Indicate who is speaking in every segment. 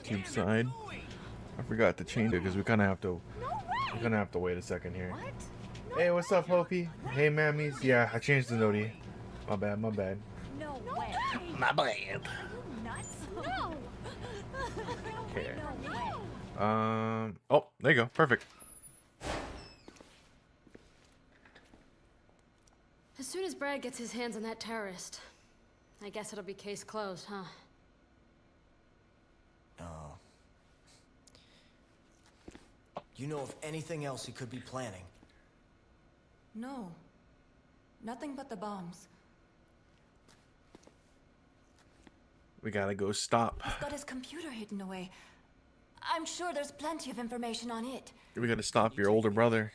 Speaker 1: YouTube side. I forgot to change it because we kind of have to. We're gonna have to wait a second here. Hey, what's up, Hopi? Hey, mammies. Yeah, I changed the noti. My bad. My bad.
Speaker 2: No way.
Speaker 1: My bad.
Speaker 2: Are you nuts? No.
Speaker 1: Okay.
Speaker 2: No way.
Speaker 1: Oh, there you go. Perfect.
Speaker 3: As soon as Brad gets his hands on that terrorist, I guess it'll be case closed, huh?
Speaker 4: You know of anything else he could be planning?
Speaker 5: No. Nothing but the bombs.
Speaker 1: We gotta go stop.
Speaker 5: He's got his computer hidden away. I'm sure there's plenty of information on it.
Speaker 1: We gotta stop your older brother.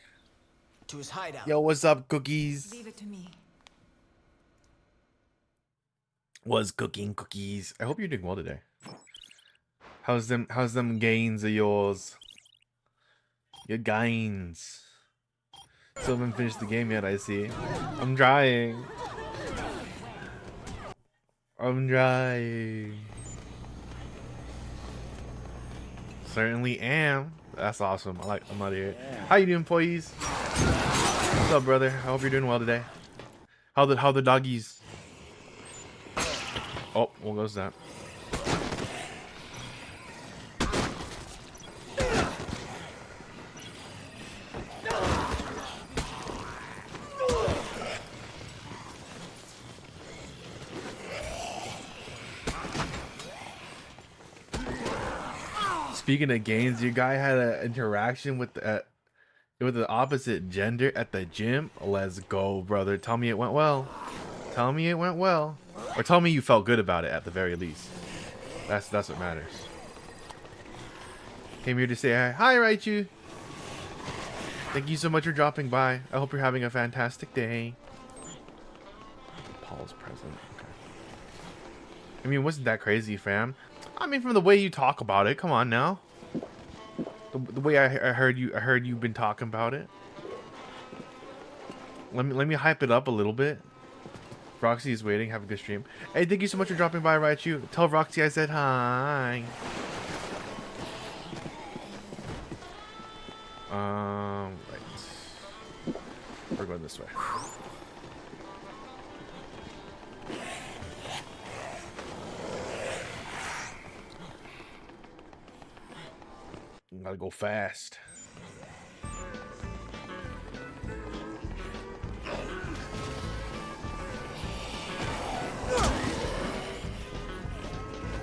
Speaker 4: To his hideout.
Speaker 1: Yo, what's up, cookies?
Speaker 5: Leave it to me.
Speaker 1: Was cooking cookies. I hope you're doing well today. How's them gains of yours? Your gains. Still haven't finished the game yet, I see. I'm trying. I'm trying. Certainly am. That's awesome. I'm out of here. How you doing, employees? What's up, brother? I hope you're doing well today. How the doggies? Oh, what goes that? Speaking of games, your guy had an interaction with the opposite gender at the gym. Let's go, brother. Tell me it went well. Tell me it went well. Or tell me you felt good about it at the very least. That's what matters. Came here to say hi. Hi, Raichu. Thank you so much for dropping by. I hope you're having a fantastic day. Paul's present. Okay. I mean, wasn't that crazy, fam? I mean, from the way you talk about it, come on now. The way I heard you've been talking about it. Let me hype it up a little bit. Roxy is waiting. Have a good stream. Hey, thank you so much for dropping by, Raichu. Tell Roxy I said hi. Right. We're going this way. Gotta go fast.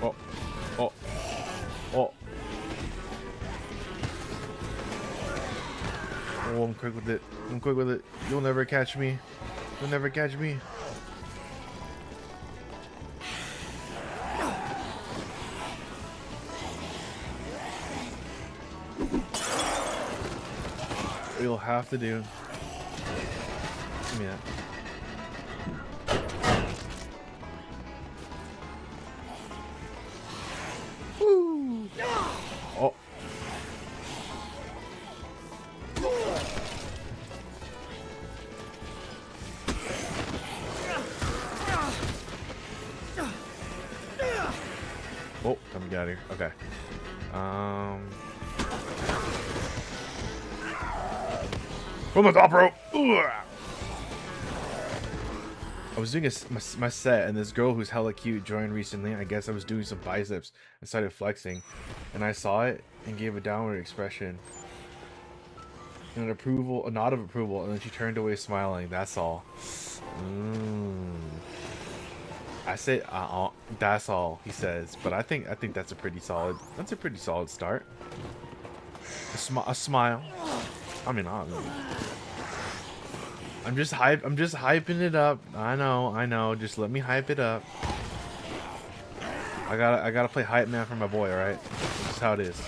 Speaker 1: Oh, oh, oh. Oh, I'm quick with it. I'm quick with it. You'll never catch me. You'll never catch me. You'll have to do. Give me that. Woo! Oh. Oh, let me get out of here. Okay. From the top rope. Ugh. I was doing my set, and this girl who's hella cute joined recently. I guess I was doing some biceps and started flexing, and I saw it and gave a downward expression, and an approval, a nod of approval, and then she turned away smiling. That's all. I say, that's all he says, but I think that's a pretty solid. That's a pretty solid start. A smile. I mean, I'm just hyping it up. I know. Just let me hype it up. I gotta play hype man for my boy. All right, that's how it is.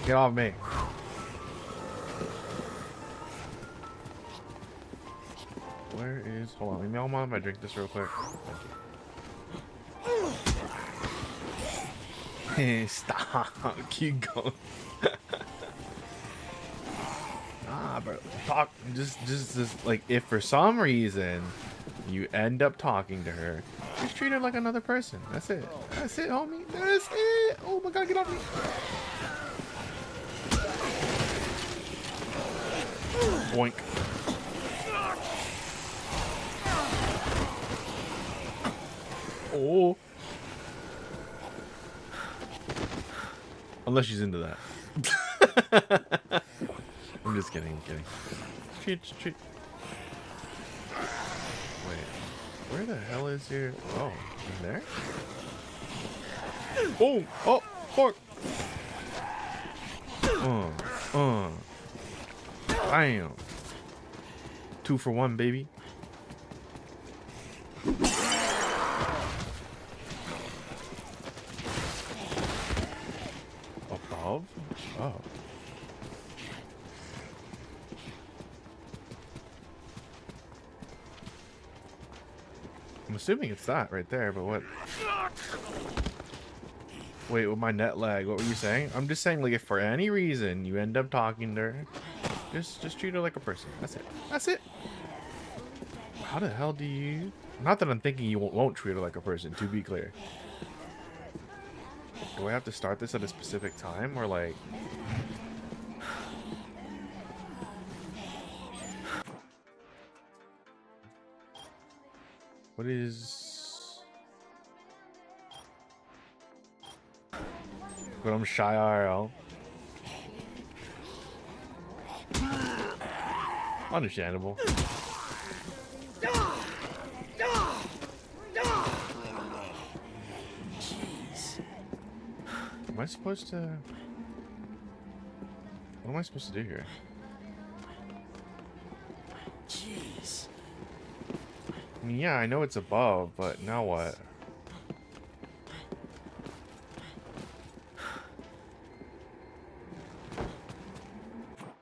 Speaker 1: Get off me. Where is... Hold on. Let me... Hold on. I drink this real quick. Stop. Keep going. Ah, bro. Talk. Just like if for some reason you end up talking to her, just treat her like another person. That's it. That's it, homie. That's it. Oh my god, get off me. Boink. Oh. Unless she's into that. I'm just kidding. I'm kidding. Treat. Wait. Where the hell is your... Oh, in there? Boom! Oh, fuck! Bam! 2 for 1, baby. Above? Oh. I'm assuming it's that right there, but what? Wait, with my net lag, what were you saying? I'm just saying, like, if for any reason you end up talking to her, just treat her like a person. That's it. That's it. How the hell do you... Not that I'm thinking you won't treat her like a person, to be clear. Do I have to start this at a specific time, or like... What is... But I'm shy IRL. Understandable. Am I supposed to... What am I supposed to do here?
Speaker 4: Jeez.
Speaker 1: I mean, yeah, I know it's above, but now what?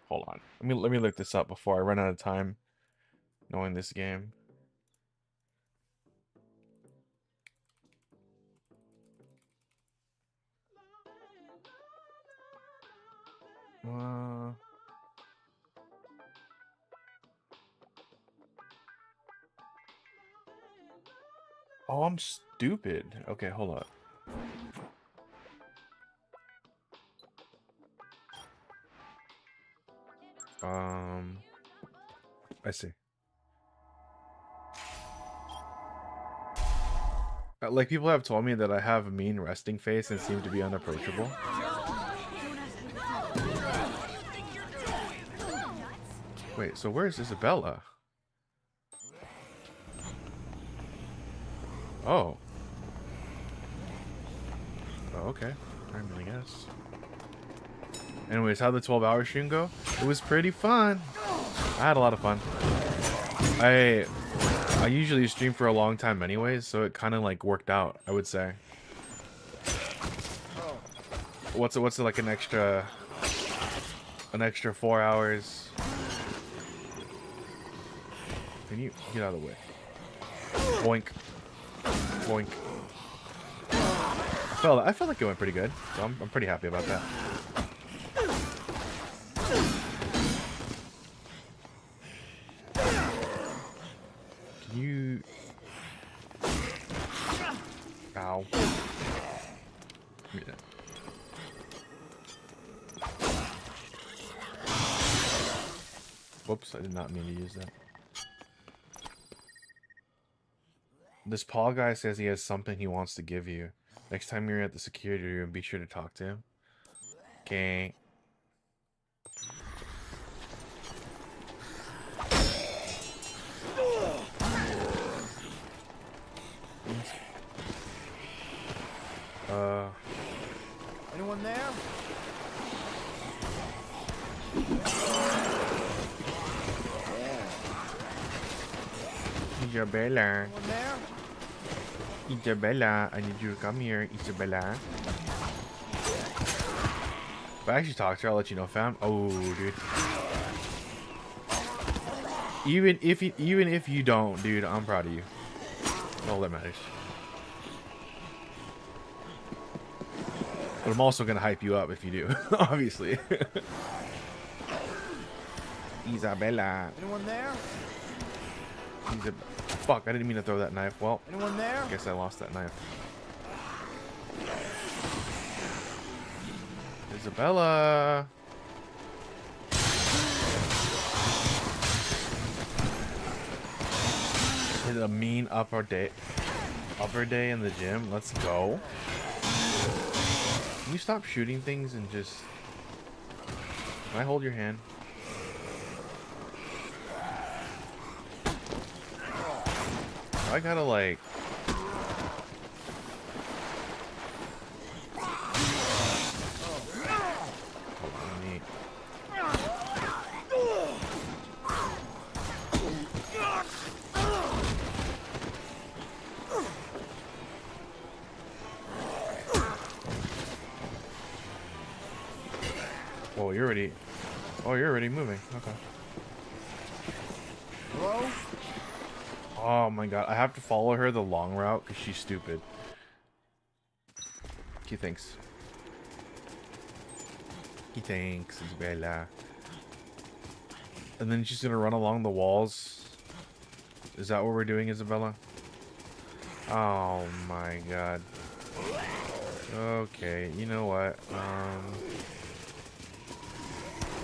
Speaker 1: Hold on. Let me look this up before I run out of time knowing this game. Oh, I'm stupid. Okay, hold up. I see. Like, people have told me that I have a mean resting face and seem to be unapproachable. Wait, so where's Isabella? Oh. Oh, okay. I guess. Anyways, how'd the 12-hour stream go? It was pretty fun. I had a lot of fun. I usually stream for a long time anyways, so it kind of like worked out, I would say. What's like an extra 4 hours? Can you get out of the way? Boink. Boink. I felt like it went pretty good, so I'm pretty happy about that. Can you... Ow. Yeah. Whoops, I did not mean to use that. This Paul guy says he has something he wants to give you. Next time you're at the security room, be sure to talk to him. Okay.
Speaker 4: Anyone there?
Speaker 1: Isabella.
Speaker 4: Anyone there?
Speaker 1: Isabella, I need you to come here, Isabella. If I actually talk to her, I'll let you know, fam. Oh, dude. Even if you don't, dude, I'm proud of you. All that matters. But I'm also gonna hype you up if you do, obviously. Isabella.
Speaker 4: Anyone there?
Speaker 1: Fuck, I didn't mean to throw that knife. Well,
Speaker 4: Anyone there?
Speaker 1: I guess I lost that knife. Isabella. It's a mean upper day in the gym. Let's go. Can you stop shooting things and just... Can I hold your hand? I gotta like... Neat. Whoa, you're already... Oh, you're already moving. Okay.
Speaker 4: Hello?
Speaker 1: Oh my god, I have to follow her the long route because she's stupid. He thinks. He thinks, Isabella. And then she's gonna run along the walls. Is that what we're doing, Isabella? Oh my god. Okay, you know what?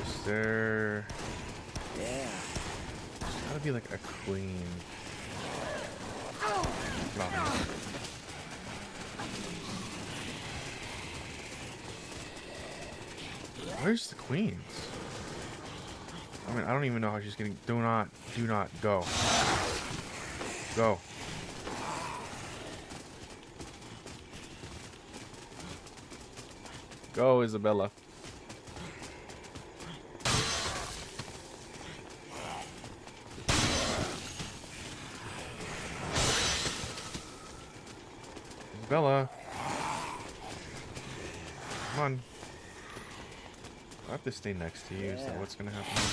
Speaker 1: Is there...
Speaker 4: Yeah.
Speaker 1: There's gotta be like a queen. No. Where's the queens? I mean, I don't even know how she's getting... Do not go. Go. Go, Isabella. Isabella. Come on. I have to stay next to you. Is that what's gonna happen?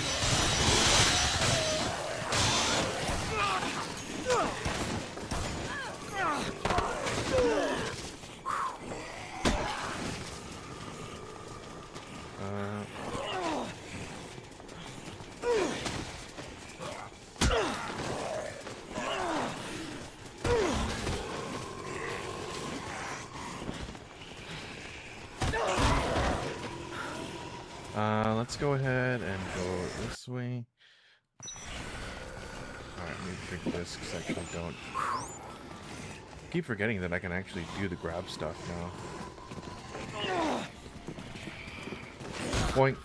Speaker 1: Let's go ahead and go this way. Alright, let me pick this because I actually don't... I keep forgetting that I can actually do the grab stuff now. Point.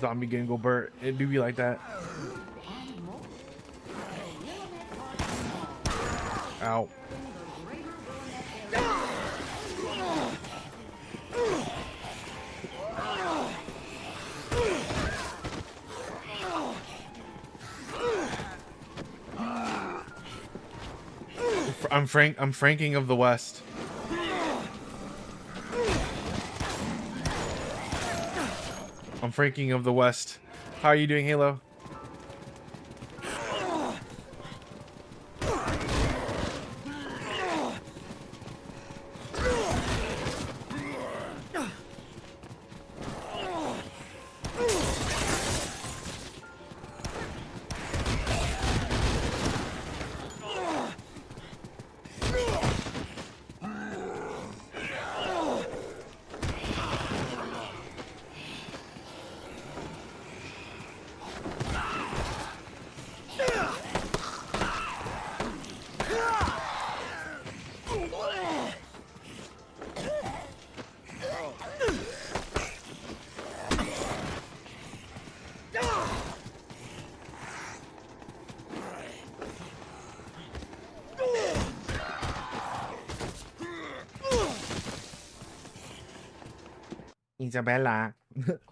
Speaker 1: Zombie Gingle Burt. It do be like that. Ow. I'm Franking of the West. I'm Franking of the West. How are you doing, Halo? Isabella.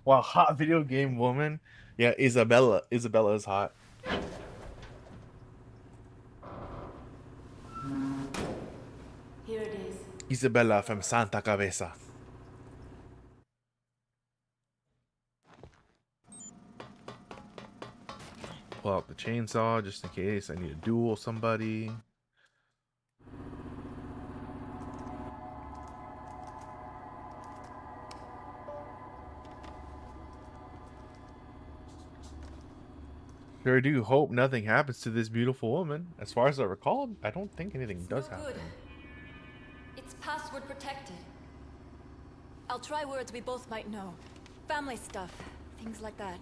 Speaker 1: Wow, hot video game woman. Yeah, Isabella. Isabella is hot.
Speaker 5: Here it is.
Speaker 1: Isabella from Santa Cabeza. Pull out the chainsaw just in case I need to duel somebody. Sure do hope nothing happens to this beautiful woman. As far as I recall, I don't think anything does
Speaker 5: No
Speaker 1: happen.
Speaker 5: good. It's password protected. I'll try words we both might know. Family stuff. Things like that.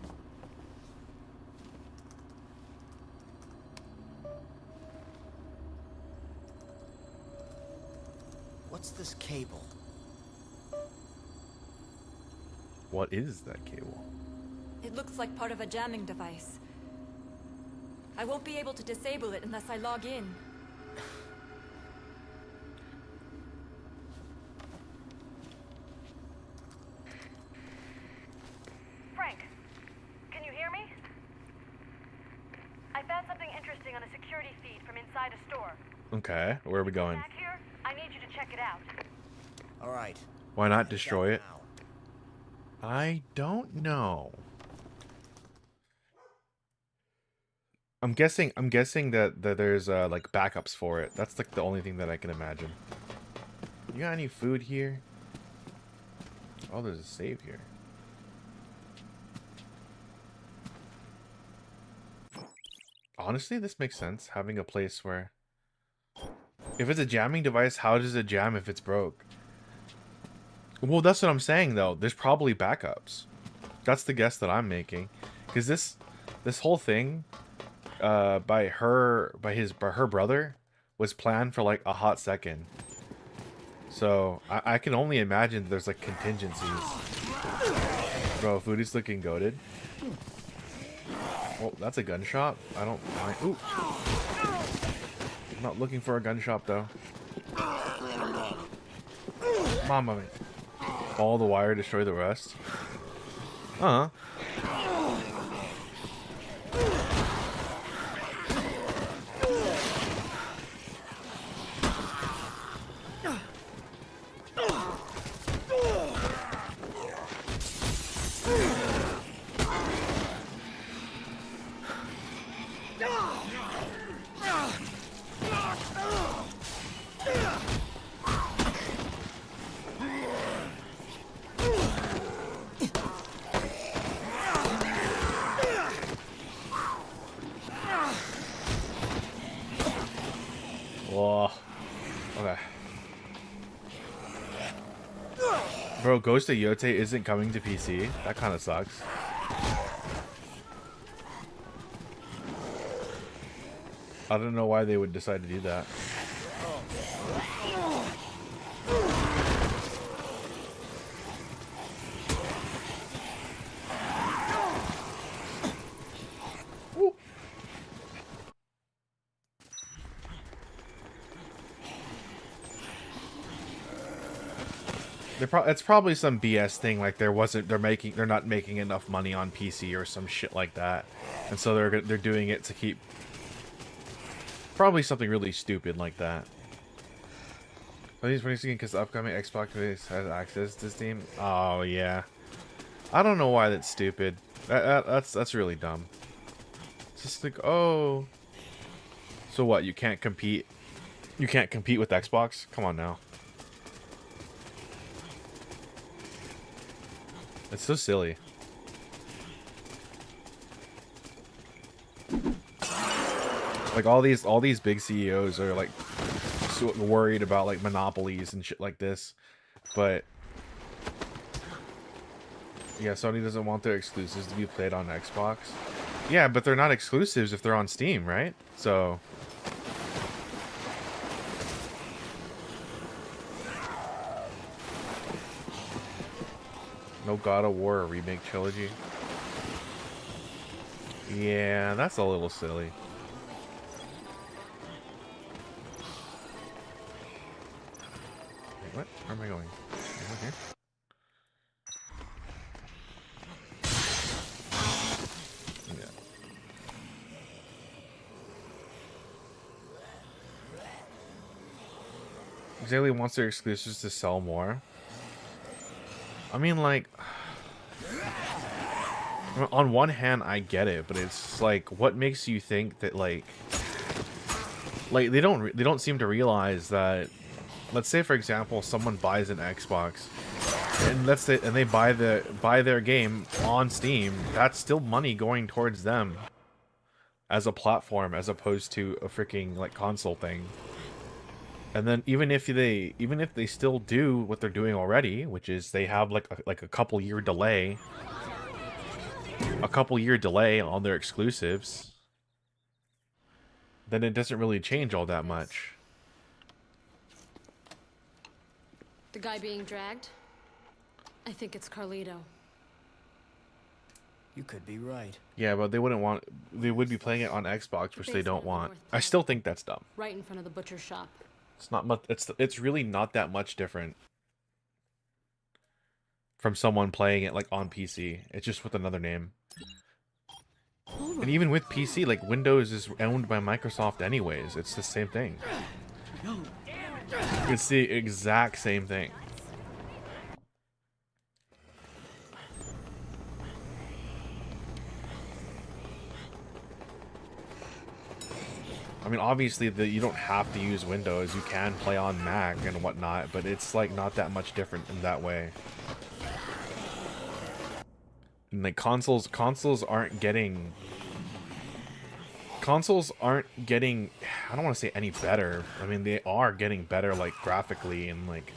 Speaker 4: What's this cable?
Speaker 1: What is that cable?
Speaker 5: It looks like part of a jamming device. I won't be able to disable it unless I log in.
Speaker 2: Frank, can you hear me? I found something interesting on a security feed from inside a store.
Speaker 1: Okay, where are we going?
Speaker 2: Back here, I need you to check it out.
Speaker 4: All right.
Speaker 1: Why not
Speaker 4: Head
Speaker 1: destroy
Speaker 4: down
Speaker 1: it?
Speaker 4: now.
Speaker 1: I don't know. I'm guessing that there's like backups for it. That's like the only thing that I can imagine. You got any food here? Oh, there's a save here. Honestly, this makes sense, having a place where if it's a jamming device, how does it jam if it's broke? Well, that's what I'm saying though. There's probably backups. That's the guess that I'm making, because this whole thing by her brother was planned for like a hot second. So I can only imagine there's like contingencies. Bro, food is looking goated. Oh, that's a gun shop. I don't mind. Ooh. I'm not looking for a gun shop though. Mama me. All the wire, destroy the rest. Uh-huh. Whoa. Okay. Bro, Ghost of Yote isn't coming to PC. That kind of sucks. I don't know why they would decide to do that. Ooh. It's probably some BS thing, like they're not making enough money on PC or some shit like that, and so they're doing it to keep. Probably something really stupid like that. Are these funny because the upcoming Xbox has access to Steam? Oh yeah, I don't know why that's stupid. That's really dumb. It's just like, oh, so what? You can't compete. You can't compete with Xbox? Come on now. It's so silly. Like all these big CEOs are like so worried about like monopolies and shit like this, but yeah, Sony doesn't want their exclusives to be played on Xbox. Yeah, but they're not exclusives if they're on Steam, right? So no God of War remake trilogy. Yeah, that's a little silly. Wait, what? Where am I going? Over here? Yeah. Zaylee wants their exclusives to sell more. I mean, like, on one hand, I get it, but it's like, what makes you think that like they don't seem to realize that, let's say for example, someone buys an Xbox, and they buy their game on Steam, that's still money going towards them as a platform, as opposed to a freaking like console thing. And then even if they still do what they're doing already, which is they have like a couple year delay on their exclusives, then it doesn't really change all that much.
Speaker 3: The guy being dragged? I think it's Carlito.
Speaker 4: You could be right.
Speaker 1: Yeah, but they would be playing it on Xbox, which they don't want. I still think that's dumb.
Speaker 3: Right in front of the butcher shop.
Speaker 1: It's not much. It's really not that much different from someone playing it like on PC. It's just with another name. And even with PC, like Windows is owned by Microsoft anyways. It's the same thing. It's the exact same thing. I mean, obviously, you don't have to use Windows. You can play on Mac and whatnot, but it's like not that much different in that way. And like consoles aren't getting. I don't want to say any better. I mean, they are getting better, like graphically, and like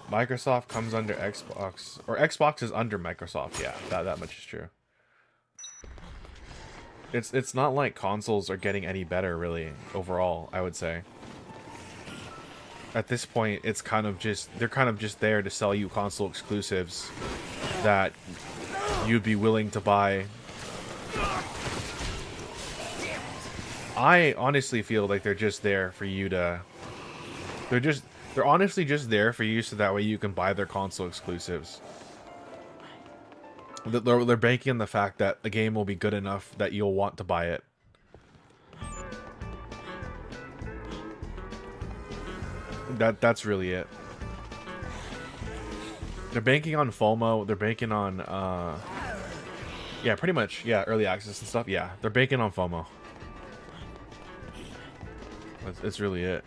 Speaker 1: Microsoft comes under Xbox, or Xbox is under Microsoft. Yeah, that much is true. It's not like consoles are getting any better, really, overall, I would say. At this point, they're kind of just there to sell you console exclusives that you'd be willing to buy. I honestly feel like they're just there for you to... They're honestly just there for you so that way you can buy their console exclusives. They're banking on the fact that the game will be good enough that you'll want to buy it. That's really it. They're banking on FOMO. They're banking on, yeah, pretty much. Yeah, early access and stuff. Yeah, they're banking on FOMO. That's really it.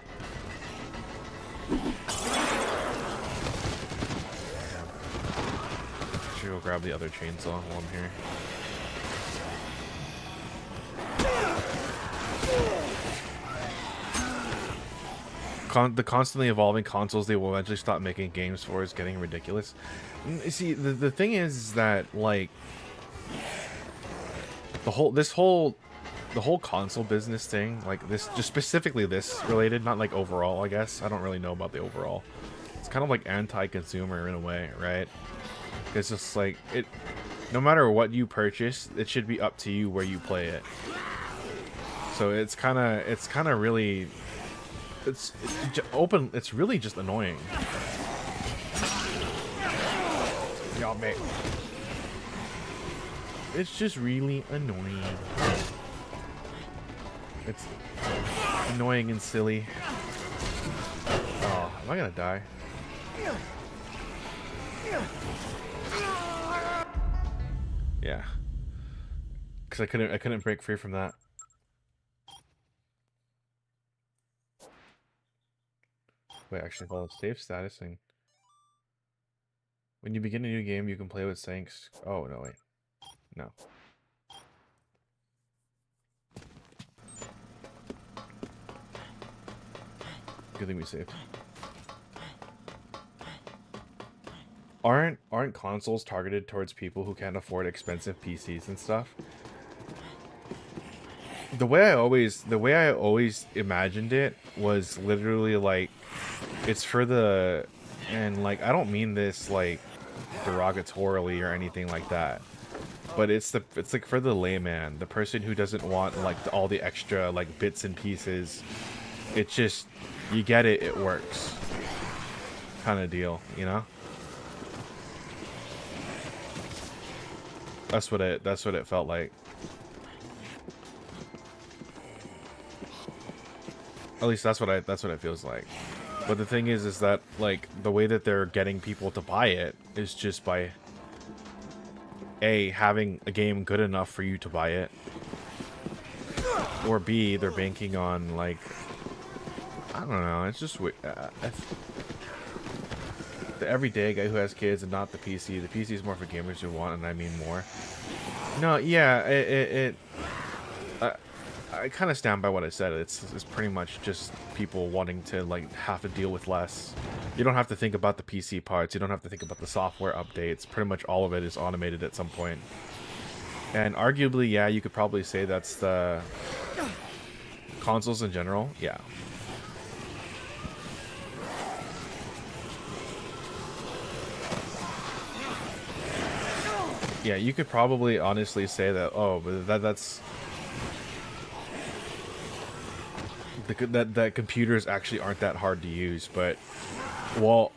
Speaker 1: Should go grab the other chainsaw while I'm here. The constantly evolving consoles they will eventually stop making games for is getting ridiculous. See, the thing is that like the whole console business thing, like this, just specifically this related, not like overall, I guess. I don't really know about the overall. It's kind of like anti-consumer in a way, right? It's just like no matter what you purchase, it should be up to you where you play it. So it's kind of really, it's really just annoying. Y'all mate. It's just really annoying. It's annoying and silly. Oh, am I gonna die? Yeah, because I couldn't break free from that. Wait, actually, follow save status and when you begin a new game, you can play with Sanks. Oh no, wait, no. Good thing we saved. Aren't consoles targeted towards people who can't afford expensive PCs and stuff? The way I always imagined it was literally like it's for the, and like I don't mean this like derogatorily or anything like that, but it's like for the layman, the person who doesn't want like all the extra like bits and pieces. It's just, you get it, it works kind of deal, you know? That's what it felt like. At least that's what it feels like. But the thing is that, like, the way that they're getting people to buy it is just by A, having a game good enough for you to buy it, or B, they're banking on, like, I don't know, it's just the everyday guy who has kids and not the PC. The PC is more for gamers who want, and I mean more. No, yeah, I kind of stand by what I said. It's pretty much just people wanting to, like, have to deal with less. You don't have to think about the PC parts. You don't have to think about the software updates. Pretty much all of it is automated at some point. And arguably, yeah, you could probably say that's the consoles in general. Yeah. Yeah, you could probably honestly say that, oh, but that's that computers actually aren't that hard to use. But while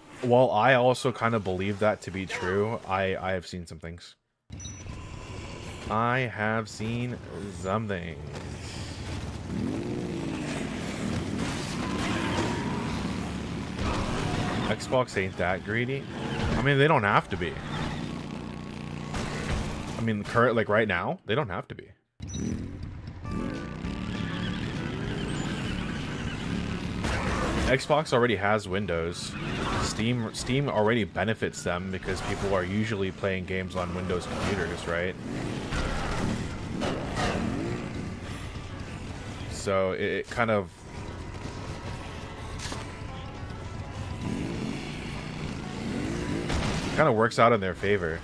Speaker 1: I also kind of believe that to be true, I have seen some things. I have seen some things. Xbox ain't that greedy. I mean, they don't have to be. I mean, current, like right now, they don't have to be. Xbox already has Windows. Steam already benefits them because people are usually playing games on Windows computers, right? So it kind of works out in their favor.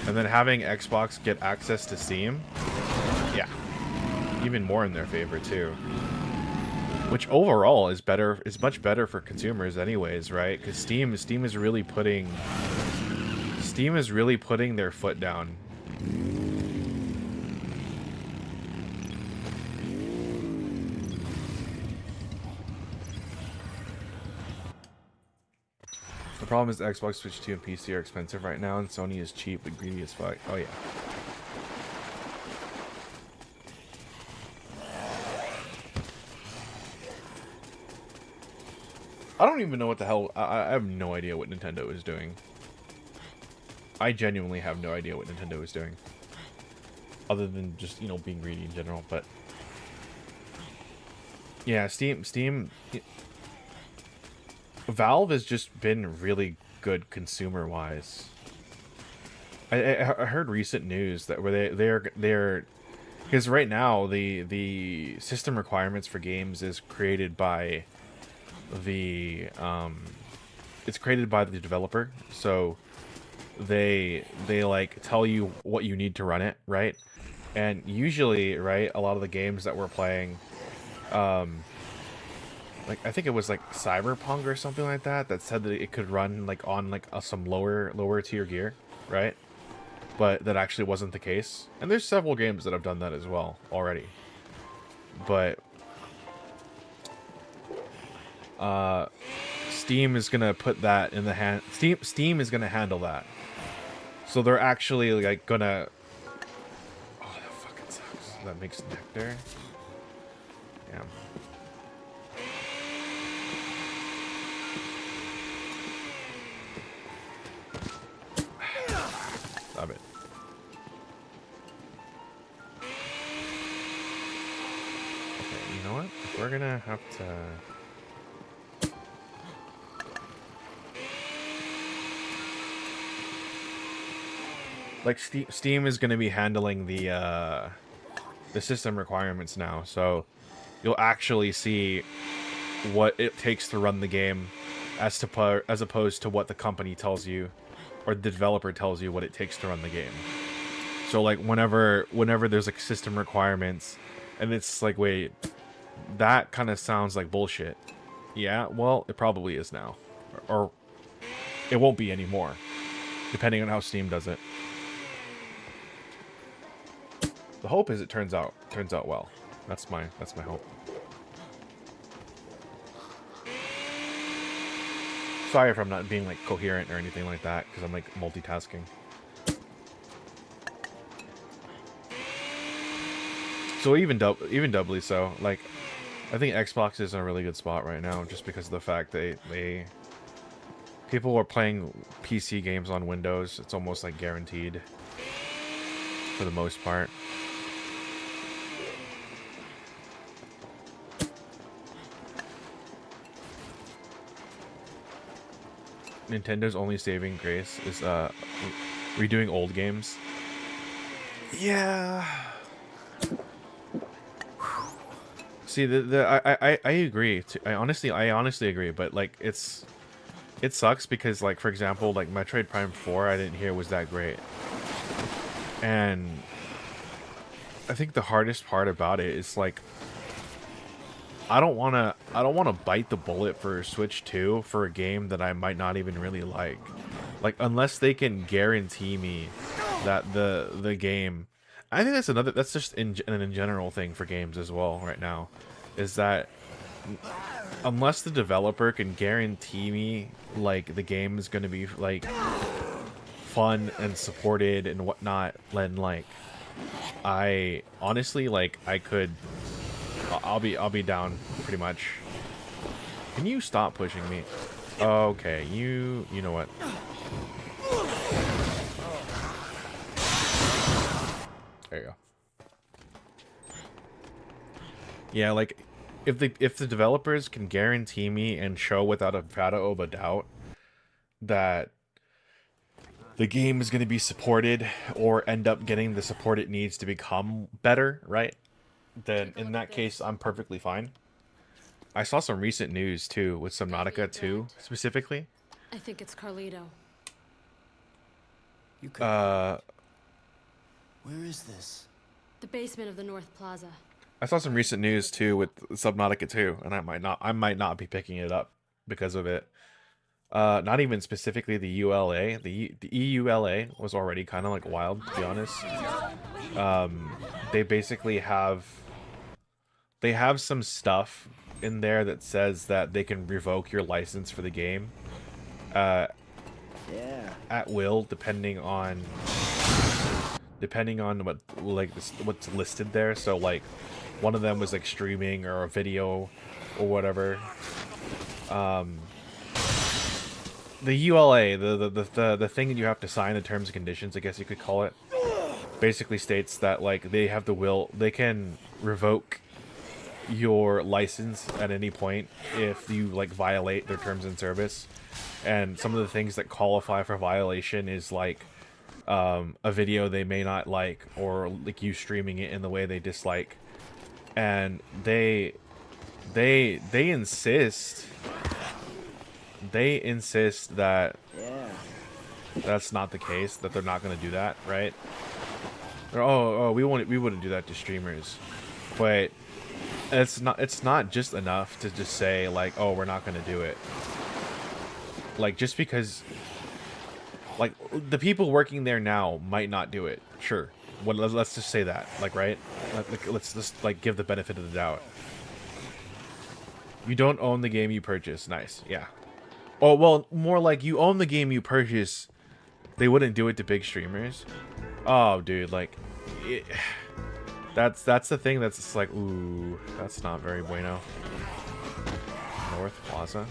Speaker 1: And then having Xbox get access to Steam, yeah, even more in their favor too. Which overall is much better for consumers anyways, right? Because Steam is really putting their foot down. The problem is the Xbox, Switch 2, and PC are expensive right now, and Sony is cheap but greedy as fuck. Oh yeah. I don't even know what the hell. I have no idea what Nintendo is doing. I genuinely have no idea what Nintendo is doing. Other than just, you know, being greedy in general, but... Yeah, Steam... Valve has just been really good consumer-wise. I heard recent news that where they're... Because right now, the system requirements for games is created by... it's created by the developer, so they like tell you what you need to run it, right? And usually, right, a lot of the games that we're playing, like I think it was like Cyberpunk or something like that said that it could run like on like some lower tier gear, right? But that actually wasn't the case. And there's several games that have done that as well already. But Steam is gonna put that in the hand. Steam is gonna handle that. So they're actually like gonna. Oh, that fucking sucks. That makes nectar. Damn. Stop it. Okay, you know what? We're gonna have to. Like Steam is going to be handling the system requirements now, so you'll actually see what it takes to run the game, as opposed to what the company tells you, or the developer tells you what it takes to run the game. So like whenever there's like system requirements, and it's like, wait, that kind of sounds like bullshit. Yeah, well, it probably is now, or it won't be anymore, depending on how Steam does it. The hope is it turns out well. That's my hope. Sorry if I'm not being like coherent or anything like that, because I'm like multitasking. So even doubly so, like I think Xbox is in a really good spot right now, just because of the fact people are playing PC games on Windows. It's almost like guaranteed for the most part. Nintendo's only saving grace is redoing old games. Yeah. See, I agree. I honestly agree. But like, it sucks because, like, for example, like Metroid Prime 4, I didn't hear was that great, and I think the hardest part about it is like, I don't wanna bite the bullet for Switch 2 for a game that I might not even really like. Like, unless they can guarantee me that the game, I think that's just in general thing for games as well right now, is that unless the developer can guarantee me like the game is going to be like fun and supported and whatnot, then like I honestly like I'll be down pretty much. Can you stop pushing me? Okay, you know what? There you go. Yeah, like if the developers can guarantee me and show without a shadow of a doubt that the game is going to be supported or end up getting the support it needs to become better, right? Then in that case, I'm perfectly fine. I saw some recent news too with Subnautica 2 specifically.
Speaker 3: I think it's Carlito.
Speaker 4: You could. Where is this?
Speaker 3: The basement of the North Plaza.
Speaker 1: I saw some recent news too with Subnautica 2, and I might not be picking it up because of it. Not even specifically the ULA. The EULA was already kind of like wild, to be honest. They basically have some stuff in there that says that they can revoke your license for the game at will, depending on what what's listed there. So like one of them was like streaming or a video or whatever. The ULA, the thing that you have to sign, the terms and conditions, I guess you could call it, basically states that like they have the will, they can revoke your license at any point if you like violate their terms and service. And some of the things that qualify for violation is like a video they may not like, or like you streaming it in the way they dislike. And they insist that that's not the case, that they're not going to do that, right? Oh, we wouldn't do that to streamers. But it's not just enough to just say like, oh, we're not going to do it. Like, just because like the people working there now might not do it, sure. Let's just say that, like, right? Let's just like give the benefit of the doubt. You don't own the game you purchase. Nice, yeah. Oh, well, more like you own the game you purchase. They wouldn't do it to big streamers. Oh, dude, like, that's the thing that's just like, ooh, that's not very bueno. North Plaza.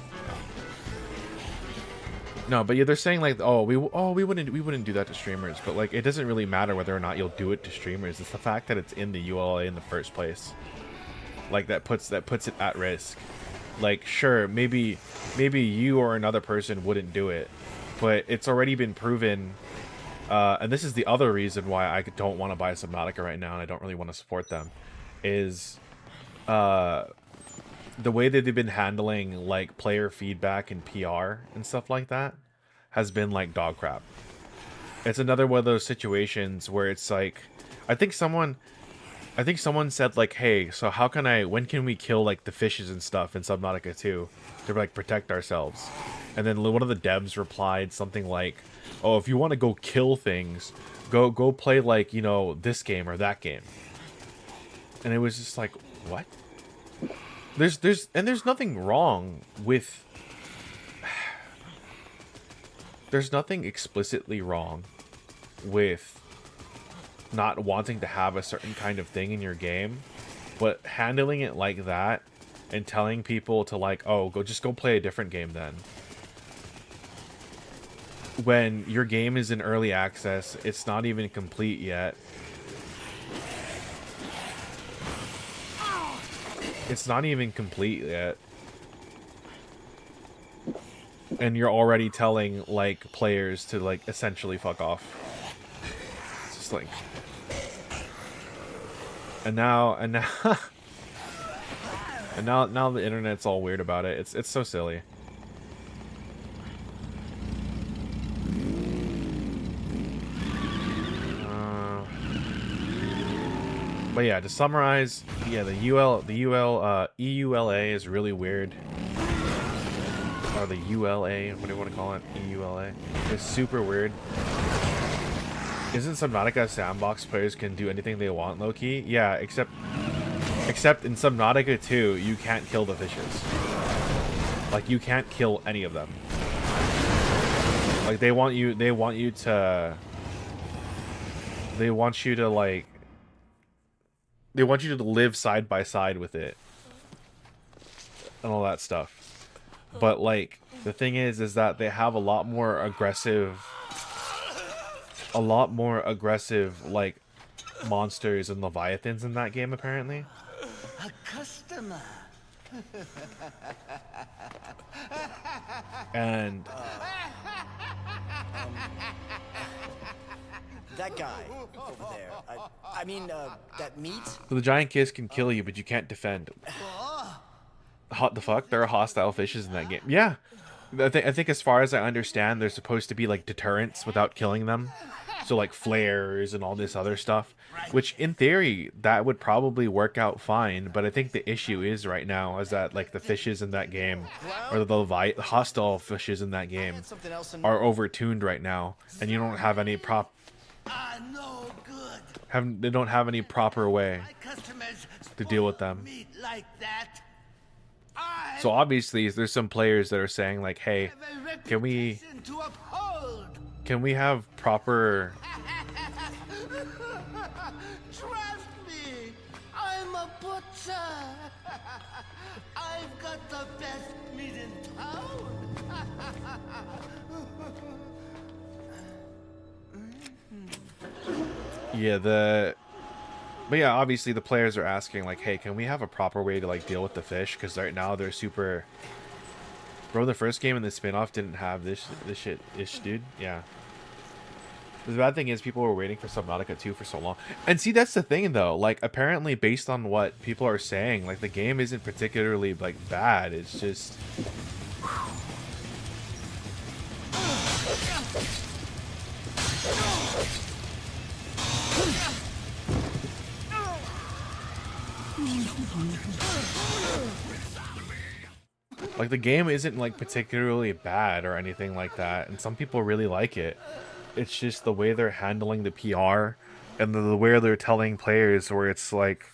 Speaker 1: No, but yeah, they're saying like, we wouldn't do that to streamers, but like, it doesn't really matter whether or not you'll do it to streamers. It's the fact that it's in the ULA in the first place. Like that puts it at risk. Like, sure, maybe you or another person wouldn't do it, but it's already been proven. And this is the other reason why I don't want to buy Subnautica right now, and I don't really want to support them, is the way that they've been handling like player feedback and PR and stuff like that has been like dog crap. It's another one of those situations where it's like, I think someone said like, hey, so when can we kill like the fishes and stuff in Subnautica 2 to like protect ourselves? And then one of the devs replied something like, oh, if you want to go kill things, go play like, you know, this game or that game. And it was just like, what? There's nothing wrong with, there's nothing explicitly wrong with not wanting to have a certain kind of thing in your game, but handling it like that and telling people to like, oh, just go play a different game then. When your game is in early access, it's not even complete yet. It's not even complete yet. And you're already telling, like, players to, like, essentially fuck off. It's just like... And now... And now the internet's all weird about it. It's so silly. But yeah, to summarize, yeah, the EULA is really weird. Or the ULA, what do you want to call it? EULA. It's super weird. Isn't Subnautica sandbox players can do anything they want, low-key? Yeah, except in Subnautica 2, you can't kill the fishes. Like, you can't kill any of them. Like, they want you to live side by side with it. And all that stuff. But, like, the thing is that they have a lot more aggressive, like, monsters and leviathans in that game, apparently.
Speaker 6: A customer.
Speaker 1: And...
Speaker 4: that guy over there. I mean, that meat?
Speaker 1: So the giant kiss can kill you, but you can't defend. What the fuck? There are hostile fishes in that game. Yeah. I think as far as I understand, they're supposed to be like deterrents without killing them. So like flares and all this other stuff. Which in theory, that would probably work out fine. But I think the issue is right now is that like the fishes in that game, or the hostile fishes in that game, are overtuned right now. And you don't have any they don't have any proper way to deal with them. So obviously there's some players that are saying like, hey, can we have proper...
Speaker 6: Trust me, I'm a butcher. I've got the best meat in town.
Speaker 1: Yeah, but yeah, obviously the players are asking like, hey, can we have a proper way to like deal with the fish? Because right now they're super... Bro, the first game in the spin-off didn't have this shit-ish, dude. Yeah. The bad thing is people were waiting for Subnautica 2 for so long. And see, that's the thing though. Like, apparently based on what people are saying, like the game isn't particularly like bad. It's just... Like, the game isn't, like, particularly bad or anything like that, and some people really like it. It's just the way they're handling the PR, and the way they're telling players where it's, like...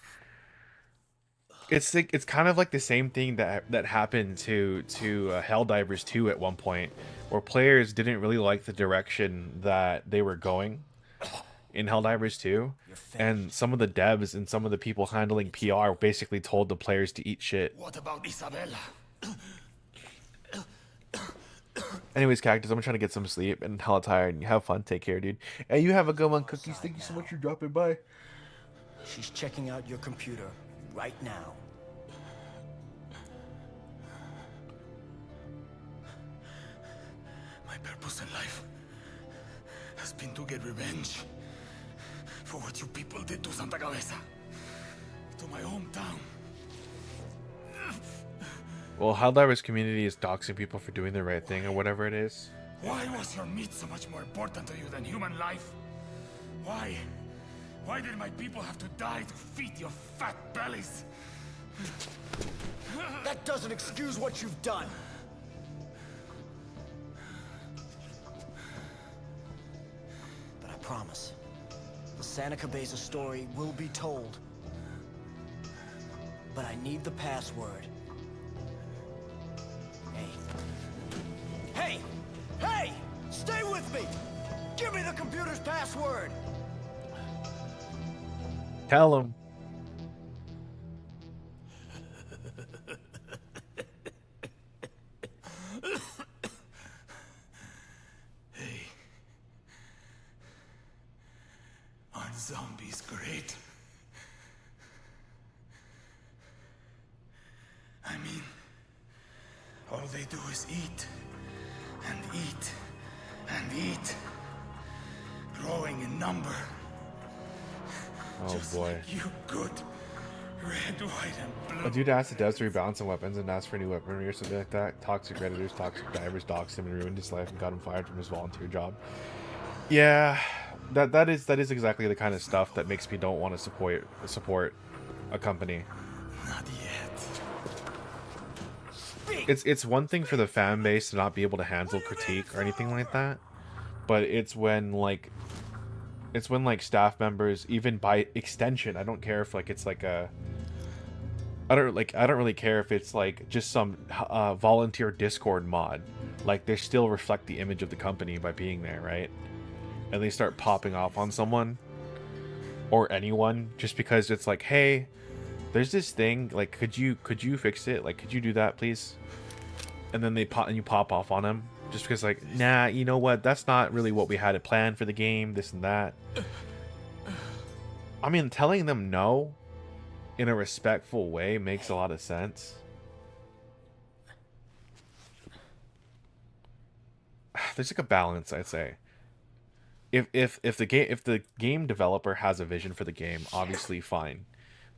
Speaker 1: It's kind of like the same thing that happened to Helldivers 2 at one point, where players didn't really like the direction that they were going in Helldivers 2, and some of the devs and some of the people handling PR basically told the players to eat shit.
Speaker 6: What about Isabella?
Speaker 1: Anyways, Cactus, I'm trying to get some sleep and hella tired. And have fun. Take care, dude. Hey, you have a good one, Cookies. Thank you so much for dropping by.
Speaker 4: She's checking out your computer right now.
Speaker 6: My purpose in life has been to get revenge for what you people did to Santa Cabeza, to my hometown.
Speaker 1: Well, Helldivers community is doxing people for doing the right thing or whatever it is.
Speaker 6: Why was your meat so much more important to you than human life? Why? Why did my people have to die to feed your fat bellies?
Speaker 4: That doesn't excuse what you've done. But I promise, the Santa Cabeza story will be told. But I need the password. Hey! Hey! Stay with me! Give me the computer's password!
Speaker 1: Tell him.
Speaker 6: zombies great? I mean, all they do is eat and eat and eat, growing in number.
Speaker 1: Oh
Speaker 6: Just
Speaker 1: boy.
Speaker 6: like you good. Red, white, and blue.
Speaker 1: A dude asked the devs to rebalance some weapons and asked for new weaponry or something like that. Toxic Redditors, toxic divers doxed him and ruined his life and got him fired from his volunteer job. Yeah, that is exactly the kind of stuff that makes me don't want to support a company.
Speaker 6: Not yet.
Speaker 1: It's one thing for the fan base to not be able to handle critique or anything like that, but it's when like staff members, even by extension, I don't care if like it's like a I don't really care if it's like just some volunteer Discord mod. Like they still reflect the image of the company by being there, right? And they start popping off on someone or anyone just because it's like, hey, there's this thing. Like, could you fix it? Like, could you do that, please? And then you pop off on them just because, like, nah, you know what? That's not really what we had it planned for the game. This and that. I mean, telling them no in a respectful way makes a lot of sense. There's like a balance, I'd say. If the game developer has a vision for the game, obviously fine.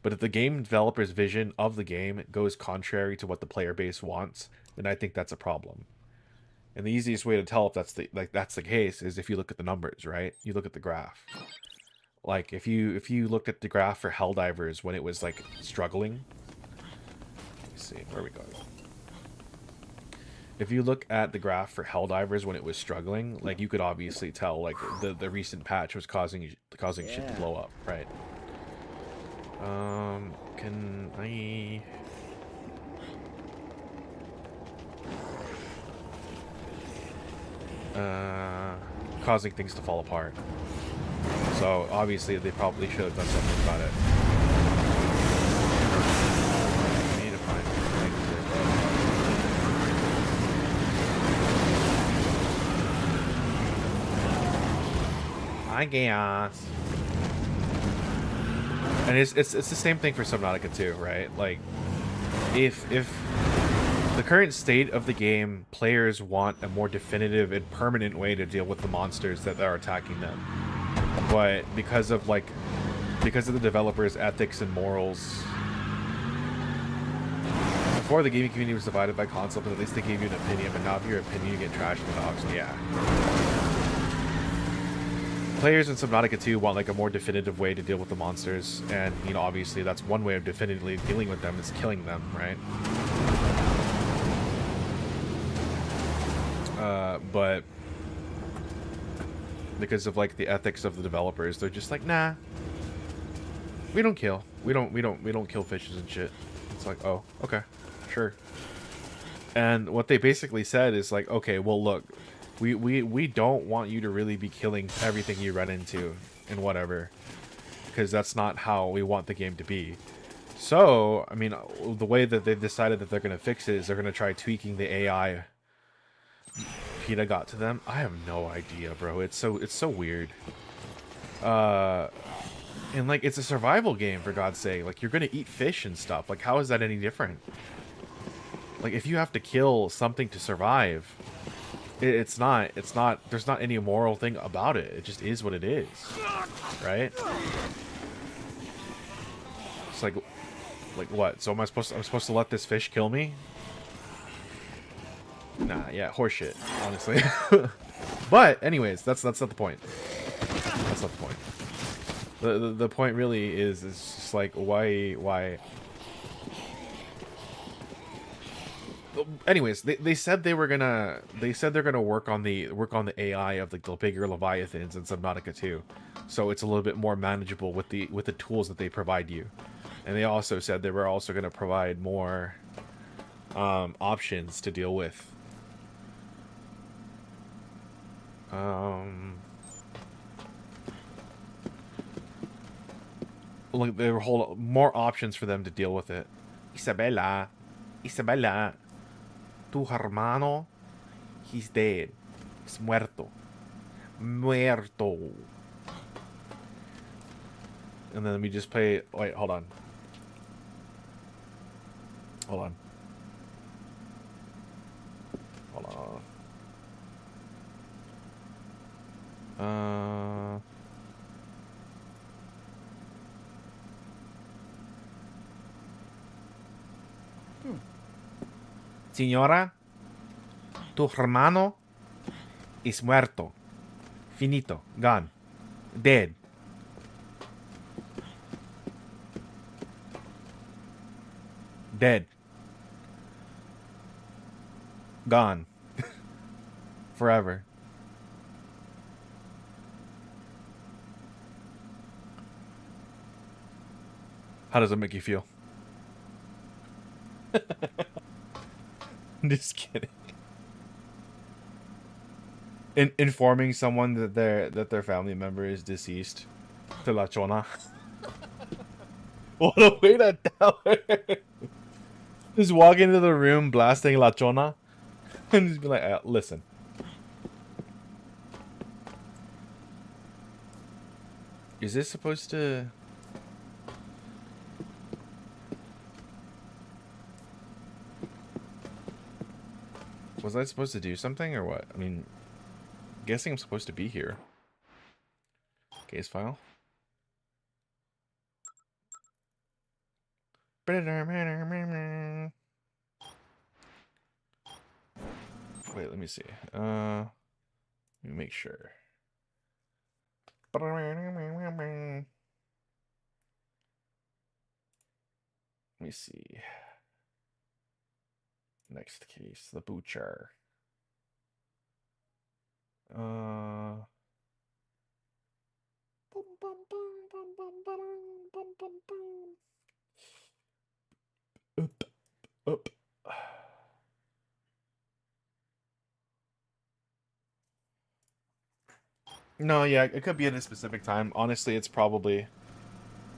Speaker 1: But if the game developer's vision of the game goes contrary to what the player base wants, then I think that's a problem. And the easiest way to tell if that's the case is if you look at the numbers, right? You look at the graph. Like if you looked at the graph for Helldivers when it was like struggling. Let's see, where are we going? If you look at the graph for Helldivers when it was struggling, like you could obviously tell like the recent patch was causing shit to blow up, right? Can I causing things to fall apart. So obviously they probably should have done something about it. I need to find I guess. And it's the same thing for Subnautica too, right? Like if the current state of the game, players want a more definitive and permanent way to deal with the monsters that are attacking them. But because of the developers' ethics and morals, before the gaming community was divided by console, but at least they gave you an opinion. But now, if your opinion, you get trashed in the dogs. Yeah. Players in Subnautica 2 want like a more definitive way to deal with the monsters, and you know, obviously that's one way of definitively dealing with them is killing them, right? But because of like the ethics of the developers, they're just like, nah, we don't kill. We don't kill fishes and shit. It's like, oh, okay, sure. And what they basically said is like, okay, well look, we don't want you to really be killing everything you run into and whatever, because that's not how we want the game to be. So, I mean, the way that they've decided that they're going to fix it is they're going to try tweaking the AI PETA got to them. I have no idea, bro. It's so weird. And like, it's a survival game, for God's sake. Like, you're gonna eat fish and stuff. Like, how is that any different? Like, if you have to kill something to survive, it's not, there's not any moral thing about it. It just is what it is. Right? It's like what? So I'm supposed to let this fish kill me? Nah, yeah, horseshit, honestly. But anyways, that's not the point. That's not the point. The point really is just like why. Anyways, they said they're gonna work on the AI of the bigger Leviathans in Subnautica 2, so it's a little bit more manageable with the tools that they provide you. And they also said they were also gonna provide more options to deal with. Like there were more options for them to deal with it. Isabella, tu hermano, he's dead. He's muerto. And then we just play... Wait, hold on. Hold on. Hold on. Señora, tu hermano is muerto. Finito. Gone. Dead. Dead. Gone. Forever. How does it make you feel? I'm just kidding. Informing someone that their family member is deceased. To la chona. What a way to tell her. Just walk into the room blasting la chona. And just be like, listen. Is this supposed to... Was I supposed to do something or what? I mean, guessing I'm supposed to be here. Case file. Wait, let me see. Let me make sure. Let me see. Next case, the butcher. Up. No, yeah, it could be at a specific time. Honestly, it's probably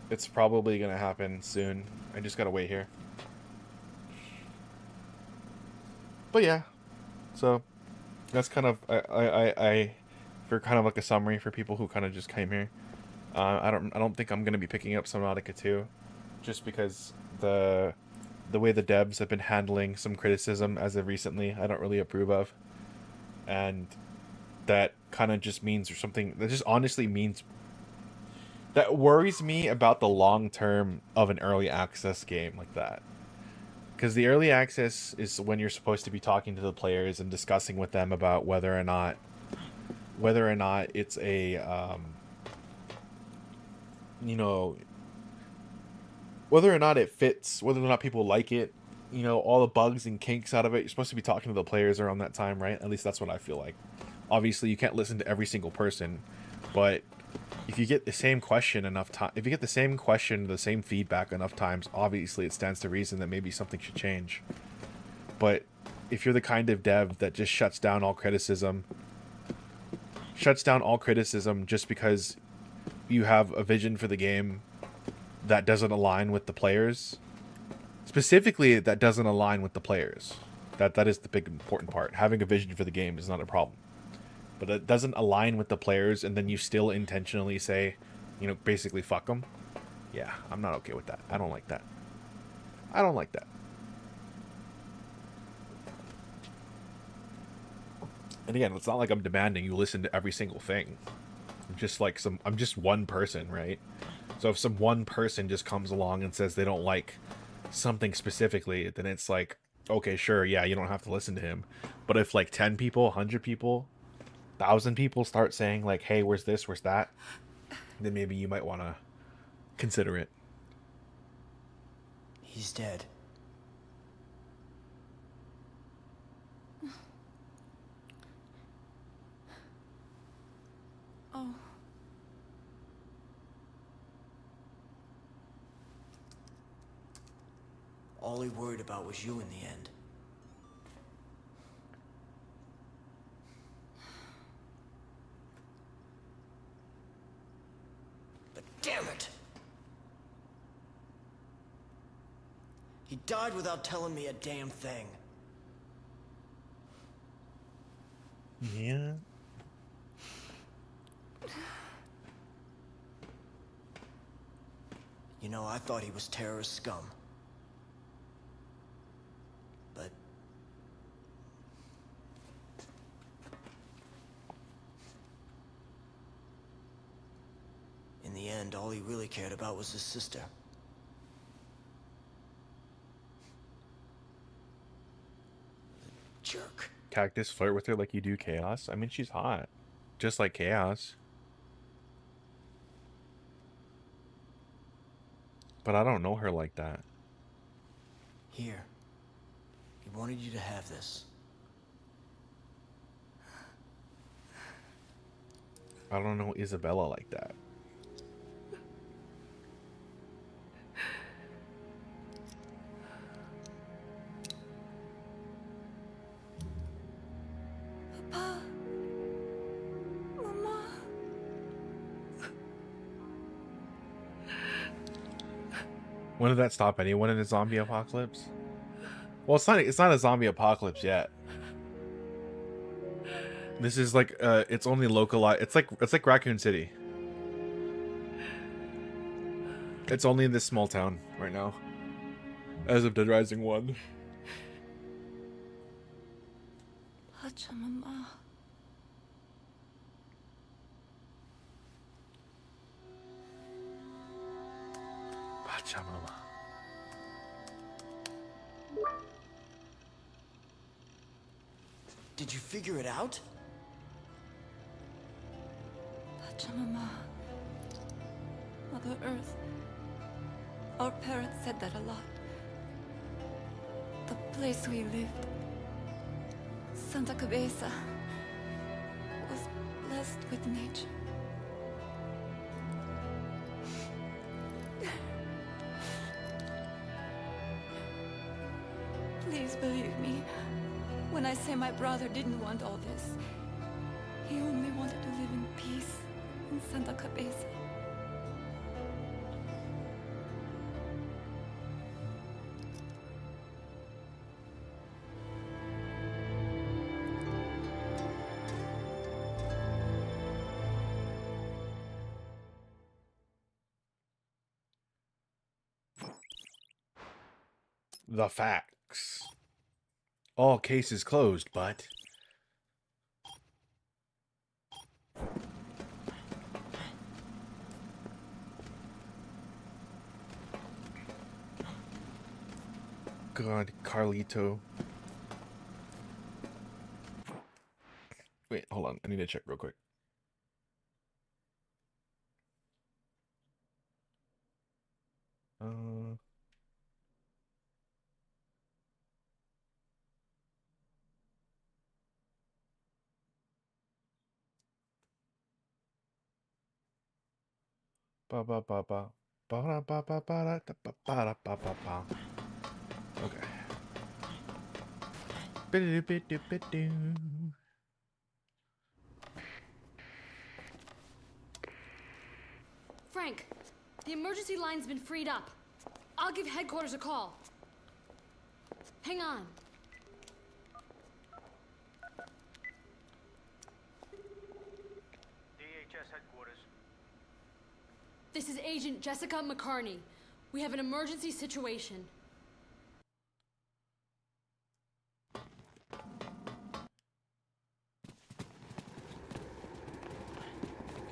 Speaker 1: gonna happen soon. I just gotta wait here. But yeah, so that's kind of I for kind of like a summary for people who kind of just came here. I don't think I'm gonna be picking up Subnautica 2, just because the way the devs have been handling some criticism as of recently, I don't really approve of, and that kind of just means, or something that just honestly means, that worries me about the long term of an early access game like that. Because the early access is when you're supposed to be talking to the players and discussing with them about whether or not it's a you know, whether or not it fits, whether or not people like it, you know, all the bugs and kinks out of it. You're supposed to be talking to the players around that time, right? At least that's what I feel like. Obviously, you can't listen to every single person, but if you get the same question enough time, if you get the same question, the same feedback enough times, obviously it stands to reason that maybe something should change. But if you're the kind of dev that just shuts down all criticism just because you have a vision for the game that doesn't align with the players, specifically that doesn't align with the players, that is the big important part. Having a vision for the game is not a problem, but it doesn't align with the players, and then you still intentionally say, you know, basically fuck them. Yeah, I'm not okay with that. I don't like that. And again, it's not like I'm demanding you listen to every single thing. I'm just one person, right? So if some one person just comes along and says they don't like something specifically, then it's like, okay, sure, yeah, you don't have to listen to him. But if like 10 people, 100 people, 1,000 people start saying like, hey, where's this, where's that, then maybe you might want to consider it.
Speaker 4: He's dead.
Speaker 5: Oh.
Speaker 4: All he worried about was you in the end. But damn it! He died without telling me a damn thing.
Speaker 1: Yeah.
Speaker 4: You know, I thought he was terrorist scum. But... in the end, all he really cared about was his sister. Jerk.
Speaker 1: Cactus flirt with her like you do Chaos? I mean, she's hot. Just like Chaos. But I don't know her like that.
Speaker 4: Here. He wanted you to have this.
Speaker 1: I don't know Isabella like that.
Speaker 5: Papa. Mama.
Speaker 1: When did that stop anyone in a zombie apocalypse? Well, it's not a zombie apocalypse yet. This is like it's only localized. It's like Raccoon City. It's only in this small town right now. As of Dead Rising 1.
Speaker 5: Pachamama.
Speaker 1: Pachamama.
Speaker 4: Did you figure it out?
Speaker 5: Pachamama. Mother Earth. Our parents said that a lot. The place we lived, Santa Cabeza, was blessed with nature. Please believe me when I say my brother didn't want all this. He only wanted to live in peace in Santa Cabeza.
Speaker 1: The facts. All cases closed, but... God, Carlito. Wait, hold on. I need to check real quick. Ba ba ba ba ba da ba ba ba da da ba ba da ba ba ba. Okay. Bidoo-bidoo-bidoo.
Speaker 3: Frank, the emergency line's been freed up. I'll give headquarters a call. Hang on.
Speaker 7: DHS headquarters.
Speaker 3: This is Agent Jessica McCartney. We have an emergency situation.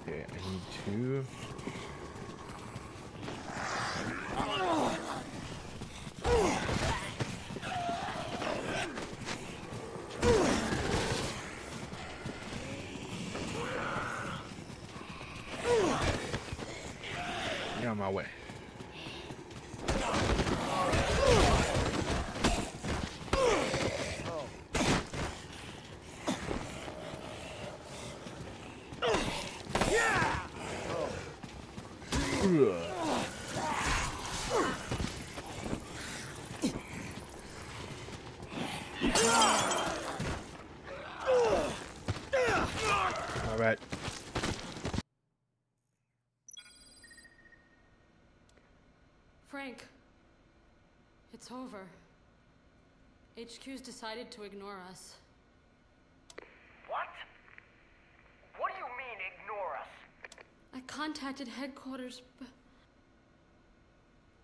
Speaker 1: Okay, I need to... Get on my way. All right.
Speaker 3: Frank, it's over. HQ's decided to ignore us.
Speaker 7: What? What do you mean, ignore us?
Speaker 3: I contacted headquarters, but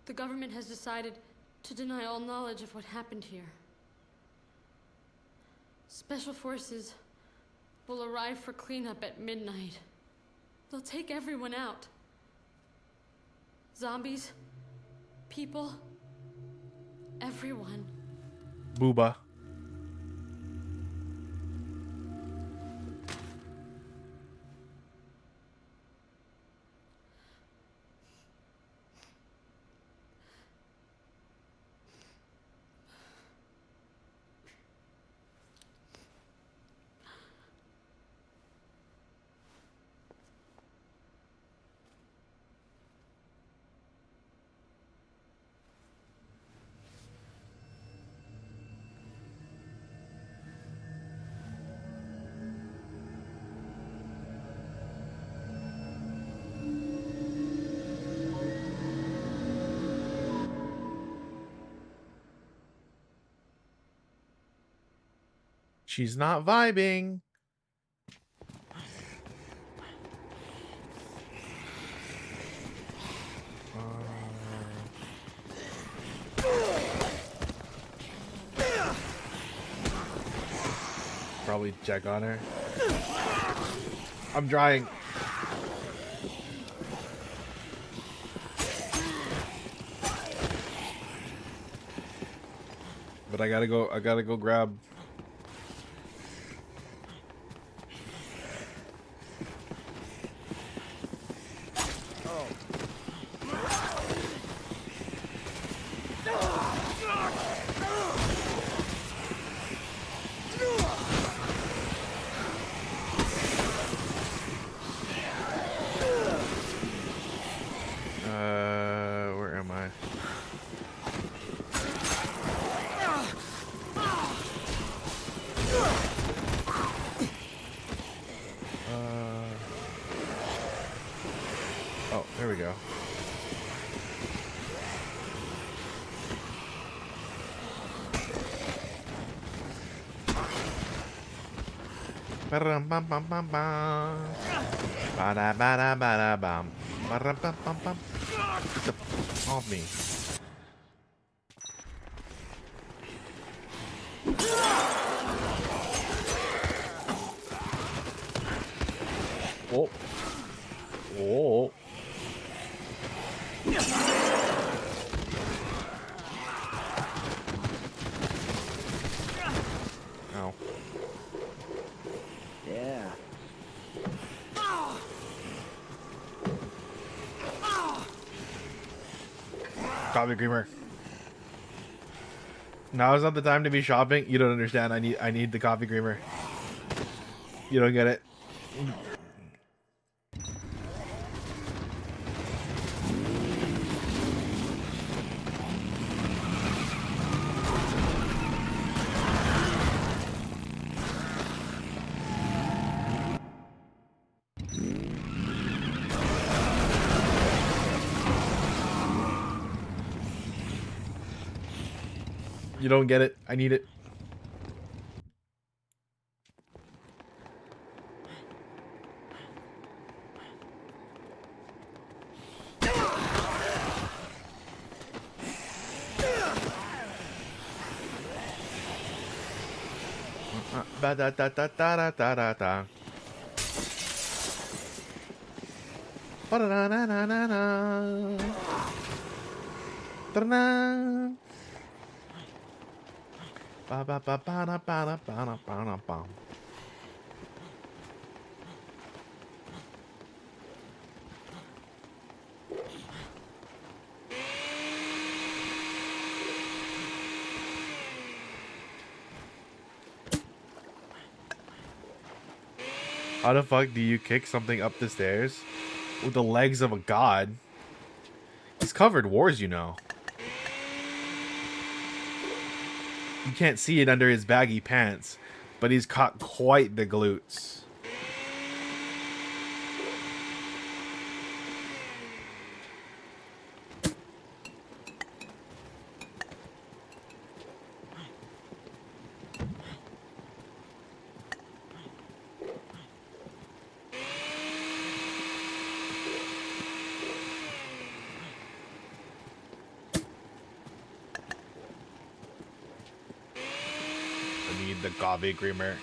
Speaker 3: The government has decided to deny all knowledge of what happened here. Special forces will arrive for cleanup at midnight. They'll take everyone out. Zombies, people, everyone.
Speaker 1: Booba. She's not vibing. Probably check on her. I'm trying. But I gotta go grab. Where am I? Oh, there we go. Ba-dum bum bum bum bum. Ba-da ba-da ba-da bum. Ba-dum bum bum bum. Get the f off me. Oh. Oh. Ow.
Speaker 4: Yeah.
Speaker 1: Coffee creamer. Now is not the time to be shopping. You don't understand. I need the coffee creamer. You don't get it. You don't get it. I need it. Ba da da da da da da da da. Ba da da da da da da. Da da. Ba ba ba ba da ba da ba da ba da ba. How the fuck do you kick something up the stairs with the legs of a god? He's covered wars, you know. You can't see it under his baggy pants, but he's caught quite the glutes. The Gavi Agreement.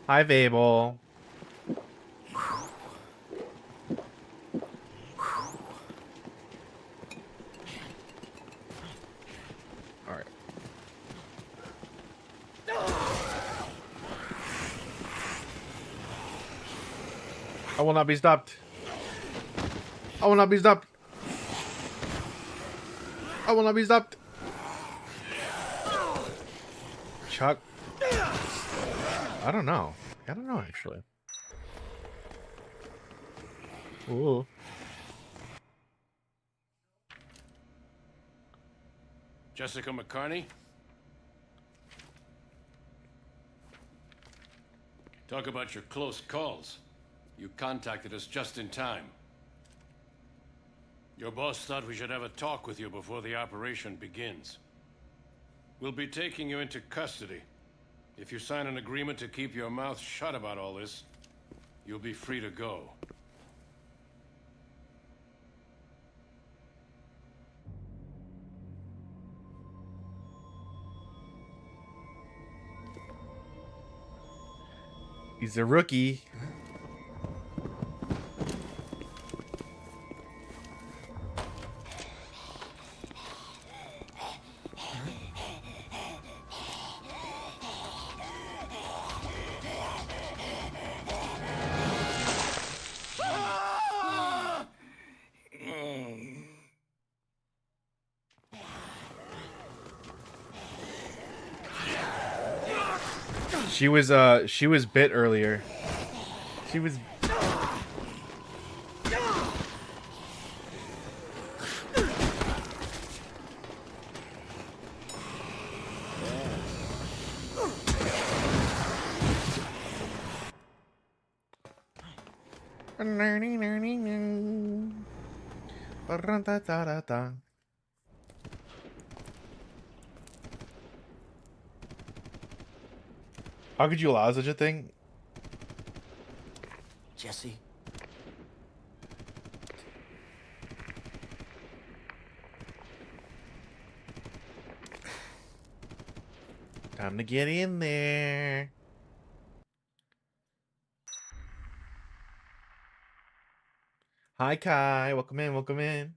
Speaker 1: Hi, Babel. All right. I will not be stopped. I will not be stopped. I will not be stopped. Chuck. I don't know. I don't know, actually. Ooh.
Speaker 8: Jessica McCarney? Talk about your close calls. You contacted us just in time. Your boss thought we should have a talk with you before the operation begins. We'll be taking you into custody. If you sign an agreement to keep your mouth shut about all this, you'll be free to go.
Speaker 1: He's a rookie. She was bit earlier. She was How could you allow such a thing?
Speaker 4: Jesse?
Speaker 1: Time to get in there. Hi, Kai. Welcome in. Welcome in.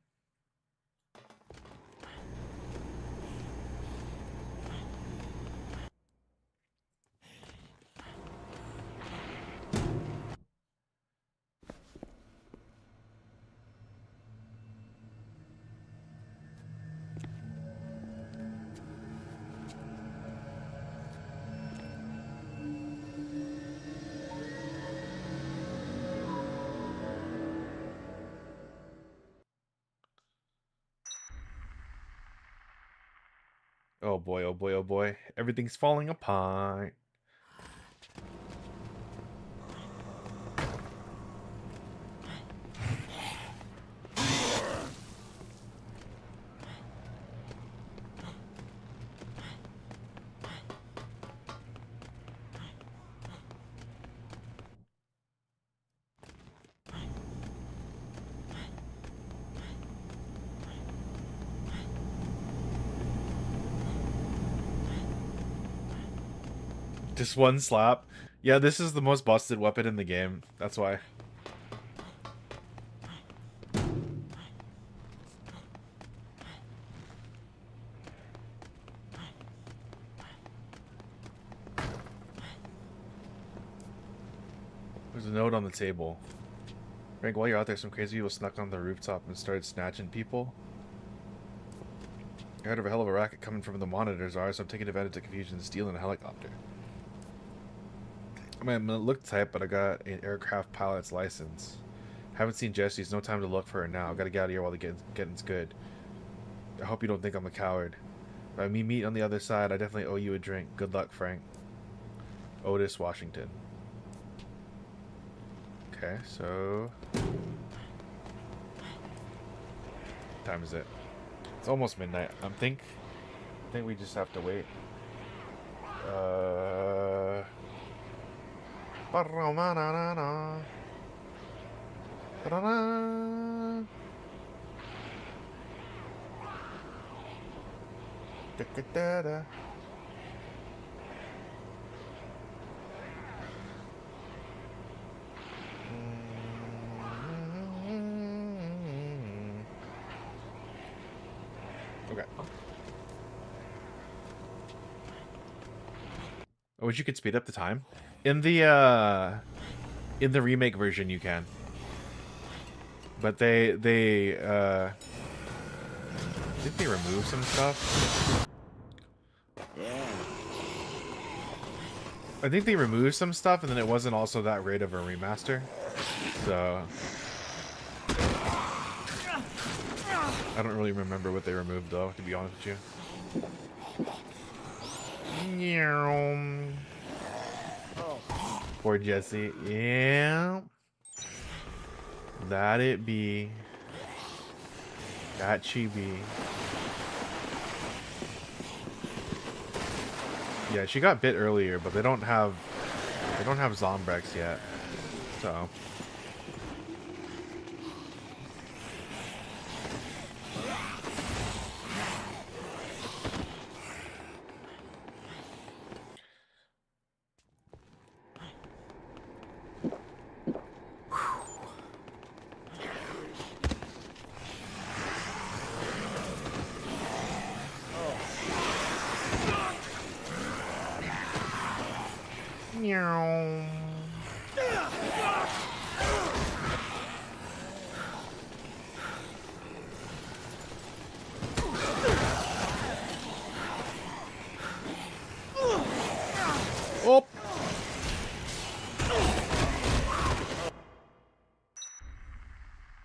Speaker 1: Oh boy, oh boy, oh boy. Everything's falling apart. Just one slap. Yeah, this is the most busted weapon in the game. That's why. There's a note on the table. Frank, while you're out there, some crazy people snuck on the rooftop and started snatching people. I heard of a hell of a racket coming from the monitors, so I'm taking advantage of confusion and stealing a helicopter. I mean, it looked tight, but I got an aircraft pilot's license. Haven't seen Jesse's. No time to look for her now. Gotta get out of here while the getting's good. I hope you don't think I'm a coward. By me meet on the other side, I definitely owe you a drink. Good luck, Frank. Otis, Washington. Okay, so... time is it? It's almost midnight. I think we just have to wait. Okay. I wish you could speed up the time. In the remake version you can. But I think they removed some stuff.
Speaker 4: Yeah.
Speaker 1: I think they removed some stuff and then it wasn't also that great of a remaster. So I don't really remember what they removed though, to be honest with you. Poor Jesse. Yeah. That it be. That she be. Yeah, she got bit earlier, but they don't have Zombrex yet. So oh.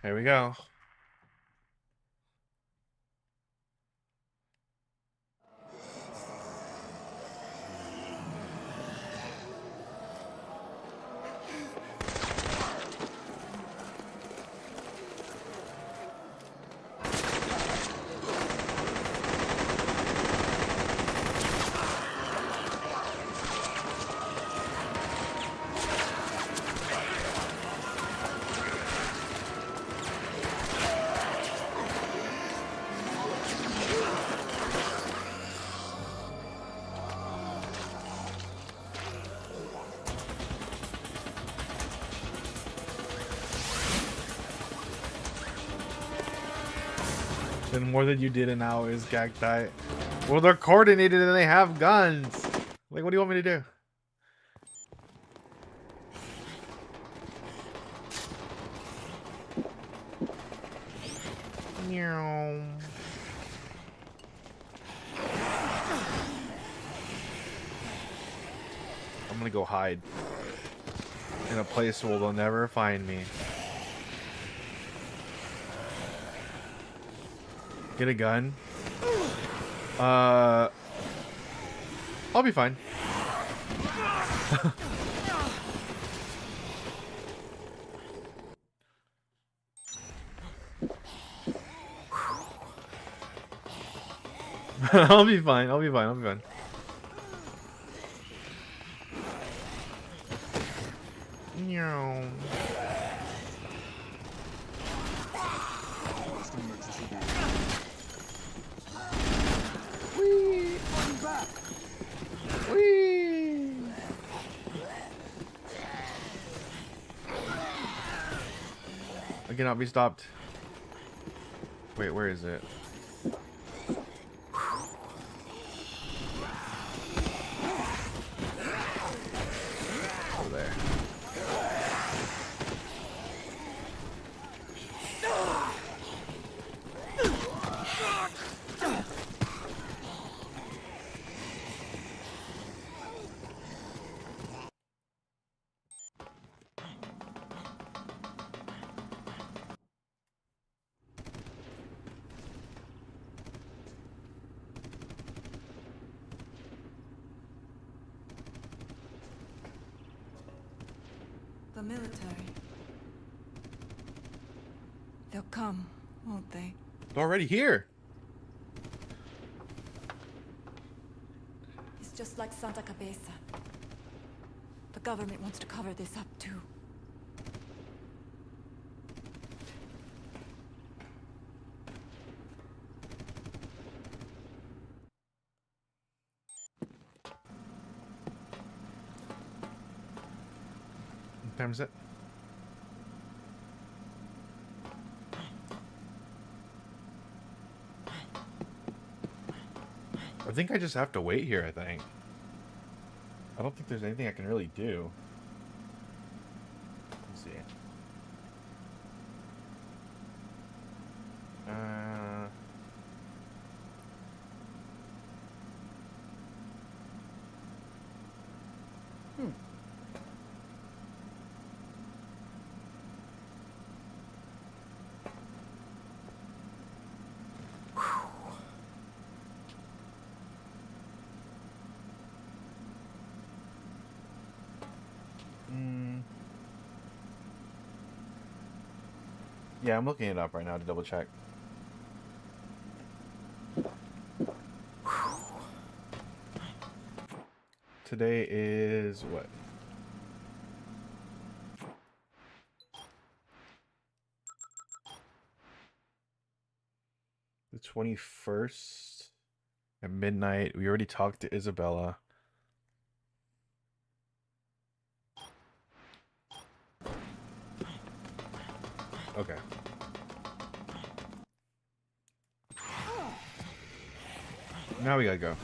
Speaker 1: There we go. Then more than you did in hours, Cacti. Well, they're coordinated and they have guns. Like, what do you want me to do? Meow. I'm gonna go hide in a place where they'll never find me. Get a gun. I'll be fine. I'll be fine. I'll be fine. I'll be fine. Meow. Whee! Whee! I cannot be stopped. Wait, where is it? Over there.
Speaker 5: The military. They'll come, won't they?
Speaker 1: They're already here.
Speaker 5: It's just like Santa Cabeza. The government wants to cover this up too.
Speaker 1: What time is it? I think I just have to wait here, I think. I don't think there's anything I can really do. Let's see. Yeah, I'm looking it up right now to double check. Today is what? The 21st at midnight. We already talked to Isabella. Okay. Now we gotta go.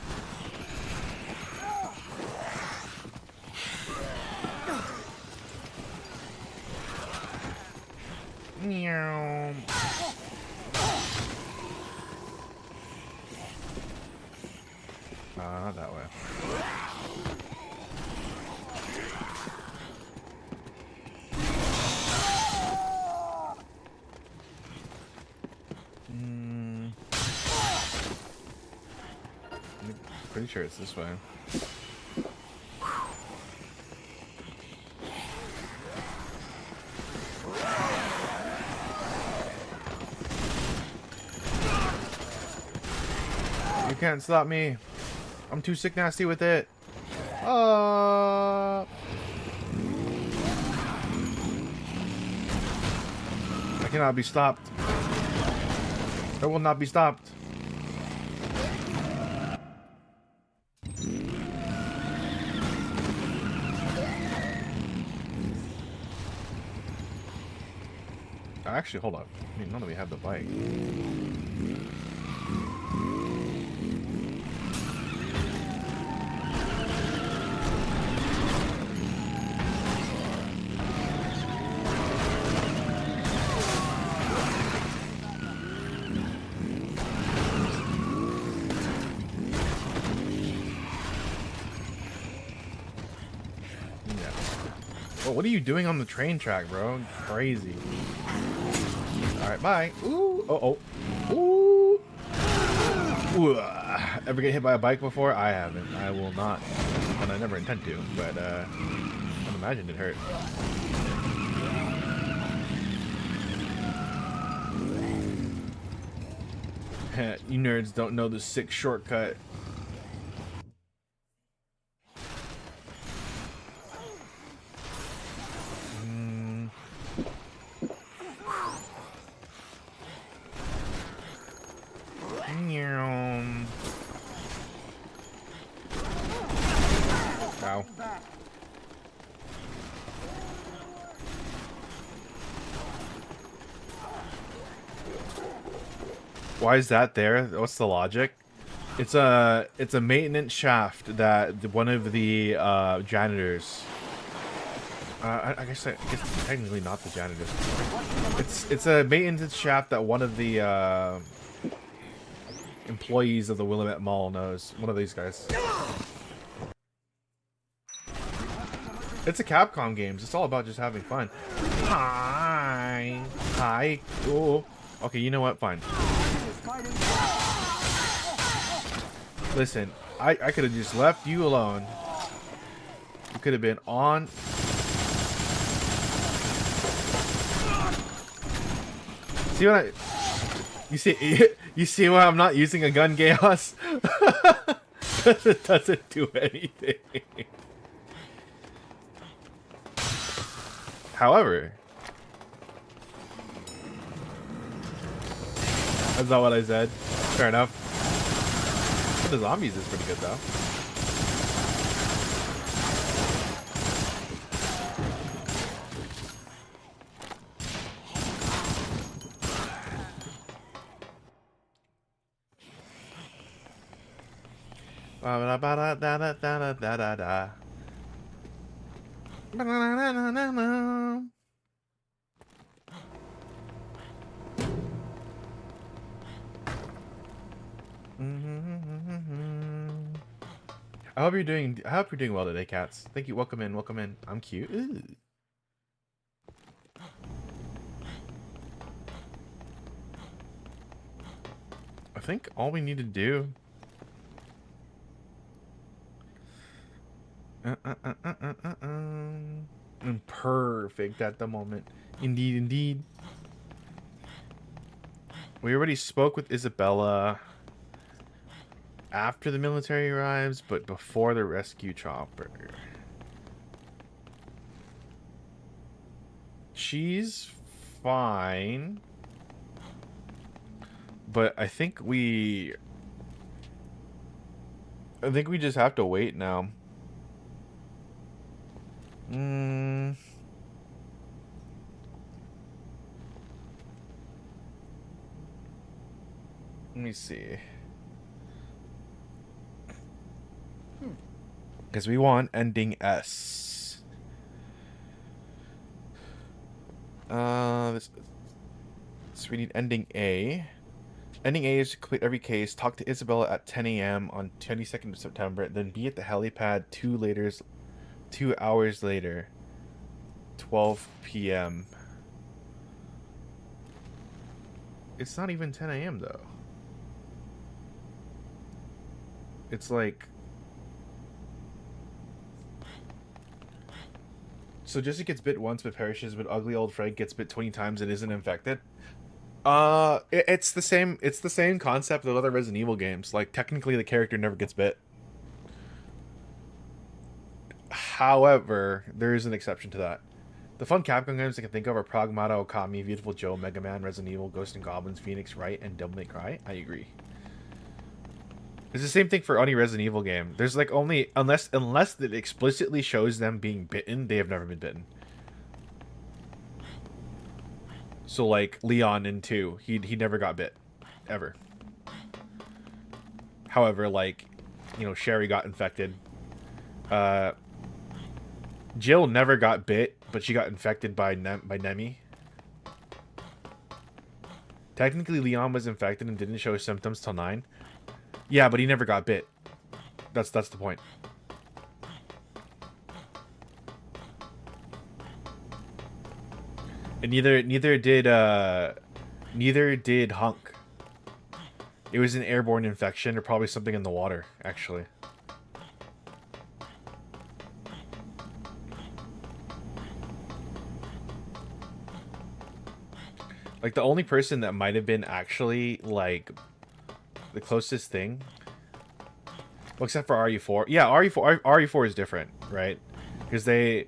Speaker 1: Meow. Not that way. Pretty sure it's this way. You can't stop me. I'm too sick nasty with it. I cannot be stopped. I will not be stopped. Actually, hold up. I mean, now that we have the bike. Yeah. Well, what are you doing on the train track, bro? Crazy. Alright, bye. Ooh. Oh, oh. Ooh. Ooh. Ever get hit by a bike before? I haven't. I will not. And I never intend to, but I imagine it hurt. You nerds don't know the sick shortcut. Ow. Why is that there? What's the logic? It's a maintenance shaft that one of the janitors. I guess technically not the janitors. It's a maintenance shaft that one of the employees of the Willamette Mall knows. One of these guys. It's a Capcom games. It's all about just having fun. Hi. Hi. Oh. Okay, you know what? Fine. Listen, I could have just left you alone. You could have been on. See what You see, you see why I'm not using a gun, Chaos? It doesn't do anything. However, that's not what I said. Fair enough. The zombies is pretty good though. Ba-da-ba-da-da-da-da-da-da. Ba-da-da-da-da-da. I hope you're doing well today, cats. Thank you. Welcome in. Welcome in. I'm cute. Ooh. I think all we need to do. Perfect at the moment. Indeed, indeed. We already spoke with Isabella after the military arrives, but before the rescue chopper. She's fine. But I think we just have to wait now. Let me see. Because we want ending S. So we need ending A. Ending A is to complete every case. Talk to Isabella at 10 a.m. on 22nd of September. Then be at the helipad 2 hours later. 12 p.m. It's not even 10 a.m. though. It's like... So Jesse gets bit once but perishes, but ugly old Frank gets bit 20 times and isn't infected. It's the same concept of other Resident Evil games. Like, technically the character never gets bit. However, there is an exception to that. The fun Capcom games I can think of are Pragmata, Okami, Beautiful Joe, Mega Man, Resident Evil, Ghosts and Goblins, Phoenix Wright, and Devil May Cry. I agree. It's the same thing for any Resident Evil game. There's like only unless it explicitly shows them being bitten, they have never been bitten. So like Leon in 2, he never got bit, ever. However, like, you know, Sherry got infected. Jill never got bit, but she got infected by Nemi. Technically, Leon was infected and didn't show symptoms till 9. Yeah, but he never got bit. That's the point. And neither did Hunk. It was an airborne infection or probably something in the water, actually. Like, the only person that might have been actually, like, the closest thing... Well, except for RE4. Yeah, RE4 is different, right? Because they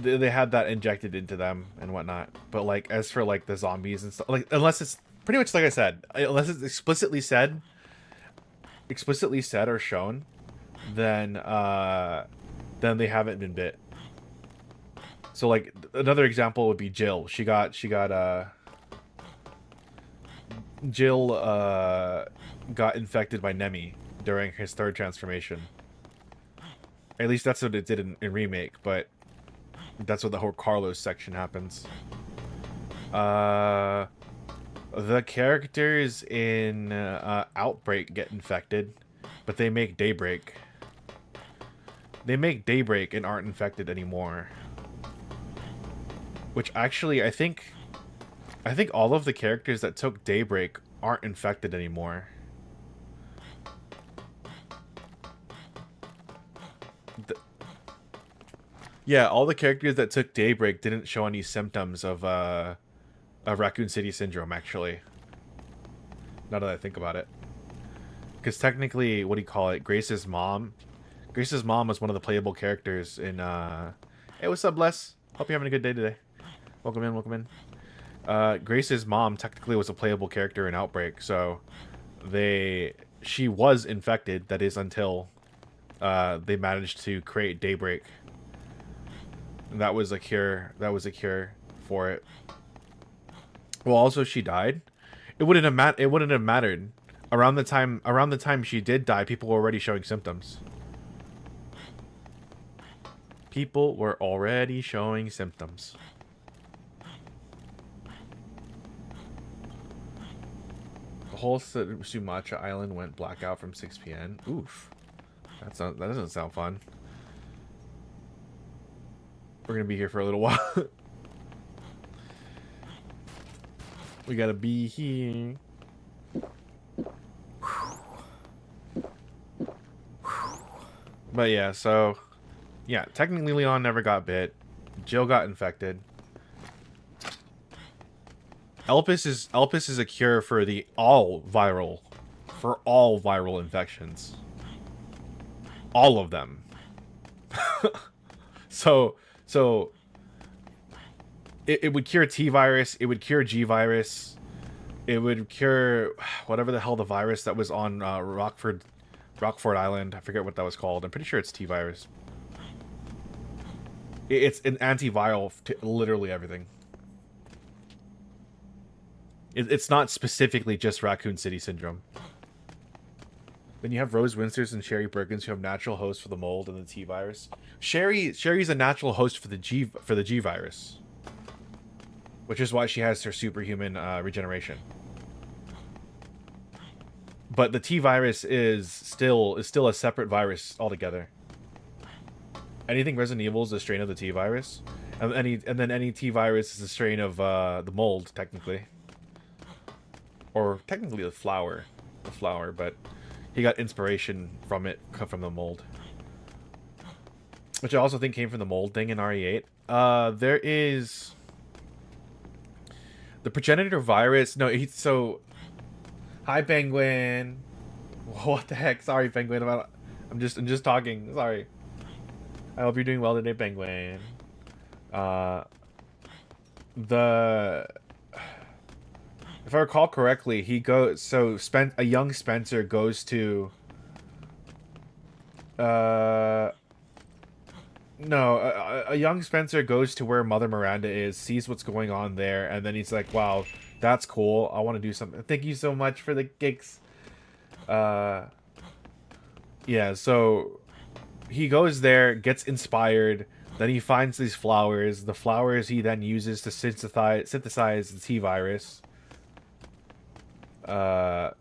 Speaker 1: had that injected into them and whatnot. But, like, as for, like, the zombies and stuff... Like, unless it's... Pretty much like I said. Unless it's explicitly said or shown, then they haven't been bit. So, like, another example would be Jill. Jill got infected by Nemi during his 3rd transformation. At least that's what it did in Remake, but that's what the whole Carlos section happens. The characters in Outbreak get infected, but they make Daybreak. They make Daybreak and aren't infected anymore. Which actually, I think all of the characters that took Daybreak aren't infected anymore. Yeah, all the characters that took Daybreak didn't show any symptoms of Raccoon City Syndrome, actually. now that I think about it. Because technically, what do you call it? Grace's mom was one of the playable characters in, Hey, what's up, Les? Hope you're having a good day today. Welcome in, welcome in. Grace's mom technically was a playable character in Outbreak, so she was infected, that is, until they managed to create Daybreak. And that was a cure for it. Well, also she died. It wouldn't have mattered. Around the time she did die, people were already showing symptoms. People were already showing symptoms. The whole Sumatra Island went blackout from 6 p.m. Oof. That doesn't sound fun. We're gonna be here for a little while. We gotta be here. But yeah, so yeah, technically Leon never got bit. Jill got infected. Elpis is a cure for all viral infections. All of them. So it would cure T virus, it would cure G virus, it would cure whatever the hell the virus that was on Rockford Island. I forget what that was called. I'm pretty sure it's T virus. It's an antiviral to literally everything. It's not specifically just Raccoon City syndrome. Then you have Rose Winsters and Sherry Birkins who have natural hosts for the mold and the T virus. Sherry's a natural host for the G virus, which is why she has her superhuman regeneration. But the T virus is still a separate virus altogether. Anything Resident Evil is a strain of the T virus, and then any T virus is a strain of the mold, technically, or technically the flower, but he got inspiration from the mold, which I also think came from the mold thing in RE8. There is the progenitor virus. No, hi, Penguin. What the heck? Sorry, Penguin. I'm just talking. Sorry. I hope you're doing well today, Penguin. If I recall correctly, a young Spencer goes to a young Spencer goes to where Mother Miranda is, sees what's going on there, and then he's like, wow, that's cool. I want to do something. Thank you so much for the gigs. Yeah, so he goes there, gets inspired, then he finds these flowers. The flowers he then uses to synthesize the T virus. Because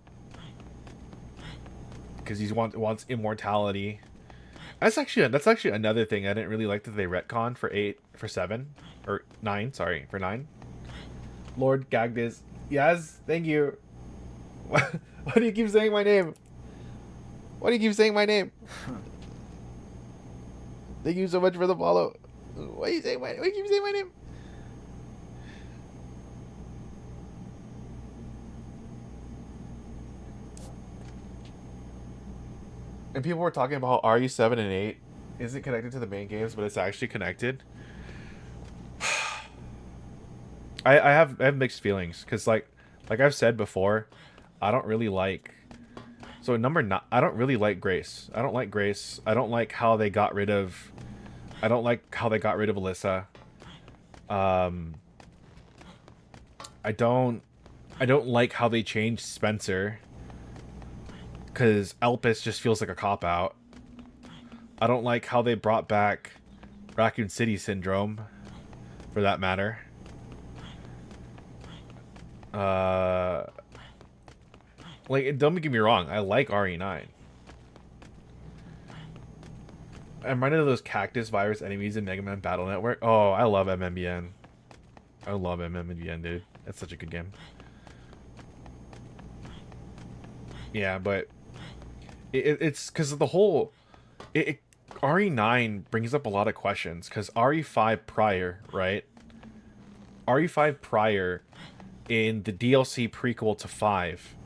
Speaker 1: he wants immortality. That's actually another thing I didn't really like that they retconned for 9. Sorry, for 9. Lord Gagdiz. Yes, thank you. Why do you keep saying my name? Why do you keep saying my name? Thank you so much for the follow. Why do you keep saying my name? And people were talking about how RE7 and 8 isn't connected to the main games, but it's actually connected. I have mixed feelings because like I've said before, I don't really like. So number 9, I don't really like Grace. I don't like Grace. I don't like how they got rid of. I don't like how they got rid of Alyssa. I don't like how they changed Spencer. Because Elpis just feels like a cop-out. I don't like how they brought back Raccoon City Syndrome, for that matter. Like, don't get me wrong, I like RE9. I'm running into those cactus virus enemies in Mega Man Battle Network. Oh, I love MMBN. I love MMBN, dude. That's such a good game. Yeah, but it's because the whole RE9 brings up a lot of questions because RE5 prior, right? RE5 prior in the DLC prequel to 5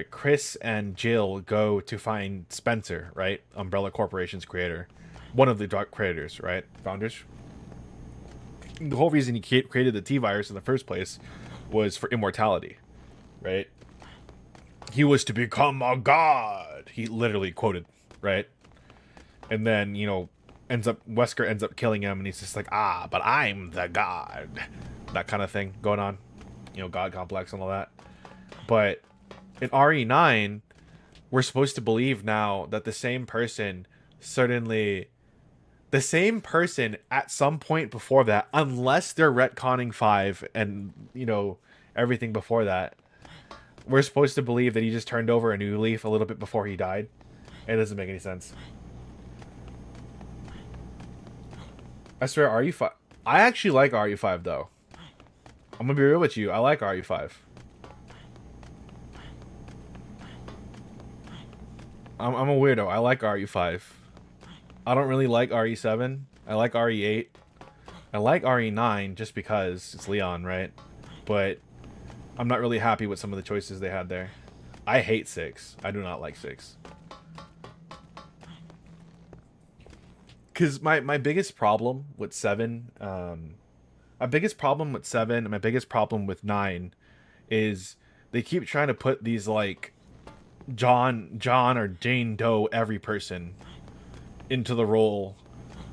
Speaker 1: Chris and Jill go to find Spencer, right? Umbrella Corporation's creator. One of the dark creators, right? Founders. The whole reason he created the T-Virus in the first place was for immortality, right? He was to become a god. He literally quoted, right? And then, Wesker ends up killing him, and he's just like, but I'm the god. That kind of thing going on. God complex and all that. But in RE9, we're supposed to believe now that the same person at some point before that, unless they're retconning 5 and, everything before that, we're supposed to believe that he just turned over a new leaf a little bit before he died. It doesn't make any sense. I swear, RE5... I actually like RE5, though. I'm gonna be real with you. I like RE5. I'm a weirdo. I like RE5. I don't really like RE7. I like RE8. I like RE9 just because it's Leon, right? But I'm not really happy with some of the choices they had there. I hate 6. I do not like 6. Because my biggest problem with 7... my biggest problem with 7 and my biggest problem with 9 is they keep trying to put these, like, John or Jane Doe every person into the role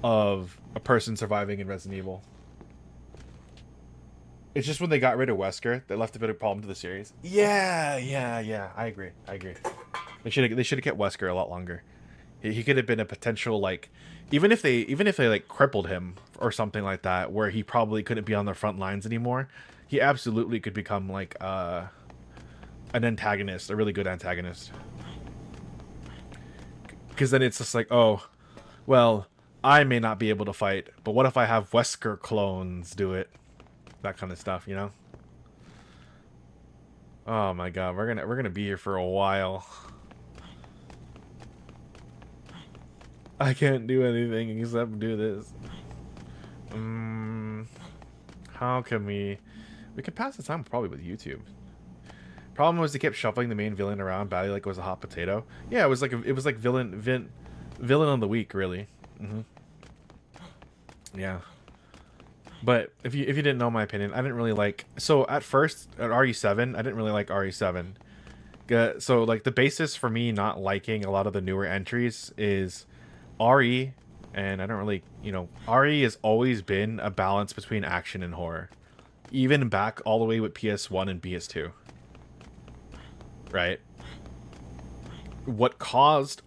Speaker 1: of a person surviving in Resident Evil. It's just when they got rid of Wesker that left a bit of a problem to the series. Yeah. I agree. They should have kept Wesker a lot longer. He could have been a potential, like, even if they like crippled him or something like that, where he probably couldn't be on the front lines anymore. He absolutely could become like an antagonist, a really good antagonist. Because then it's just like, oh, well, I may not be able to fight, but what if I have Wesker clones do it? That kind of stuff, Oh my god, we're gonna be here for a while. I can't do anything except do this. How can we could pass the time probably with YouTube. Problem was they kept shuffling the main villain around badly like it was a hot potato. Yeah, it was like villain of the week, really. Yeah. But if you didn't know my opinion, I didn't really like... So at first, at RE7, I didn't really like RE7. So like the basis for me not liking a lot of the newer entries is RE, and I don't really, RE has always been a balance between action and horror. Even back all the way with PS1 and PS2. Right? What causes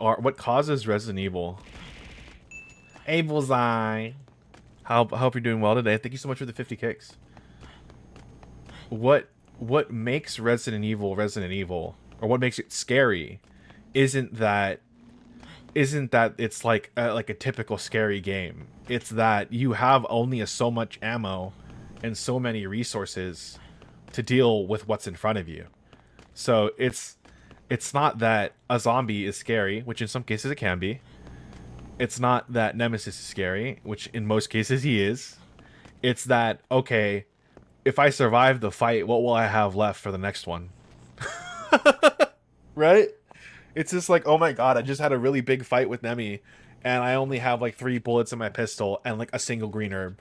Speaker 1: Resident Evil? Hey, Bullseye. I hope you're doing well today. Thank you so much for the 50 kicks. What makes Resident Evil, or what makes it scary, isn't that it's like a typical scary game. It's that you have only so much ammo and so many resources to deal with what's in front of you. So it's not that a zombie is scary, which in some cases it can be. It's not that Nemesis is scary, which in most cases he is. It's that, okay, if I survive the fight, what will I have left for the next one? Right? It's just like, oh my god, I just had a really big fight with Nemi, and I only have like 3 bullets in my pistol and like a single green herb.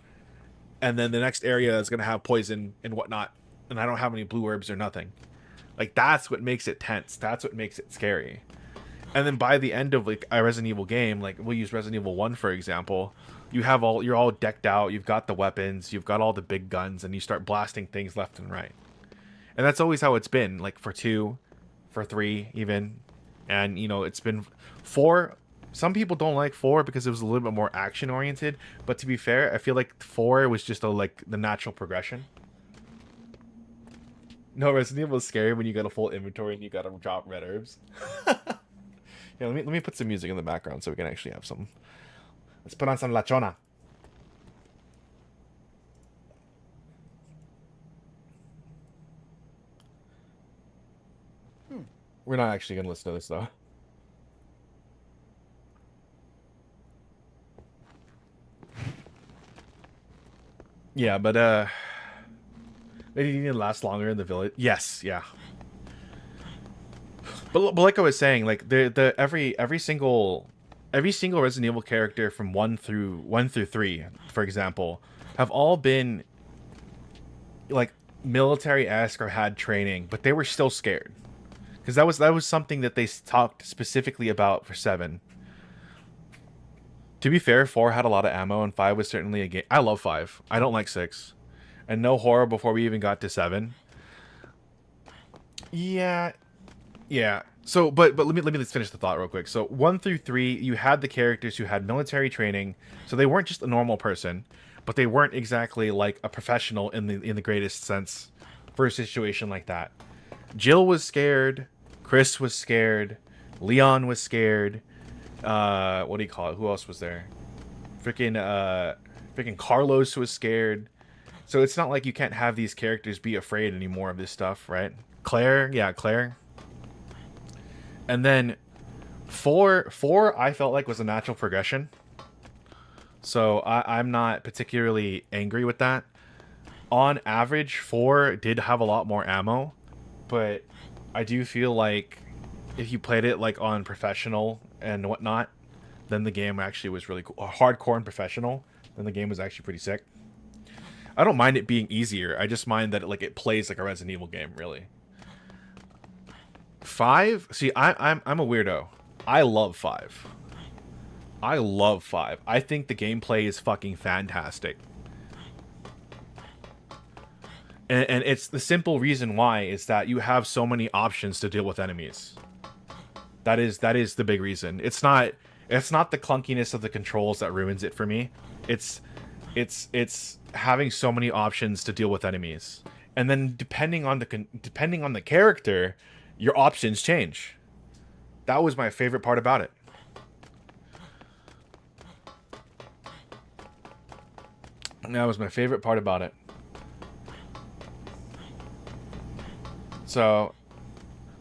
Speaker 1: And then the next area is going to have poison and whatnot, and I don't have any blue herbs or nothing. Like, that's what makes it tense. That's what makes it scary. And then by the end of like a Resident Evil game, like we'll use Resident Evil 1 for example, you're all decked out, you've got the weapons, you've got all the big guns, and you start blasting things left and right. And that's always how it's been, like for 2, for 3 even. And it's been 4. Some people don't like 4 because it was a little bit more action oriented, but to be fair, I feel like 4 was just like the natural progression. No, Resident Evil is scary when you got a full inventory and you gotta drop red herbs. Yeah, let me put some music in the background so we can actually have some. Let's put on some La Chona. We're not actually gonna listen to this though. Yeah, but They need to last longer in the village. Yes, yeah. But like I was saying, like every single Resident Evil character from 1 through 3, for example, have all been like military-esque or had training, but they were still scared. Because that was something that they talked specifically about for 7. To be fair, 4 had a lot of ammo, and 5 was certainly a game. I love 5. I don't like 6. And no horror before we even got to 7. Yeah. So, but let me just finish the thought real quick. So 1 through 3, you had the characters who had military training, so they weren't just a normal person, but they weren't exactly like a professional in the greatest sense for a situation like that. Jill was scared, Chris was scared, Leon was scared. What do you call it? Who else was there? Freaking Carlos was scared. So it's not like you can't have these characters be afraid anymore of this stuff, right? Claire. And then 4 I felt like was a natural progression. So I'm not particularly angry with that. On average, 4 did have a lot more ammo, but I do feel like if you played it like on professional and whatnot, then the game actually was really cool. Hardcore and professional, then the game was actually pretty sick. I don't mind it being easier. I just mind that it plays like a Resident Evil game, really. 5, see, I'm a weirdo. I love 5. I think the gameplay is fucking fantastic. And it's the simple reason why is that you have so many options to deal with enemies. That is the big reason. It's not the clunkiness of the controls that ruins it for me. It's having so many options to deal with enemies. And then depending on the character, your options change. That was my favorite part about it. That was my favorite part about it. So,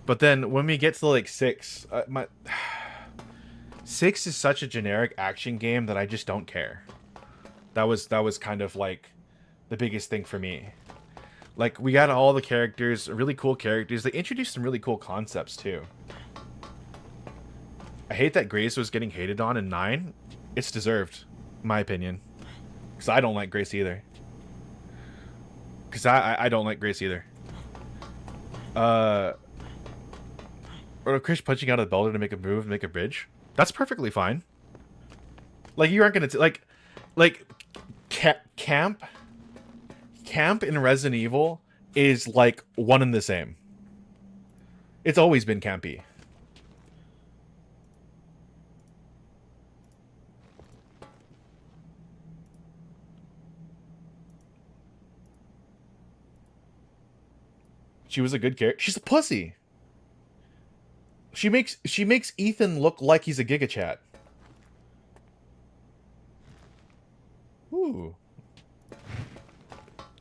Speaker 1: but then when we get to like 6, 6 is such a generic action game that I just don't care. That was kind of like the biggest thing for me. Like, we got all the characters, really cool characters. They introduced some really cool concepts too. I hate that Grace was getting hated on in 9. It's deserved, in my opinion. Because I don't like Grace either. Because I don't like Grace either. Or Chris punching out of the builder to make a move and make a bridge. That's perfectly fine. Like, you aren't gonna camp in Resident Evil is like one and the same. It's always been campy. She was a good character. She's a pussy. She makes Ethan look like he's a Giga Chat. Ooh.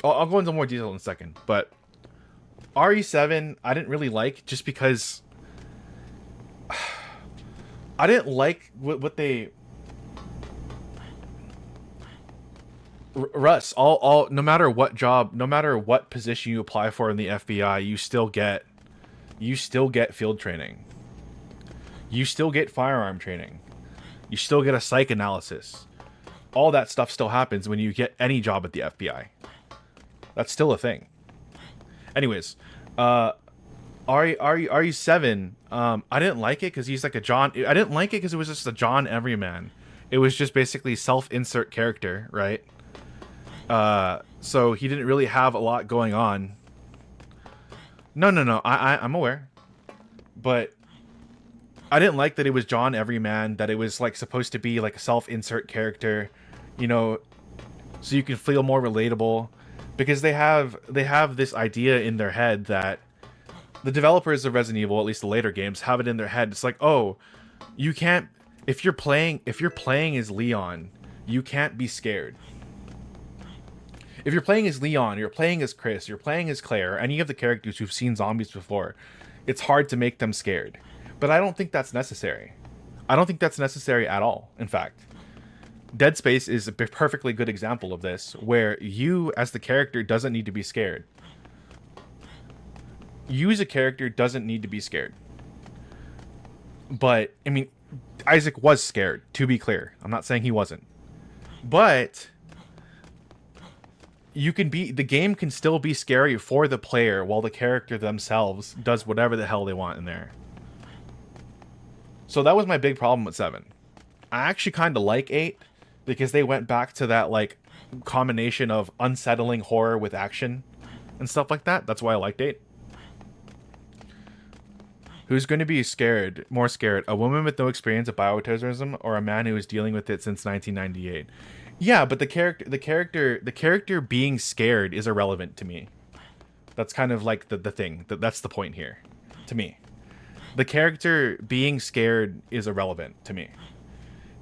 Speaker 1: I'll go into more detail in a second, but RE7 I didn't really like just because I didn't like what they Russ, all no matter what job, no matter what position you apply for in the FBI, you still get field training. You still get firearm training. You still get a psych analysis. All that stuff still happens when you get any job at the FBI. That's still a thing. Anyways, RE7, I didn't like it because he's like a John. I didn't like it because it was just a John Everyman. It was just basically self-insert character, right? So he didn't really have a lot going on. No. I'm aware, but I didn't like that it was John Everyman. That it was like supposed to be like a self-insert character, you know, so you can feel more relatable. Because they have this idea in their head that the developers of Resident Evil, at least the later games, have it in their head. It's like, oh, you can't if you're playing as Leon, you can't be scared. If you're playing as Leon, you're playing as Chris, you're playing as Claire, any of the characters who've seen zombies before, it's hard to make them scared. But I don't think that's necessary. I don't think that's necessary at all, in fact. Dead Space is a perfectly good example of this, where you, as the character, doesn't need to be scared. you as a character doesn't need to be scared. But, I mean, Isaac was scared, to be clear. I'm not saying he wasn't. But you can be, the game can still be scary for the player while the character themselves does whatever the hell they want in there. So that was my big problem with 7. I actually kind of like 8 because they went back to that like combination of unsettling horror with action and stuff like that. That's why I liked 8. Who's going to be scared, more scared? A woman with no experience of bioterrorism or a man who is dealing with it since 1998? Yeah, but the character being scared is irrelevant to me. That's kind of like the thing. That's the point here, to me. The character being scared is irrelevant to me.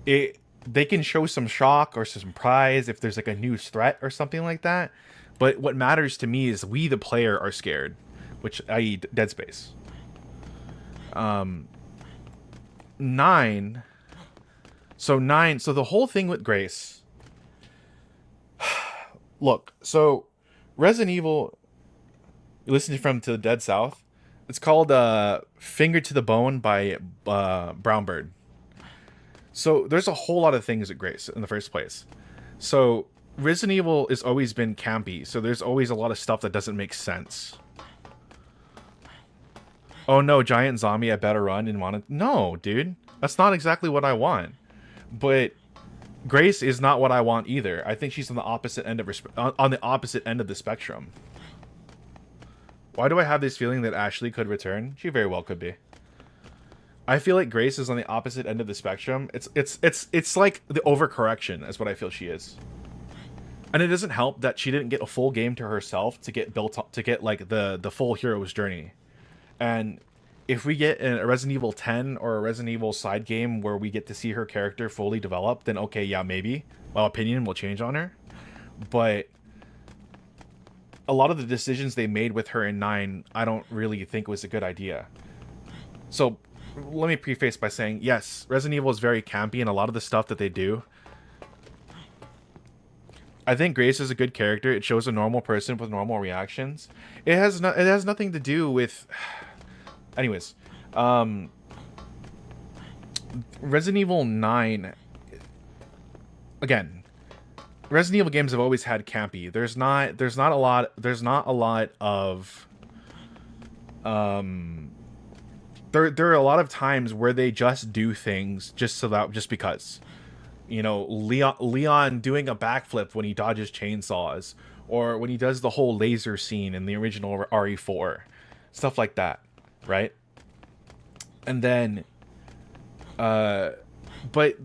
Speaker 1: They can show some shock or some surprise if there's like a new threat or something like that. But what matters to me is we, the player, are scared, which i.e. Dead Space. 9. So the whole thing with Grace. Look, so Resident Evil, you listen from To the Dead South. It's called Finger to the Bone by Brown Bird. So there's a whole lot of things at Grace in the first place. So Resident Evil has always been campy, so there's always a lot of stuff that doesn't make sense. Oh no, giant zombie, I better run and want to... No, dude. That's not exactly what I want. But Grace is not what I want either. I think she's on the opposite end of the spectrum. Why do I have this feeling that Ashley could return? She very well could be. I feel like Grace is on the opposite end of the spectrum. It's like the overcorrection is what I feel she is. And it doesn't help that she didn't get a full game to herself to get built up, to get like the full hero's journey. And if we get a Resident Evil 10 or a Resident Evil side game where we get to see her character fully developed, then okay, yeah, maybe my opinion will change on her. But a lot of the decisions they made with her in 9, I don't really think was a good idea. So let me preface by saying, yes, Resident Evil is very campy, and a lot of the stuff that they do, I think Grace is a good character. It shows a normal person with normal reactions. It has nothing to do with... Anyways, Resident Evil 9... Again, Resident Evil games have always had campy. There's not a lot of... There are a lot of times where they just do things just because. You know, Leon doing a backflip when he dodges chainsaws, or when he does the whole laser scene in the original RE4, stuff like that, right? And then, but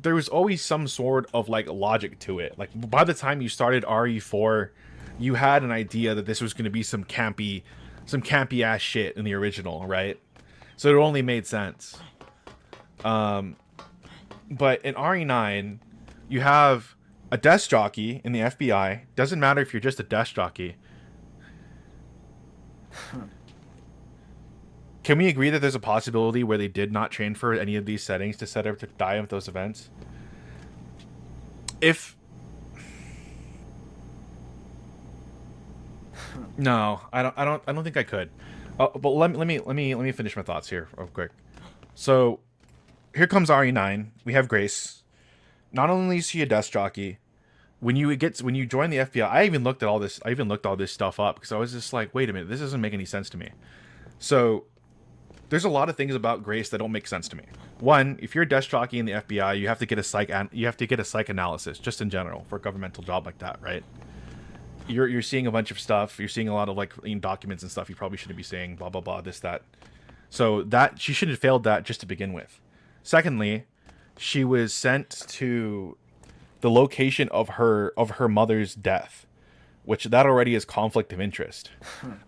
Speaker 1: there was always some sort of like logic to it. Like by the time you started RE4, you had an idea that this was going to be some campy ass shit in the original, right? So it only made sense. But in RE9, you have a desk jockey in the FBI. Doesn't matter if you're just a desk jockey. Can we agree that there's a possibility where they did not train for any of these settings to set up to die with those events? No, I don't think I could. But let me finish my thoughts here real quick. So here comes RE9. We have Grace. Not only is she a desk jockey, when you join the FBI, I even looked all this stuff up because I was just like, wait a minute, this doesn't make any sense to me. So there's a lot of things about Grace that don't make sense to me. One, if you're a desk jockey in the FBI, you have to get a psych analysis just in general for a governmental job like that, right? You're seeing a bunch of stuff. You're seeing a lot of like documents and stuff you probably shouldn't be seeing. Blah blah blah. This that. So that she should have failed that just to begin with. Secondly, she was sent to the location of her mother's death, which that already is conflict of interest.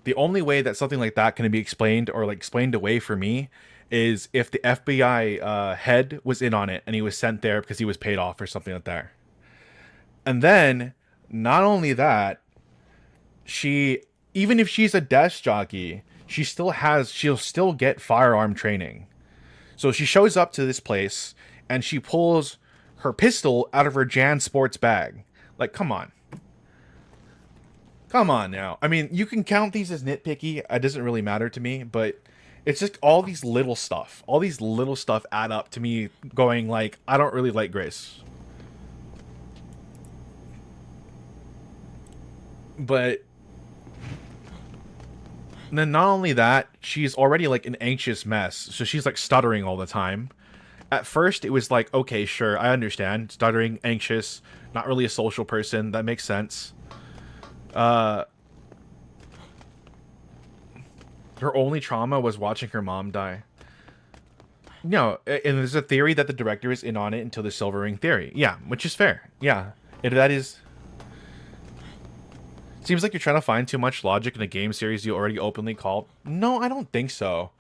Speaker 1: The only way that something like that can be explained or like explained away for me is if the FBI head was in on it and he was sent there because he was paid off or something like that. And then not only that, even if she's a desk jockey, she'll still get firearm training. So she shows up to this place and she pulls her pistol out of her Jan Sports bag. Like, come on. Come on now. I mean, you can count these as nitpicky. It doesn't really matter to me, but it's just all these little stuff. All these little stuff add up to me going like, I don't really like Grace. But then not only that, she's already like an anxious mess. So she's like stuttering all the time. At first, it was like, okay, sure, I understand. Stuttering, anxious, not really a social person. That makes sense. Her only trauma was watching her mom die. No, and there's a theory that the director is in on it until the Silver Ring theory. Yeah, which is fair. Yeah, that is... Seems like you're trying to find too much logic in a game series you already openly called. No, I don't think so.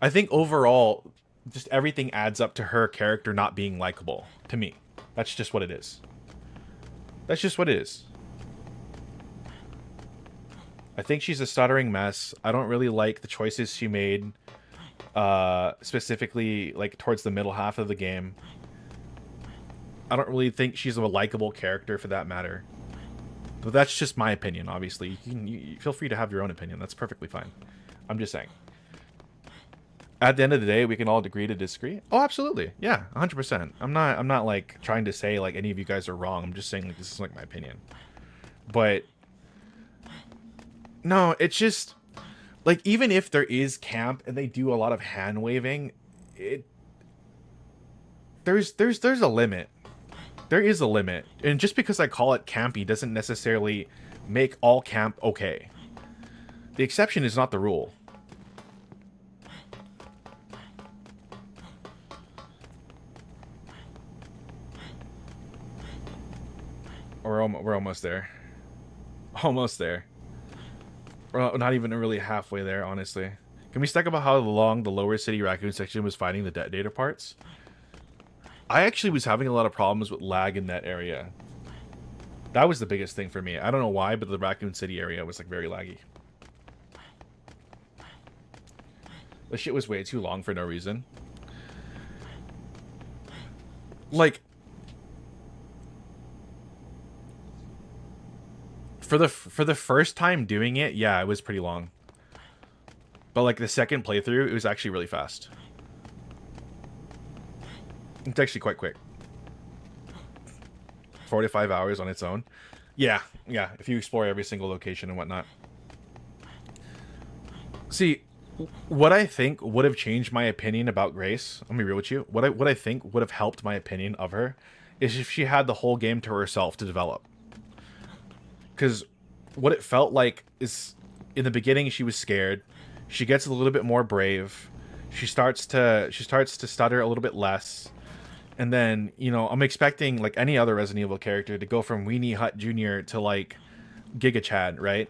Speaker 1: I think overall, just everything adds up to her character not being likable. To me. That's just what it is. That's just what it is. I think she's a stuttering mess. I don't really like the choices she made. Specifically, like, towards the middle half of the game. I don't really think she's a likable character for that matter. But that's just my opinion, obviously. You feel free to have your own opinion. That's perfectly fine. I'm just saying. At the end of the day, we can all agree to disagree. Oh, absolutely. Yeah, 100%. I'm not like trying to say like any of you guys are wrong. I'm just saying like this is like my opinion. But no, it's just like even if there is camp and they do a lot of hand waving, there's a limit. There is a limit. And just because I call it campy doesn't necessarily make all camp okay. The exception is not the rule. We're almost there. Almost there. We're not even really halfway there, honestly. Can we talk about how long the lower city raccoon section was finding the detonator parts? I actually was having a lot of problems with lag in that area. That was the biggest thing for me. I don't know why, but the Raccoon City area was like very laggy. The shit was way too long for no reason. Like, for the first time doing it, yeah, it was pretty long. But like the second playthrough, it was actually really fast. It's actually quite quick. 4 to 5 hours on its own. Yeah, if you explore every single location and whatnot. See, what I think would have changed my opinion about Grace, let me be real with you, what I think would have helped my opinion of her is if she had the whole game to herself to develop. Because what it felt like is, in the beginning she was scared. She gets a little bit more brave. She starts to stutter a little bit less. And then, you know, I'm expecting, like any other Resident Evil character, to go from Weenie Hut Jr. to, like, Giga Chad, right?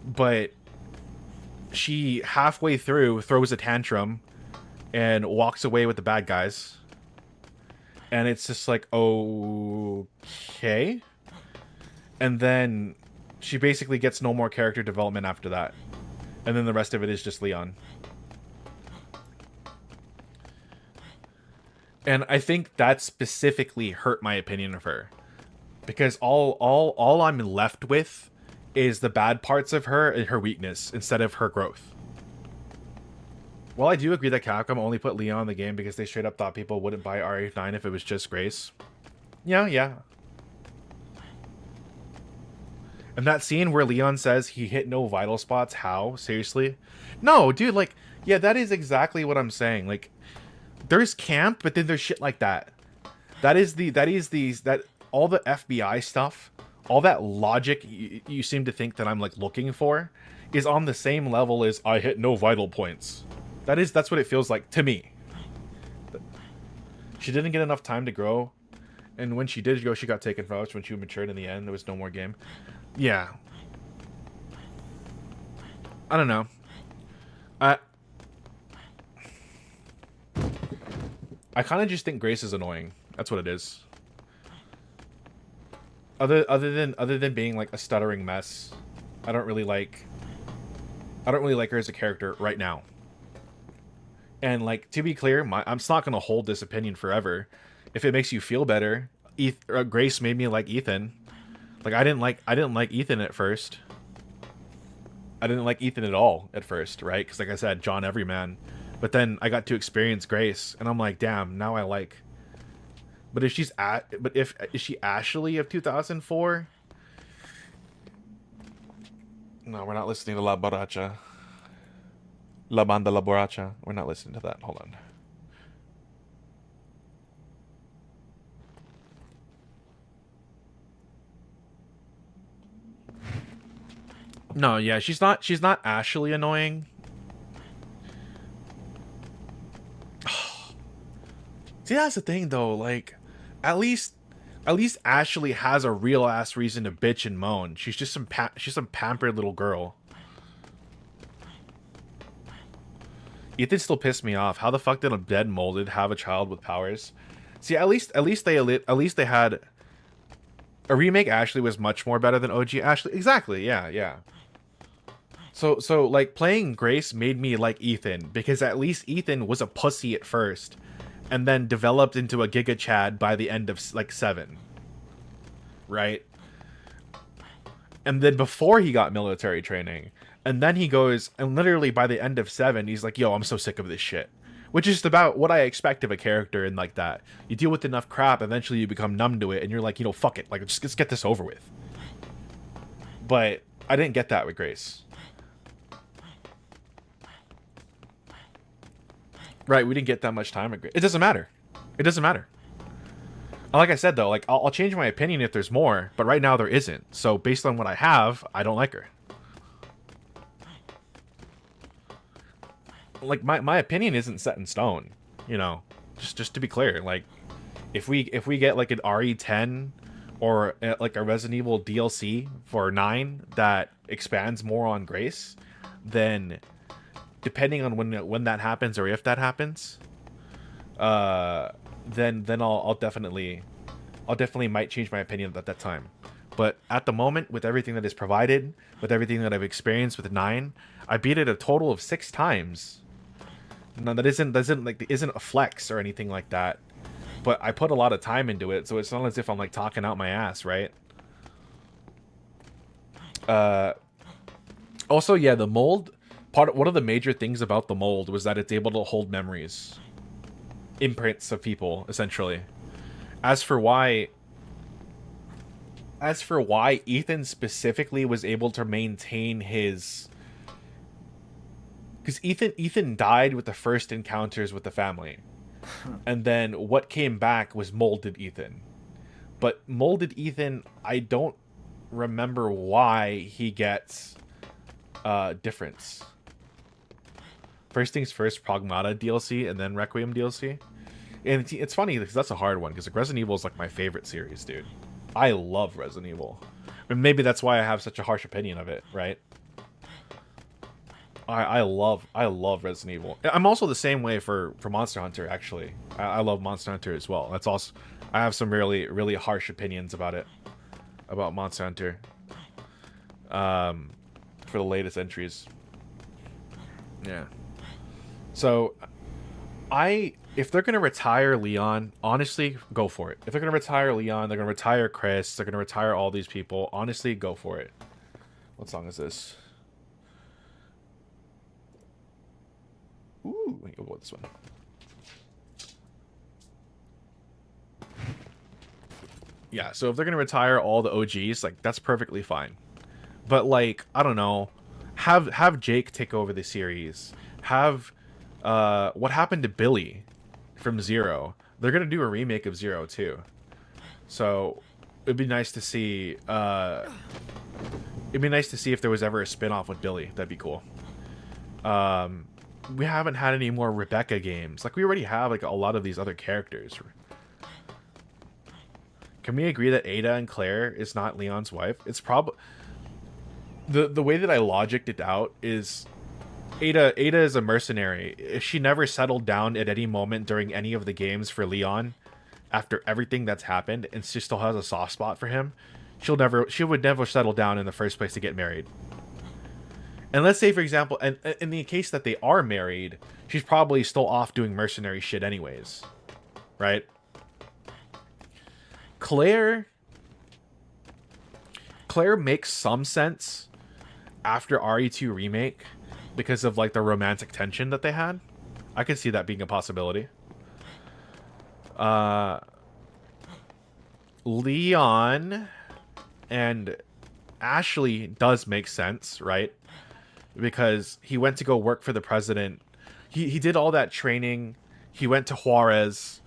Speaker 1: But she, halfway through, throws a tantrum and walks away with the bad guys. And it's just like, okay. And then she basically gets no more character development after that. And then the rest of it is just Leon. And I think that specifically hurt my opinion of her. Because all I'm left with is the bad parts of her and her weakness instead of her growth. While I do agree that Capcom only put Leon in the game because they straight up thought people wouldn't buy RE9 if it was just Grace. Yeah. And that scene where Leon says he hit no vital spots, how? Seriously? No, dude, like, yeah, that is exactly what I'm saying. Like, there's camp, but then there's shit like that. That all the FBI stuff, all that logic you seem to think that I'm like looking for is on the same level as I hit no vital points. That's what it feels like to me. She didn't get enough time to grow, and when she did grow, she got taken from us when she matured in the end. There was no more game. Yeah. I don't know. I kind of just think Grace is annoying. That's what it is. Other than being like a stuttering mess, I don't really like her as a character right now. And like, to be clear, I'm not gonna hold this opinion forever. If it makes you feel better, Grace made me like Ethan. Like I didn't like Ethan at first. I didn't like Ethan at all at first, right? Because like I said, John Everyman. But then I got to experience Grace, and I'm like, damn, now I like. But if she's is she Ashley of 2004? No, we're not listening to La Borracha. La Banda La Borracha. We're not listening to that. Hold on. No, yeah, she's not Ashley annoying. See, that's the thing though, like at least Ashley has a real ass reason to bitch and moan. She's just some pampered little girl. Ethan still pissed me off. How the fuck did a dead molded have a child with powers? See, at least they had a remake. Ashley was much more better than OG Ashley. Exactly. Yeah. So like playing Grace made me like Ethan because at least Ethan was a pussy at first and then developed into a Giga Chad by the end of like 7. Right? And then before he got military training, and then he goes and literally by the end of 7 he's like, yo, I'm so sick of this shit. Which is just about what I expect of a character in like that. You deal with enough crap, eventually you become numb to it and you're like, you know, fuck it, like just let's get this over with. But I didn't get that with Grace. Right, we didn't get that much time with Grace. It doesn't matter. It doesn't matter. Like I said though, like I'll change my opinion if there's more, but right now there isn't. So based on what I have, I don't like her. Like my opinion isn't set in stone, you know. Just to be clear, like if we get like an RE10 or like a Resident Evil DLC for 9 that expands more on Grace, then depending on when that happens or if that happens, then I'll definitely might change my opinion at that time. But at the moment, with everything that is provided, with everything that I've experienced with 9, I beat it a total of 6 times. No, that isn't a flex or anything like that. But I put a lot of time into it, so it's not as if I'm like talking out my ass, right? Also, yeah, the mold one of the major things about the mold was that it's able to hold memories, imprints of people, essentially. As for why Ethan specifically was able to maintain his, because Ethan died with the first encounters with the family, and then what came back was molded Ethan. But molded Ethan, I don't remember why he gets difference. First things first, Pragmata DLC, and then Requiem DLC. And it's funny because that's a hard one, because like Resident Evil is like my favorite series, dude. I love Resident Evil. And maybe that's why I have such a harsh opinion of it, right? I love Resident Evil. I'm also the same way for Monster Hunter, actually. I love Monster Hunter as well. That's also, I have some really, really harsh opinions about it. About Monster Hunter. For the latest entries. Yeah. So, if they're going to retire Leon, honestly, go for it. If they're going to retire Leon, they're going to retire Chris, they're going to retire all these people, honestly, go for it. What song is this? Ooh, let me go with this one. Yeah, so if they're going to retire all the OGs, like, that's perfectly fine. But, like, I don't know. Have Jake take over the series. Have, what happened to Billy from Zero? They're going to do a remake of Zero, too. So, it'd be nice to see, if there was ever a spin-off with Billy. That'd be cool. We haven't had any more Rebecca games. Like, we already have, like, a lot of these other characters. Can we agree that Ada and Claire is not Leon's wife? It's probably... The way that I logicked it out is... Ada is a mercenary. If she never settled down at any moment during any of the games for Leon, after everything that's happened, and she still has a soft spot for him, she would never settle down in the first place to get married. And let's say, for example, and in the case that they are married, she's probably still off doing mercenary shit anyways. Right? Claire makes some sense after RE2 remake because of like the romantic tension that they had. I could see that being a possibility. Leon and Ashley does make sense, right? Because he went to go work for the president. He did all that training. He went to Juarez,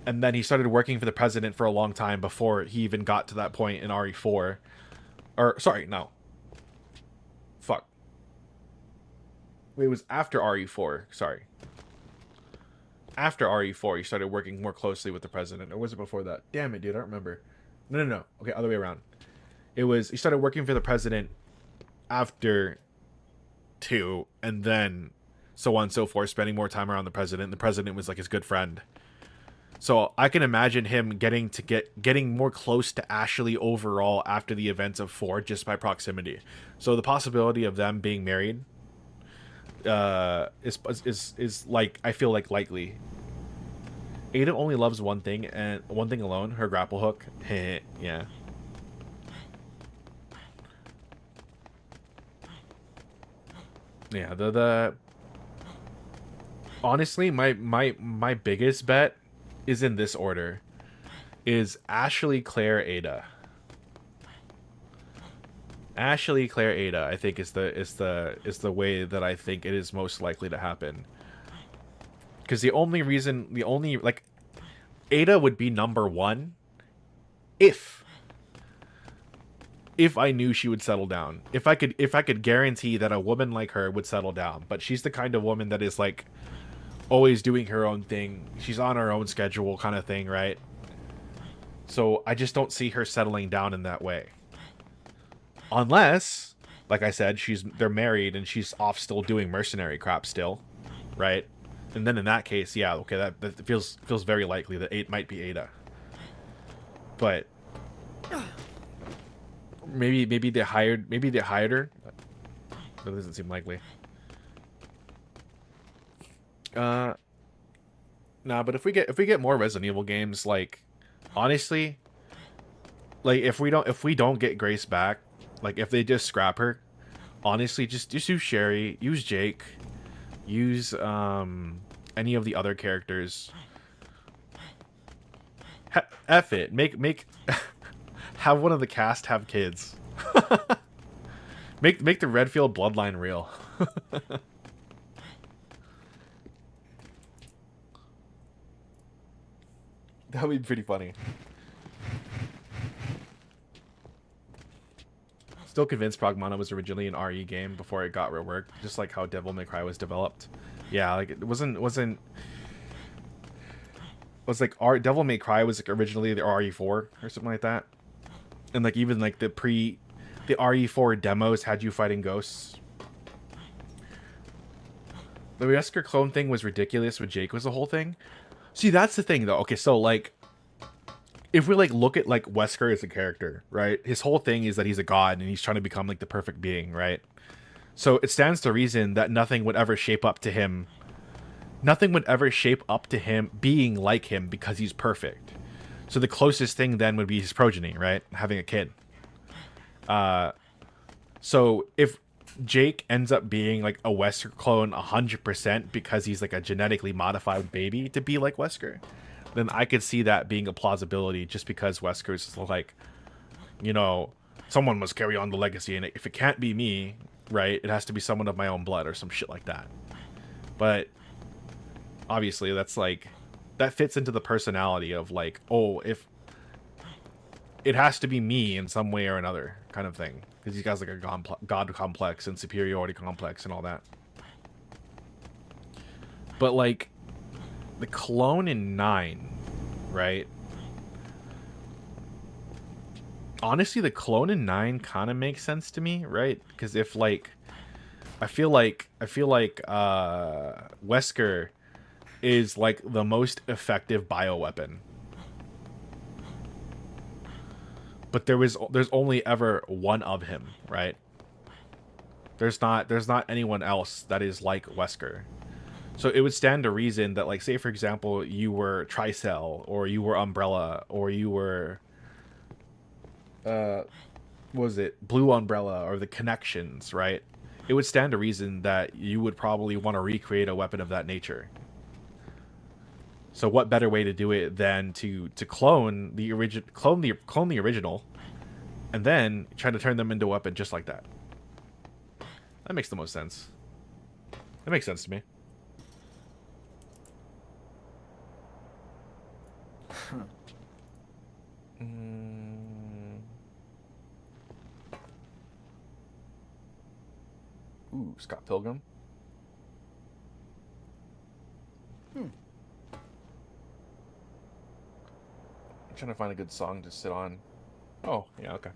Speaker 1: and then he started working for the president for a long time before he even got to that point in RE4. Or, sorry, no. Fuck. Wait, it was after RE4. Sorry. After RE4, he started working more closely with the president. Or was it before that? Damn it, dude. I don't remember. No. Okay, other way around. It was, he started working for the president after 2, and then so on and so forth, spending more time around the president. The president was like his good friend. So I can imagine him getting more close to Ashley overall after the events of 4 just by proximity. So the possibility of them being married is like, I feel like likely. Ada only loves one thing and one thing alone, her grapple hook. Yeah. Yeah, the honestly, my biggest bet is in this order. Is Ashley, Claire, Ada. Ashley, Claire, Ada, I think is the way that I think it is most likely to happen. Because the only like Ada would be number 1 if I knew she would settle down. If I could guarantee that a woman like her would settle down. But she's the kind of woman that is like always doing her own thing. She's on her own schedule kind of thing, right? So I just don't see her settling down in that way. Unless, like I said, they're married and she's off still doing mercenary crap still, right? And then in that case, yeah, okay, that feels very likely that it might be Ada. But maybe they hired her. That doesn't seem likely. Nah, but if we get more Resident Evil games, like honestly, like if we don't get Grace back, like if they just scrap her, honestly, just use Sherry, use Jake, use any of the other characters. F it, make have one of the cast have kids. make the Redfield bloodline real. That would be pretty funny. Still convinced Pragmata was originally an RE game before it got reworked, just like how Devil May Cry was developed. Yeah, like it was like Devil May Cry was like originally the RE4 or something like that. And like even like the RE4 demos had you fighting ghosts. The Wesker clone thing was ridiculous with Jake was the whole thing. See, that's the thing though. Okay, so like if we like look at like Wesker as a character, right? His whole thing is that he's a god and he's trying to become like the perfect being, right? So it stands to reason that nothing would ever shape up to him being like him because he's perfect. So the closest thing then would be his progeny, right? Having a kid. So if Jake ends up being like a Wesker clone 100% because he's like a genetically modified baby to be like Wesker, then I could see that being a plausibility just because Wesker's like, you know, someone must carry on the legacy, and if it can't be me, right, it has to be someone of my own blood or some shit like that. But obviously that's like, that fits into the personality of like, oh, if it has to be me in some way or another kind of thing, because he has like a god complex and superiority complex and all that. But like the clone in 9, right? Honestly, the clone in 9 kind of makes sense to me, right? Because if like I feel like Wesker is like the most effective bioweapon. But there's only ever one of him, right? There's not anyone else that is like Wesker. So it would stand to reason that, like, say for example, you were Tricell, or you were Umbrella, or you were was it Blue Umbrella or the Connections, right? It would stand to reason that you would probably want to recreate a weapon of that nature. So what better way to do it than to clone the original, and then try to turn them into a weapon just like that? That makes the most sense. That makes sense to me. Ooh, Scott Pilgrim. I'm trying to find a good song to sit on. Oh, yeah, okay.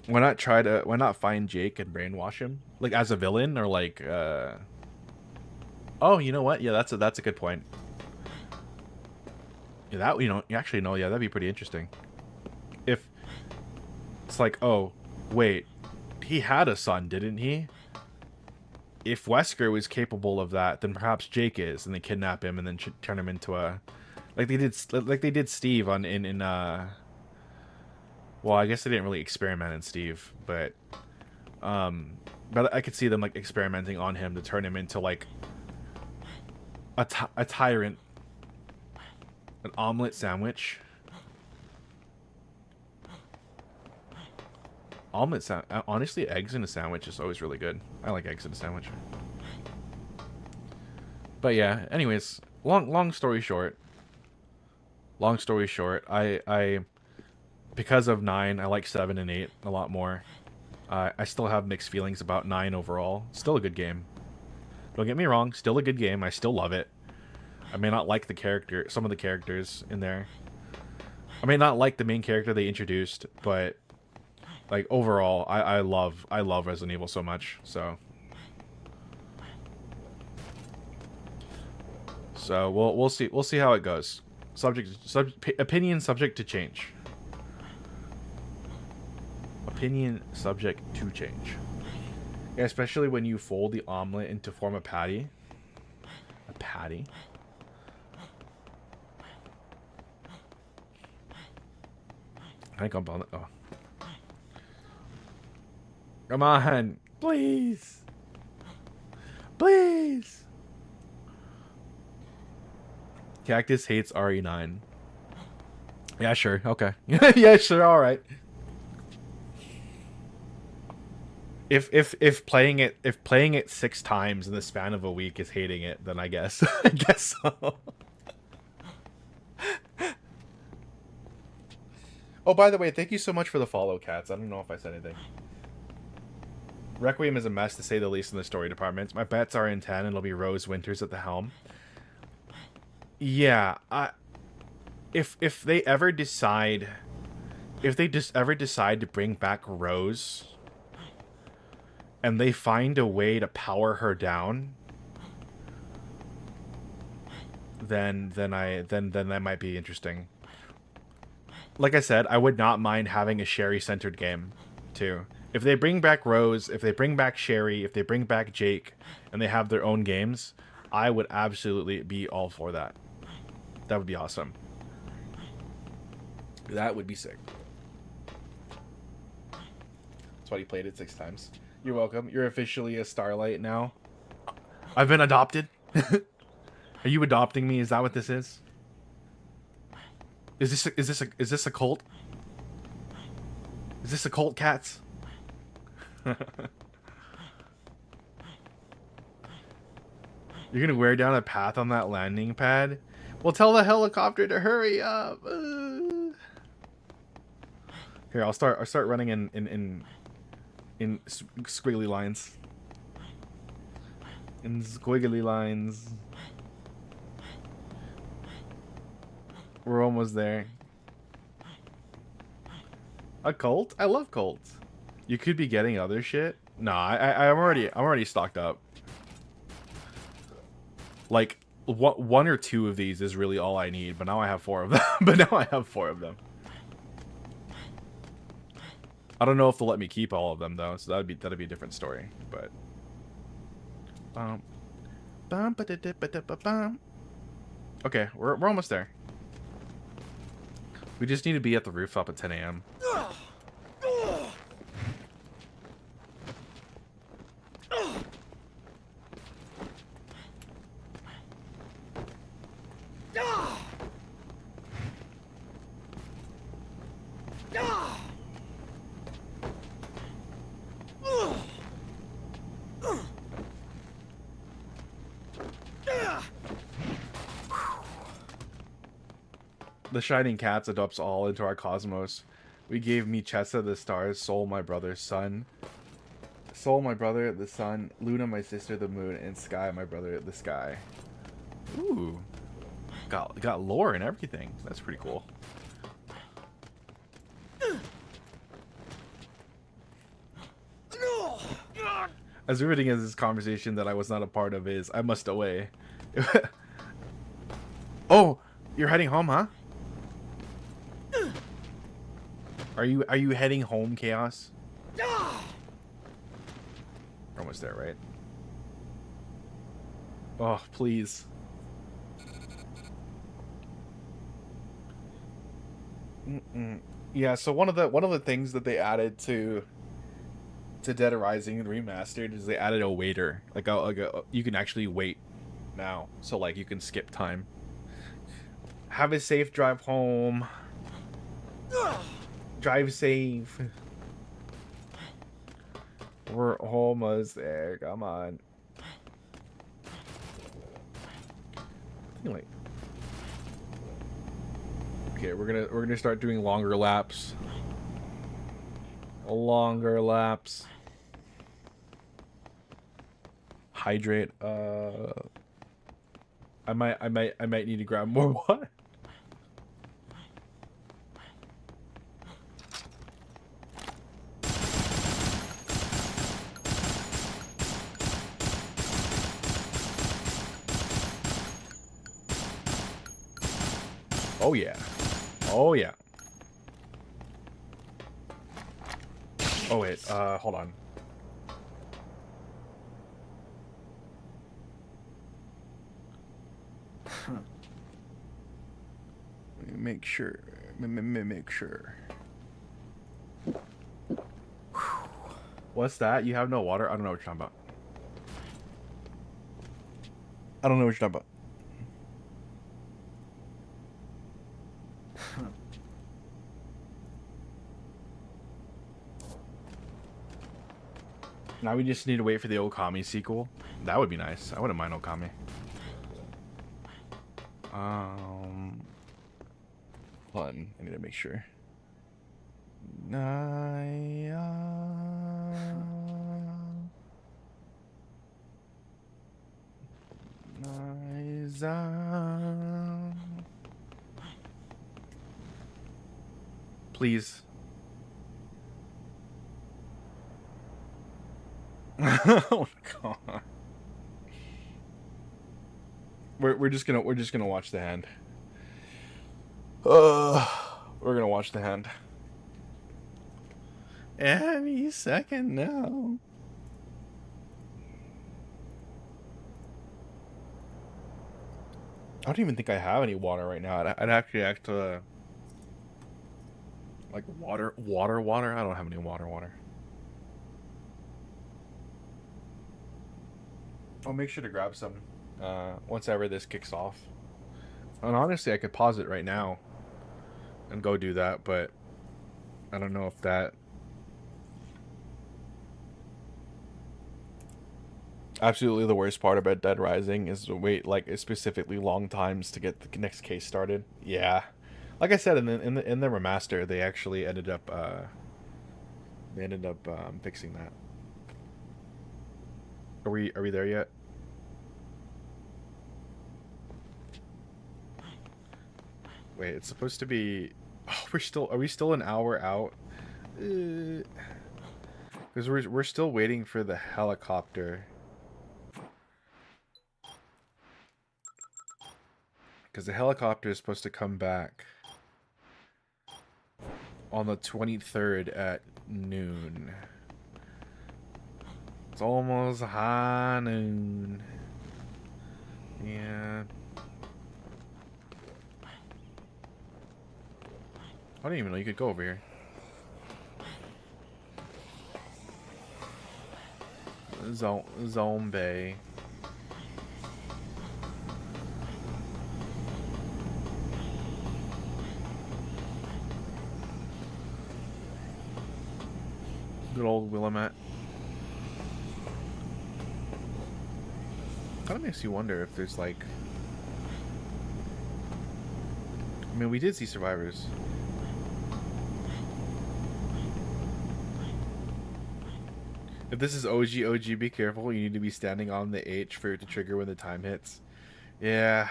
Speaker 1: Why not find Jake and brainwash him? Like as a villain or like Oh, you know what? Yeah, that's a good point. Yeah, that yeah, that'd be pretty interesting. If it's like, oh, wait, he had a son, didn't he? If Wesker was capable of that, then perhaps Jake is, and they kidnap him and then turn him into a, like they did Steve in well, I guess they didn't really experiment in Steve, but I could see them like experimenting on him to turn him into like a tyrant, an omelet sandwich. Honestly, eggs in a sandwich is always really good. I like eggs in a sandwich. But yeah, anyways, long story short, I because of 9, I like 7 and 8 a lot more. I still have mixed feelings about 9 overall. Still a good game. Don't get me wrong, still a good game. I still love it. I may not like some of the characters in there. I may not like the main character they introduced, but like overall, I love Resident Evil so much. So we'll see how it goes. Opinion subject to change. Opinion subject to change. Yeah, especially when you fold the omelet into form a patty. A patty. I think I'm on it. Oh. Come on. Please. Please. Cactus hates RE9. Yeah, sure. Okay. Yeah, sure. All right. If playing it 6 times in the span of a week is hating it, then I guess I guess so. Oh, by the way, thank you so much for the follow, cats. I don't know if I said anything. Requiem is a mess, to say the least, in the story department. My bets are in 10, and it'll be Rose Winters at the helm. Yeah, if they ever decide, to bring back Rose, and they find a way to power her down, then that might be interesting. Like I said, I would not mind having a Sherry-centered game, too. If they bring back Rose, if they bring back Sherry, if they bring back Jake, and they have their own games, I would absolutely be all for that. That would be awesome. That would be sick. That's why you played it 6 times. You're welcome. You're officially a Starlight now. I've been adopted. Are you adopting me? Is that what this is? Is this a cult? Is this a cult, cats? You're gonna wear down a path on that landing pad? Well, tell the helicopter to hurry up. Here, I'll start running in squiggly lines. In squiggly lines. We're almost there. A cult? I love cults. You could be getting other shit. Nah, I'm already stocked up. Like one or two of these is really all I need, but now I have 4 of them. I don't know if they'll let me keep all of them though, so that'd be a different story. But okay, we're almost there. We just need to be at the rooftop at 10 a.m. The shining cats adopts all into our cosmos. We gave Michessa the stars, Sol my brother, sun. Sol my brother, the sun, Luna my sister, the moon, and Sky my brother, the sky. Ooh. Got lore and everything. That's pretty cool. As riveting as this conversation that I was not a part of is, I must away. Oh, you're heading home, huh? Are you heading home, Chaos? We're almost there, right? Oh, please. Yeah, so one of the things that they added to Dead Rising and Remastered is they added a waiter. Like you can actually wait now. So like you can skip time. Have a safe drive home. Drive safe. We're almost there. Come on. Anyway. Okay, we're gonna start doing longer laps. Longer laps. Hydrate. I might need to grab more water. Oh yeah. Oh yeah. Oh wait, hold on. Make sure. Make sure. What's that? You have no water? I don't know what you're talking about. I don't know what you're talking about. Now we just need to wait for the Okami sequel. That would be nice. I wouldn't mind Okami. Hold on. I need to make sure. Please. Oh god. We're just gonna watch the hand. We're gonna watch the hand. Any second now. I don't even think I have any water right now. I'd actually have to like water. I don't have any water. I'll make sure to grab some once ever this kicks off. And honestly, I could pause it right now and go do that, but I don't know if that... Absolutely the worst part about Dead Rising is to wait like specifically long times to get the next case started. Yeah. Like I said, in the remaster, they actually ended up fixing that. Are we there yet? Wait, it's supposed to be... Oh, are we still an hour out? Because we're still waiting for the helicopter. Because the helicopter is supposed to come back on the 23rd at noon. It's almost high noon. Yeah. I didn't even know you could go over here. Zombie. Good old Willamette. Kind of makes you wonder if there's like... I mean, we did see survivors. If this is OG, be careful. You need to be standing on the H for it to trigger when the time hits. Yeah.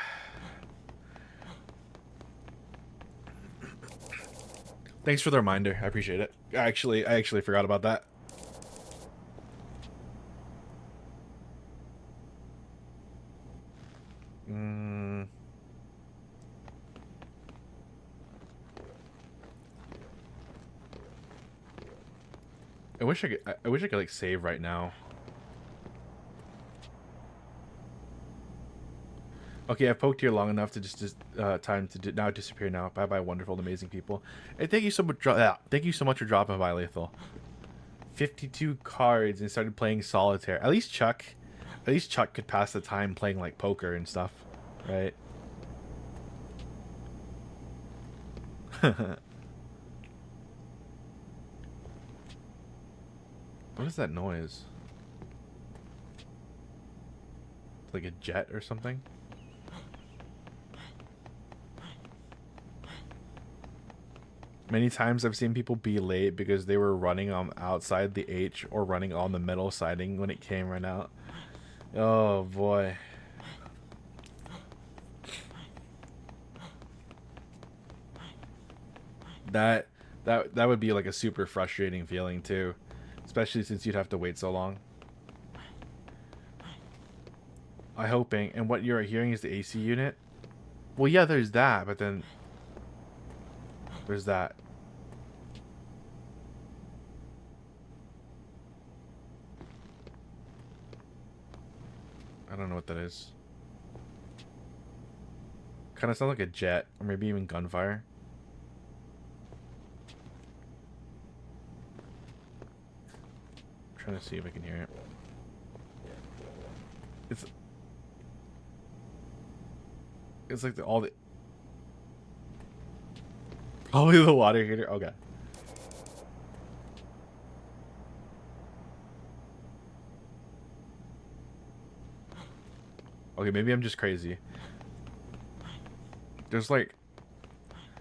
Speaker 1: Thanks for the reminder. I appreciate it. I actually forgot about that. I wish I could like save right now. Okay, I've poked here long enough to just time to now disappear now. Bye bye, wonderful and amazing people. Hey, thank you so much. Thank you so much for dropping by, Lethal. 52 cards and started playing solitaire. At least Chuck could pass the time playing like poker and stuff, right? What is that noise? Like a jet or something? Many times I've seen people be late because they were running on outside the H or running on the metal siding when it came right out. Oh boy. That would be like a super frustrating feeling too. Especially since you'd have to wait so long. I'm hoping. And what you're hearing is the AC unit? Well, yeah, there's that, but then... there's that. I don't know what that is. Kind of sounds like a jet, or maybe even gunfire. Trying to see if I can hear it. It's like all the probably the water heater. Okay. Okay, maybe I'm just crazy. There's like,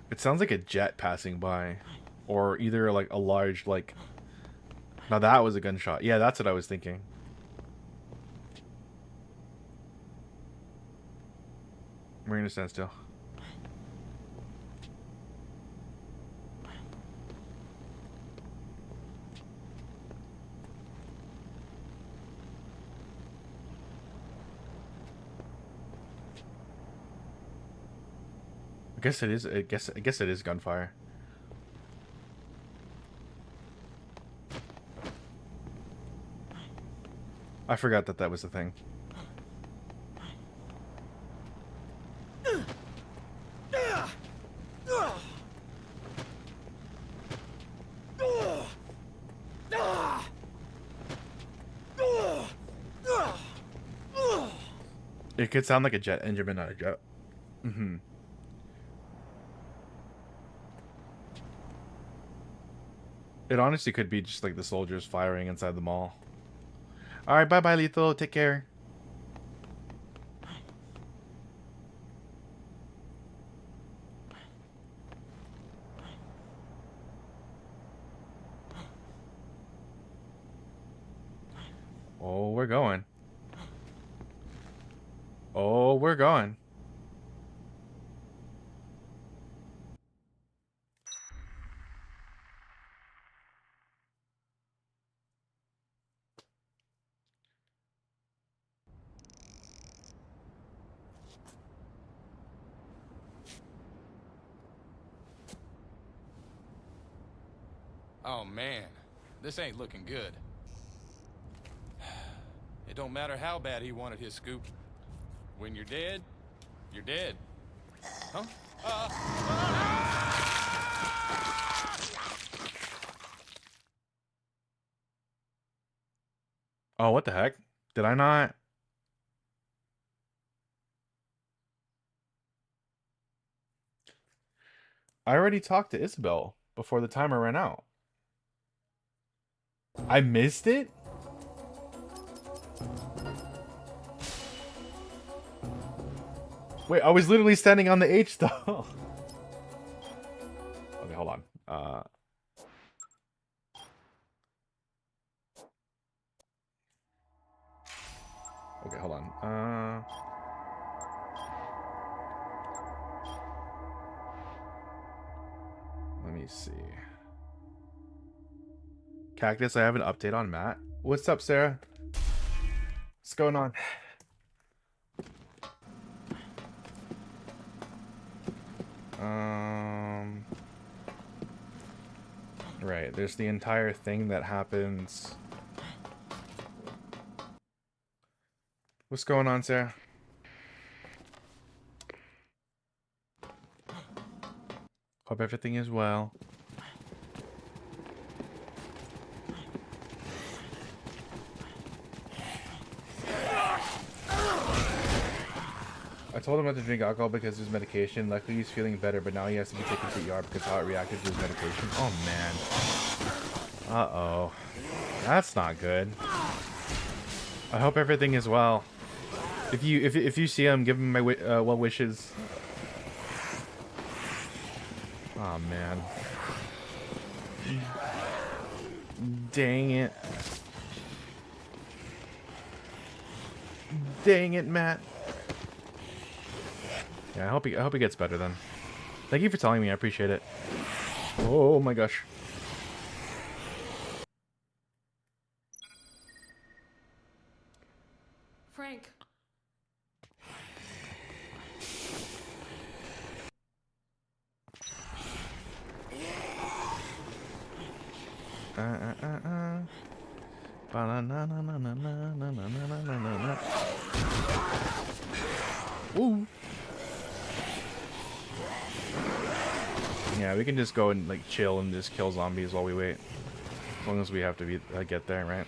Speaker 1: it sounds like a jet passing by, or either like a large like. Now that was a gunshot. Yeah, that's what I was thinking. We're gonna stand still. I guess it is. I guess it is gunfire. I forgot that was the thing. It could sound like a jet engine, but not a jet. It honestly could be just like the soldiers firing inside the mall. Alright, bye-bye, Lethal. Take care. Oh, we're going. Oh, we're going.
Speaker 9: Oh man, this ain't looking good. It don't matter how bad he wanted his scoop. When you're dead, you're dead. Huh?
Speaker 1: Oh, what the heck? Did I not? I already talked to Isabel before the timer ran out. I missed it? Wait, I was literally standing on the H though. Okay, hold on. Okay, hold on. Let me see. Cactus, I have an update on Matt. What's up, Sarah? What's going on? Right, there's the entire thing that happens. What's going on, Sarah? Hope everything is well. I told him not to drink alcohol because of his medication. Luckily, he's feeling better, but now he has to be taken to ER because how it reacted to his medication. Oh, man. Uh-oh. That's not good. I hope everything is well. If you see him, give him my well wishes. Oh, man. Dang it. Dang it, Matt. Yeah, I hope he gets better then. Thank you for telling me. I appreciate it. Oh my gosh.
Speaker 3: Frank.
Speaker 1: Ooh. Yeah, we can just go and like chill and just kill zombies while we wait. As long as we have to be get there, right?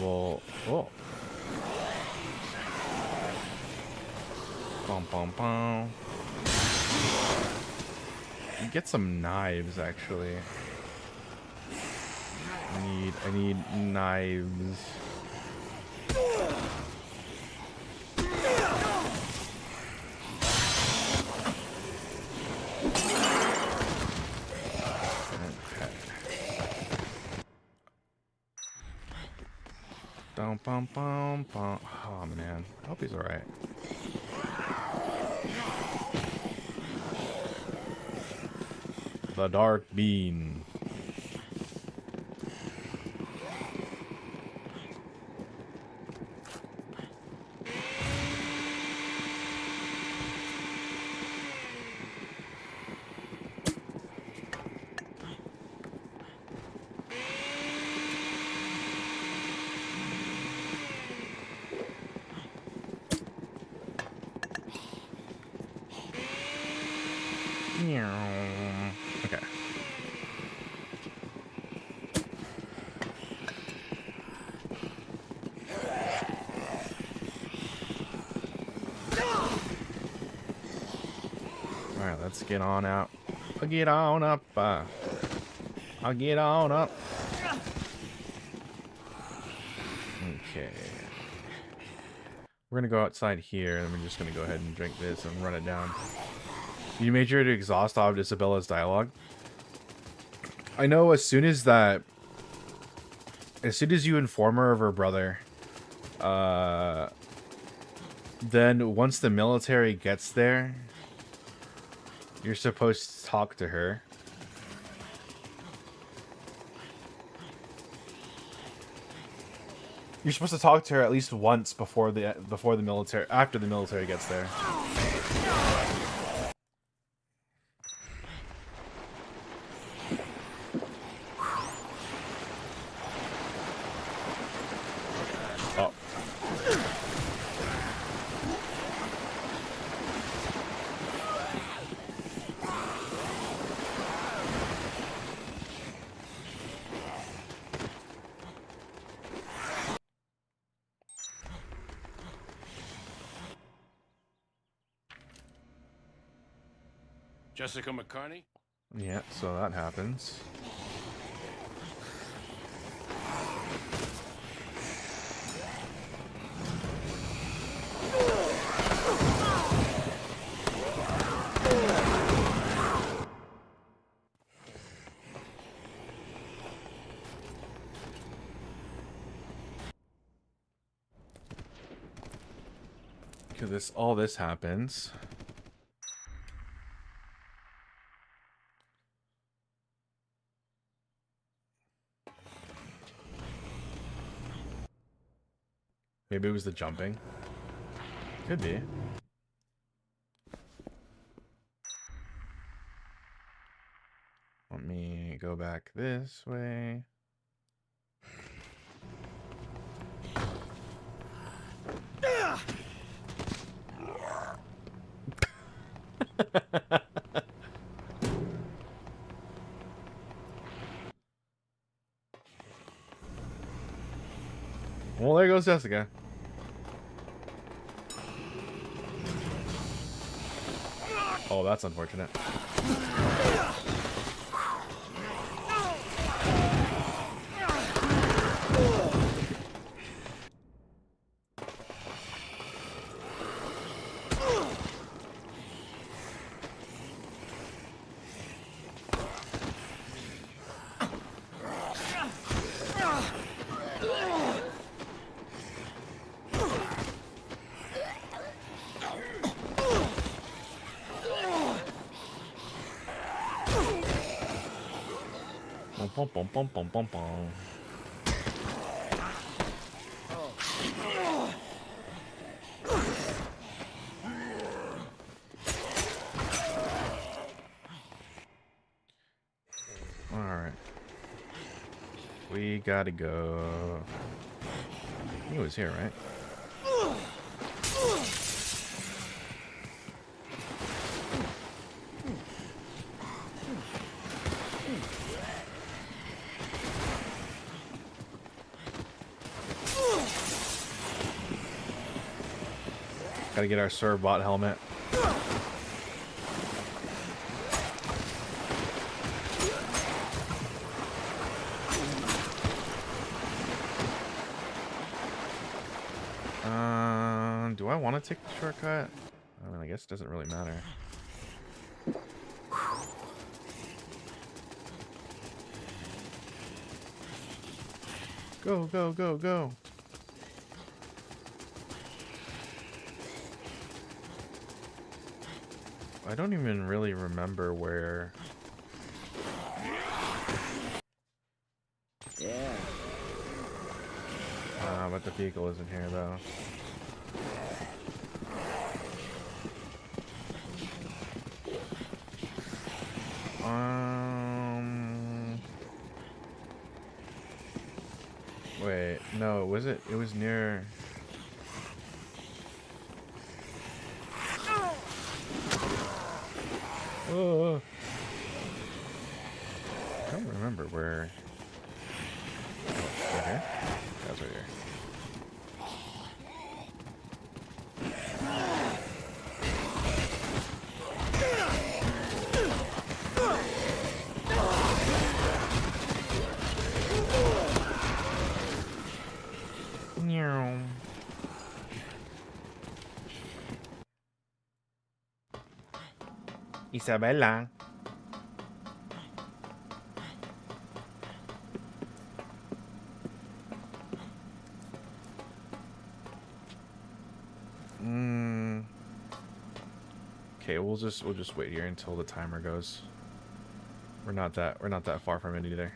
Speaker 1: Well, oh. Bum bum bum. Get some knives, actually. I need knives. Bum, bum, bum, bum. Oh man, I hope he's alright. The dark bean. Okay. Alright, let's get on out. I'll get on up. I'll get on up. Okay. We're gonna go outside here, and we're just gonna go ahead and drink this and run it down. You made sure to exhaust all of Isabella's dialogue. I know as soon as you inform her of her brother, then once the military gets there, you're supposed to talk to her. You're supposed to talk to her at least once before the military, after the military gets there. Oh.
Speaker 8: Jessica McCartney?
Speaker 1: Yeah, so that happens. Because all this happens. Maybe it was the jumping. Could be. Let me go back this way. Well, there goes Jessica. Oh, that's unfortunate. Bum, bum, bum, bum, bum, bum. Alright. We gotta go. He was here, right? Gotta get our Servbot helmet. Do I want to take the shortcut? I mean, I guess it doesn't really matter. Go, go, go, go. I don't even really remember where...
Speaker 10: Yeah.
Speaker 1: But the vehicle isn't here, though. Wait, no, was it? It was near... Oh. I don't remember where... Right here? That's right here. Isabella. Okay, we'll just wait here until the timer goes. We're not that far from it either.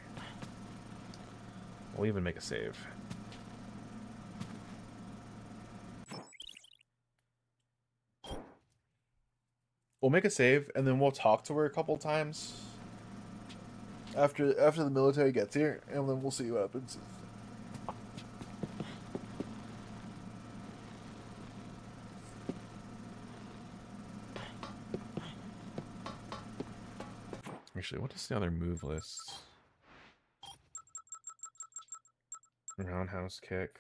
Speaker 1: We'll even make a save. We'll make a save and then we'll talk to her a couple times after the military gets here, and then we'll see what happens. Actually, what is the other move list? Roundhouse kick.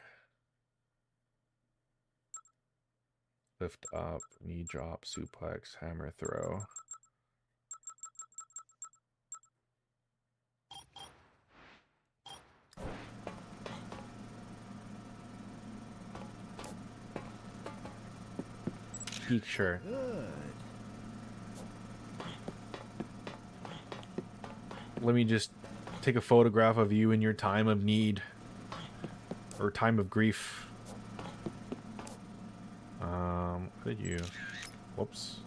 Speaker 1: Lift up, knee drop, suplex, hammer throw. peek, sure. Let me just take a photograph of you in your time of need. Or time of grief. What did you... Whoops.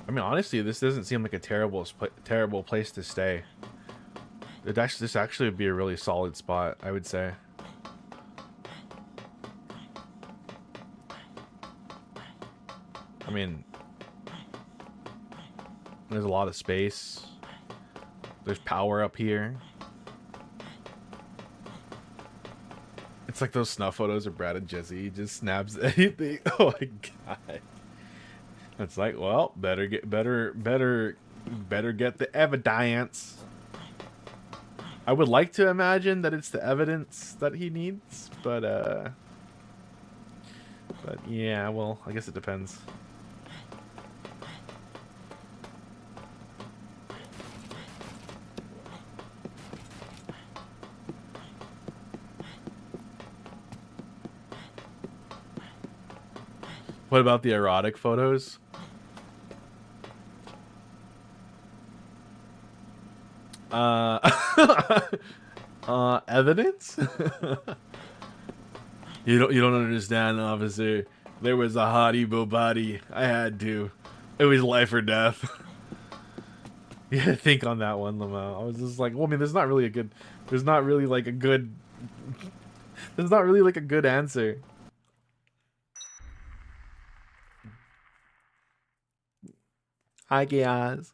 Speaker 1: I mean, honestly, this doesn't seem like a terrible place to stay. This actually would be a really solid spot, I would say. I mean, there's a lot of space. There's power up here. It's like those snuff photos of Brad and Jesse. He just snaps anything. Oh my god. It's like, well, better get the evidence. I would like to imagine that it's the evidence that he needs, but yeah, well, I guess it depends. What about the erotic photos? Evidence? You don't understand, officer. There was a hot Igbo body. I had to. It was life or death. You had to think on that one, Lamau. I was just like, well, I mean, there's not really a good answer. Hi, guys.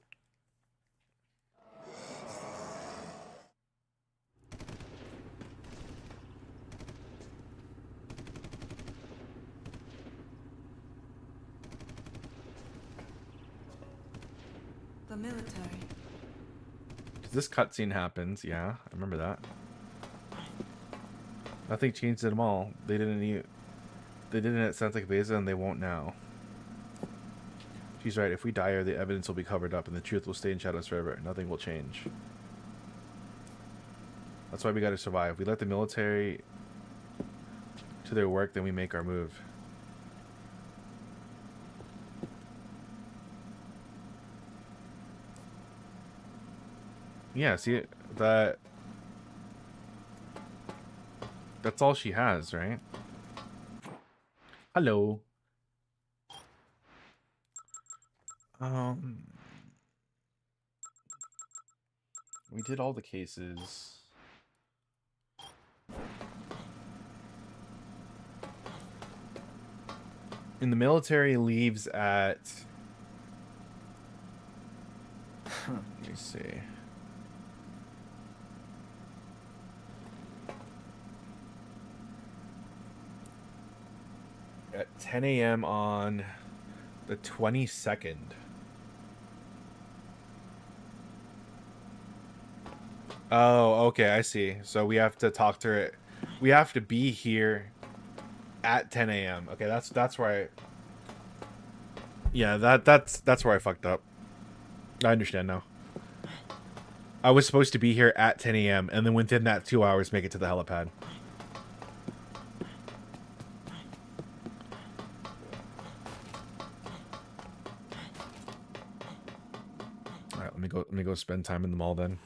Speaker 5: The military.
Speaker 1: This cutscene happens, yeah, I remember that. Nothing changed at all. They didn't at Santa Cabeza, and they won't now. She's right. If we die here, the evidence will be covered up, and the truth will stay in shadows forever. Nothing will change. That's why we got to survive. We let the military to their work, then we make our move. Yeah, see, that's all she has, right? Hello. We did all the cases. And the military leaves at... Let me see. At 10 a.m. on the 22nd. Oh, okay, I see. So we have to talk to her. We have to be here at 10 a.m. Okay, that's where I... Yeah, that's where I fucked up. I understand now. I was supposed to be here at 10 a.m. and then within that 2 hours make it to the helipad. Alright, let me go spend time in the mall then.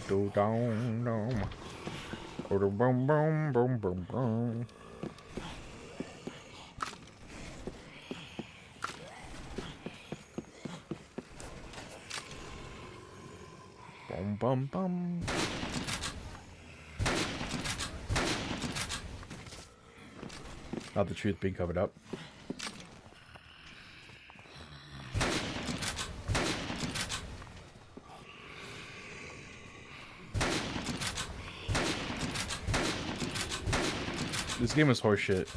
Speaker 1: Do down down. Or the boom boom boom boom boom. Bum bum bum. Not the truth being covered up. This game is horseshit.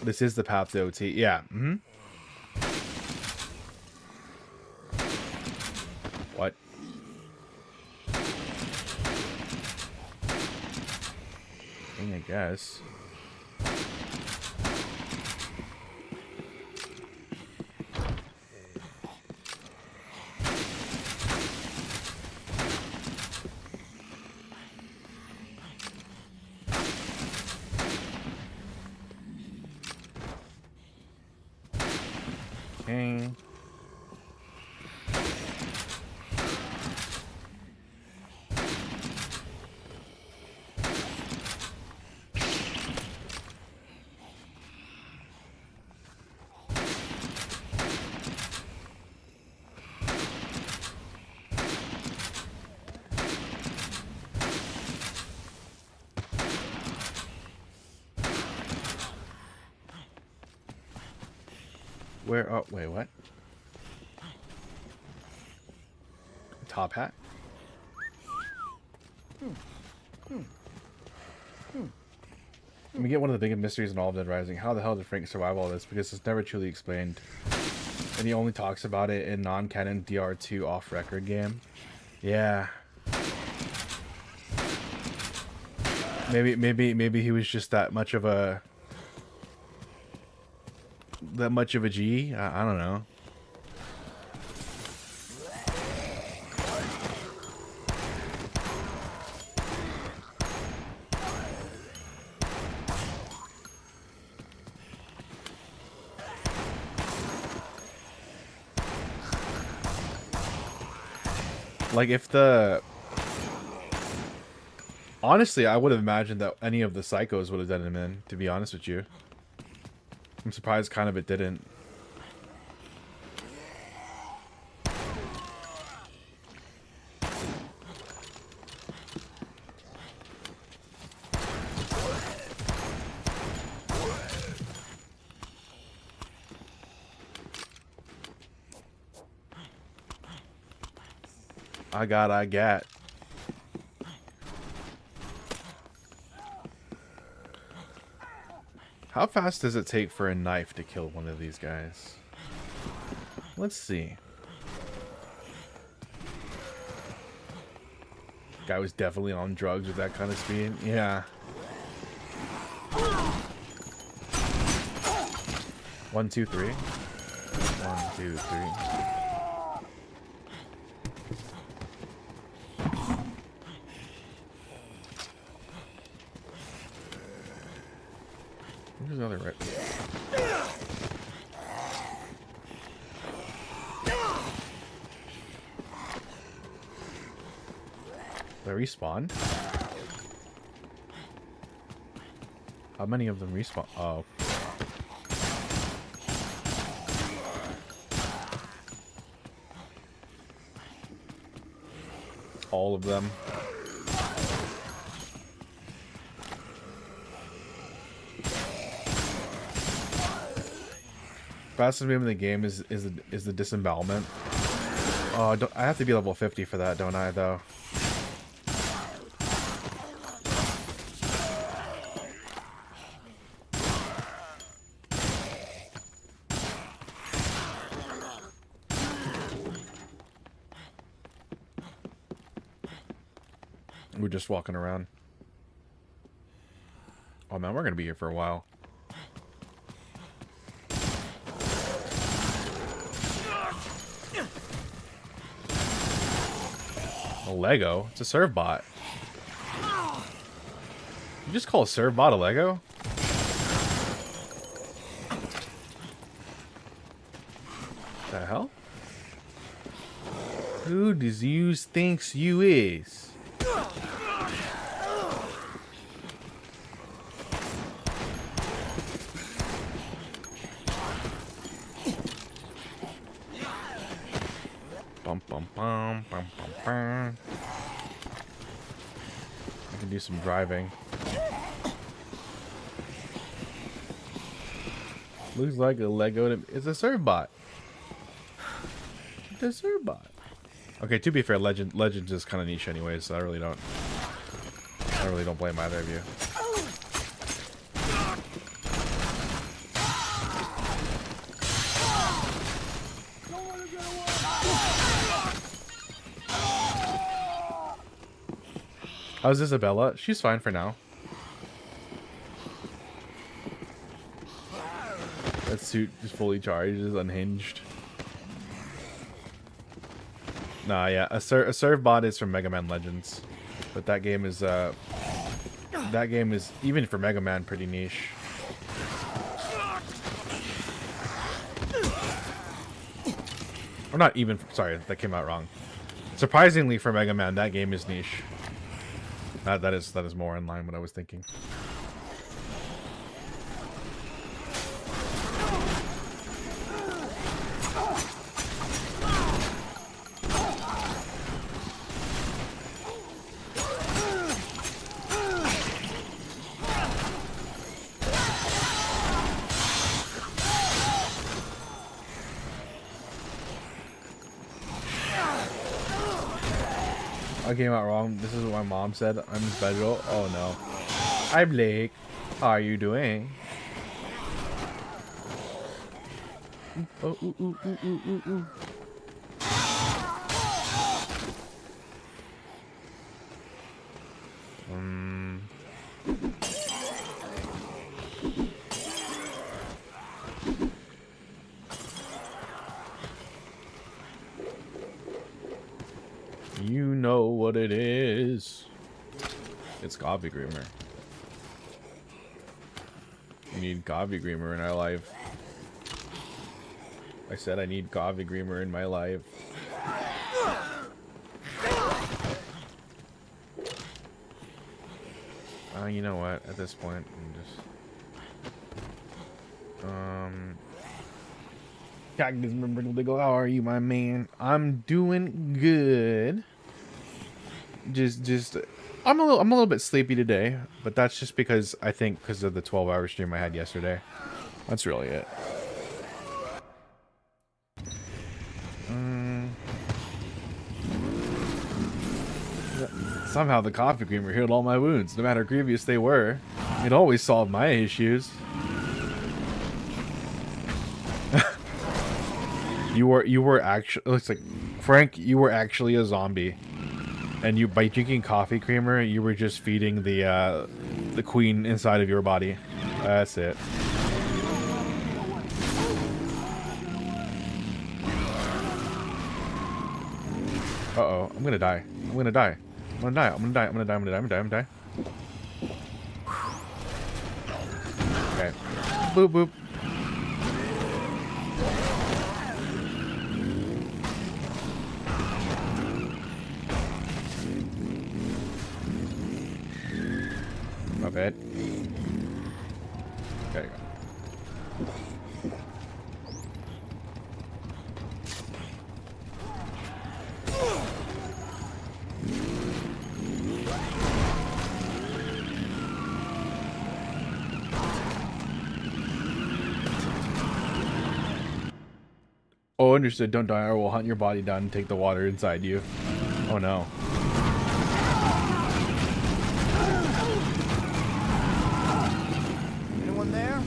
Speaker 1: This is the path to OT. Yeah. Mm-hmm. What? I guess. Okay. Where? Oh, wait, what? Top hat? We get one of the biggest mysteries in all of Dead Rising. How the hell did Frank survive all this? Because it's never truly explained. And he only talks about it in non-canon DR2 off-record game. Yeah. Maybe he was just that much of a G. I don't know. Like if the honestly, I would have imagined that any of the psychos would have done him in, to be honest with you. I'm surprised kind of it didn't. I got. How fast does it take for a knife to kill one of these guys? Let's see. Guy was definitely on drugs with that kind of speed. Yeah. 1, 2, 3. 1, 2, 3. There's another right. They respawn? How many of them respawn? Oh. All of them. Fastest move in the game is the disembowelment. Oh, I have to be level 50 for that, don't I, though? We're just walking around. Oh man, we're gonna be here for a while. A Lego? It's a serve bot. You just call a serve bot a Lego? The hell? Who does you thinks you is? Bum bum bum bum bum bum. I can do some driving. Looks like a Lego. It's a serve bot. It's a serve bot. Okay, to be fair, Legends is kind of niche anyways, so I really don't blame either of you. How's Isabella? She's fine for now. That suit is fully charged, is unhinged. Nah, yeah, a serve bot is from Mega Man Legends, but that game is even for Mega Man pretty niche. Or not even, sorry, that came out wrong. Surprisingly for Mega Man, that game is niche. That is more in line with what I was thinking. I came out wrong. This is what my mom said. I'm special. Oh no. Hi Blake. How are you doing? Oh, ooh, ooh, ooh, ooh, ooh, ooh. You know what it is. It's Coffee Creamer. We need Coffee Creamer in our life. I said I need Coffee Creamer in my life. You know what? At this point, I'm just... Cactus Brindle, how are you, my man? I'm doing good. Just... I'm a little bit sleepy today, but that's just because I think because of the 12-hour stream I had yesterday. That's really it. Somehow the coffee creamer healed all my wounds, no matter how grievous they were. It always solved my issues. You were actually, looks like Frank, you were actually a zombie. And you, by drinking coffee creamer, you were just feeding the queen inside of your body. That's it. Uh-oh, I'm gonna die. I'm gonna die. I'm gonna die. I'm gonna die. I'm gonna die. I'm gonna die. I'm gonna die. I'm gonna die. Okay. Boop boop. My bad. There you go. Oh, understood. Don't die or we'll hunt your body down and take the water inside you. Oh no.
Speaker 4: Anyone there?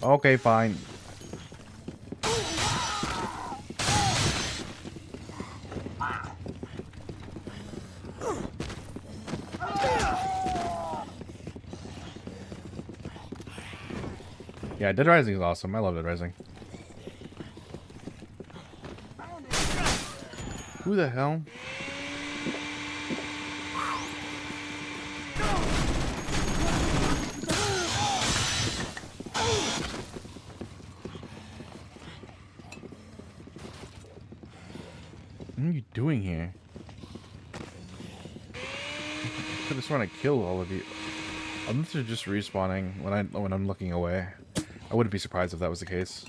Speaker 1: Okay, fine. Yeah, Dead Rising is awesome. I love Dead Rising. Who the hell? What are you doing here? I just want to kill all of you. Unless they're just respawning when I'm looking away. I wouldn't be surprised if that was the case.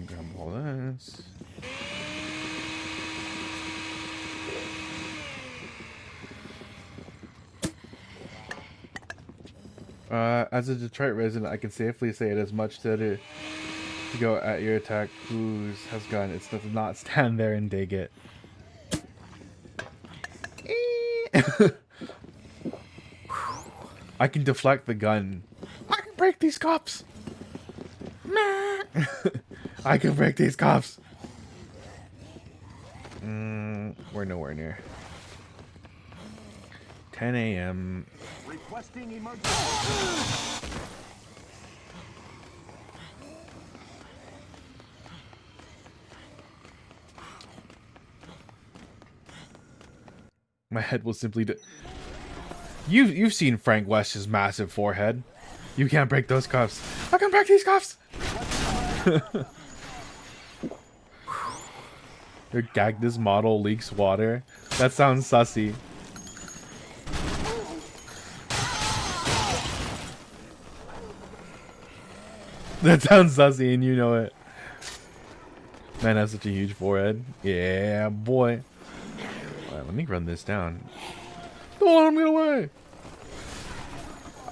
Speaker 1: Grab all this. As a Detroit resident, I can safely say it is much better to go at your attack whose has gone. It's to not stand there and dig it. I can deflect the gun. I can break these cops. I can break these cops. We're nowhere near. 10 a.m.
Speaker 7: Requesting emergency.
Speaker 1: My head will simply You've seen Frank West's massive forehead. You can't break those cuffs. I can break these cuffs. Your Gagnes model leaks water. That sounds sussy. That sounds sussy, and you know it. Man has such a huge forehead. Yeah, boy. Alright, let me run this down. Don't let him get away.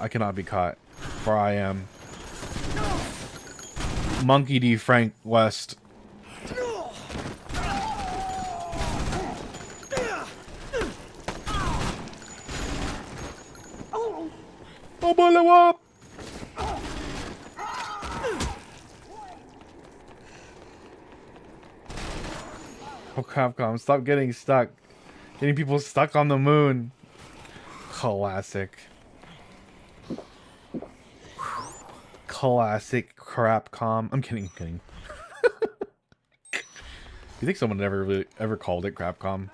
Speaker 1: I cannot be caught, for I am Monkey D. Frank West. Oh, bully wop! Oh, Capcom, stop getting stuck. Getting people stuck on the moon. Classic. Classic Crapcom. I'm kidding, I'm kidding. You think someone ever called it Crapcom?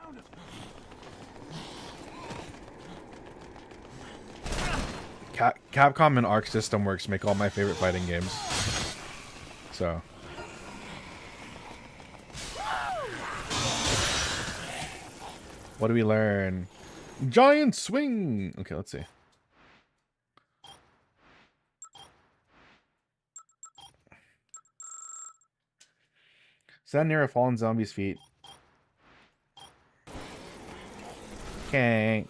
Speaker 1: Capcom and Arc System Works make all my favorite fighting games. So. What do we learn? Giant swing! Okay, let's see. Stand near a fallen zombie's feet. Okay.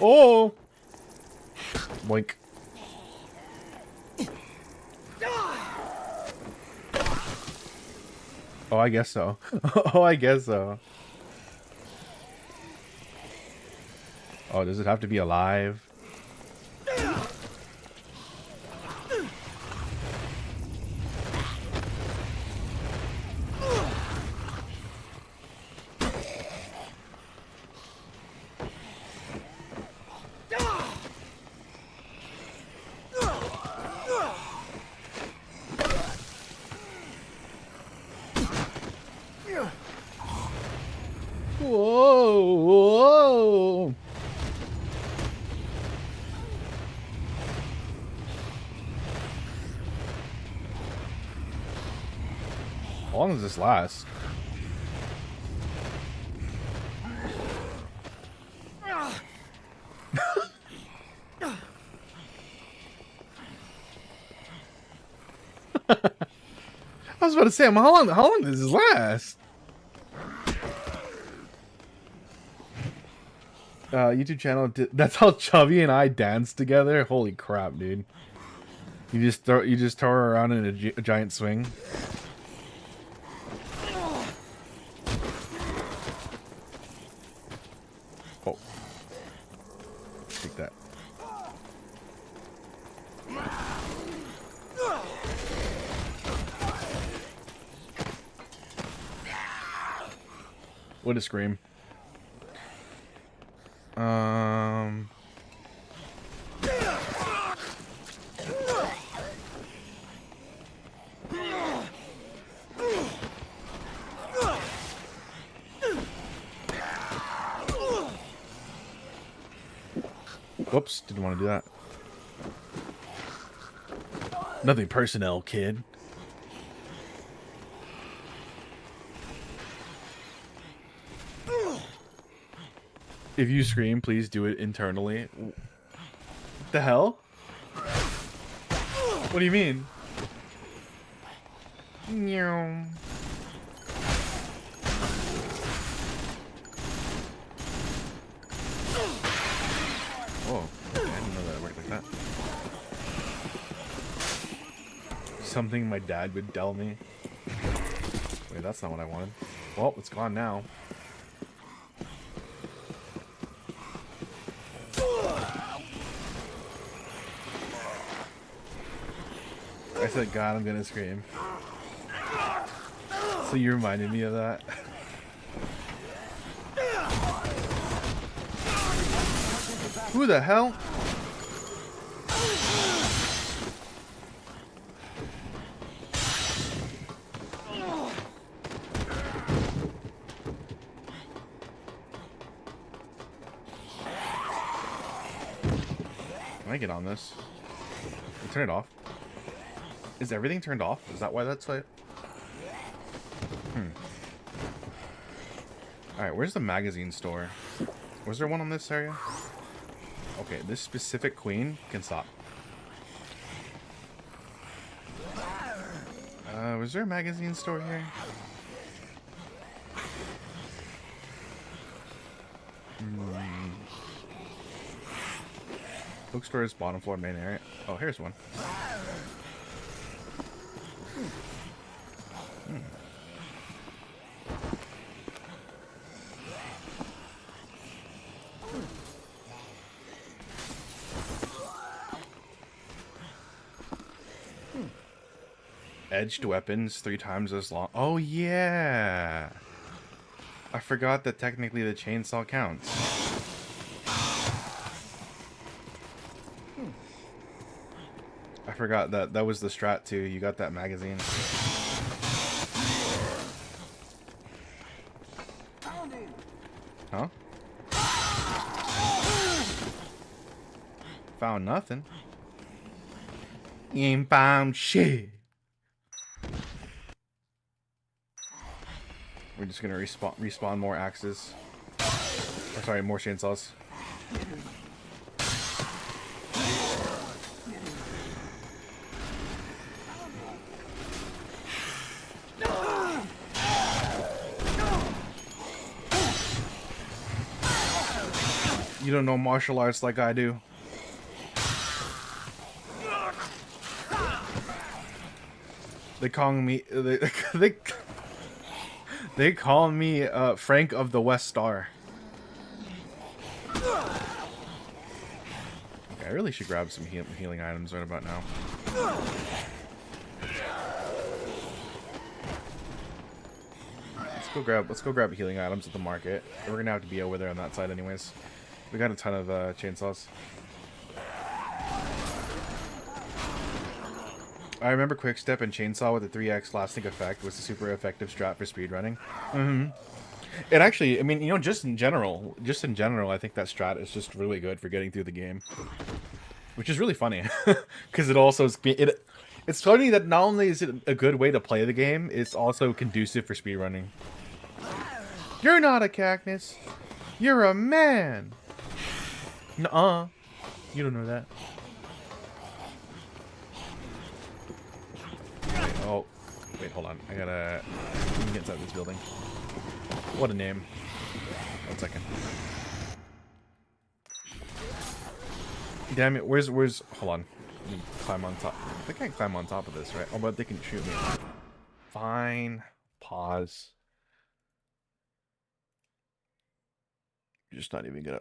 Speaker 1: Oh! Boink. Oh, I guess so. Oh, I guess so. Oh, does it have to be alive? Whoa, whoa. How long does this last? I was about to say, how long does this last? YouTube channel. That's how Chubby and I danced together. Holy crap, dude! You just throw her around in a giant swing. Oh, take that. What a scream. Whoops, didn't want to do that. Nothing personnel, kid. If you scream, please do it internally. What the hell? What do you mean? Meow. something my dad would tell me. Wait, that's not what I wanted. Well, it's gone now. I said, God, I'm gonna scream. So you reminded me of that. Who the hell? Can I get on this? Can I turn it off? Is everything turned off? Is that why that's like... Alright, where's the magazine store? Was there one on this area? Okay, this specific queen can stop. Was there a magazine store here? Bookstore is bottom floor main area. Oh, here's one. Edged weapons 3 times as long. Oh yeah, I forgot that technically the chainsaw counts. I forgot that that was the strat too. You got that magazine. Huh? Found nothing. You ain't found shit. We're just gonna respawn more axes. Oh, sorry, more chainsaws. You don't know martial arts like I do. They call me they call me Frank of the West Star. Okay, I really should grab some healing items right about now. Let's go grab healing items at the market. We're gonna have to be over there on that side anyways. We got a ton of chainsaws. I remember Quickstep and Chainsaw with the 3x lasting effect was a super effective strat for speedrunning. It actually, I mean, you know, just in general, I think that strat is just really good for getting through the game. Which is really funny. Because it also is, it's funny that not only is it a good way to play the game, it's also conducive for speedrunning. You're not a cactus. You're a man. Nuh-uh. You don't know that. Oh, wait, hold on. I gotta get inside this building. What a name. 1 second. Damn it, where's, hold on. Let me climb on top. They can't climb on top of this, right? Oh, but they can shoot me. Fine. Pause. You're just not even gonna...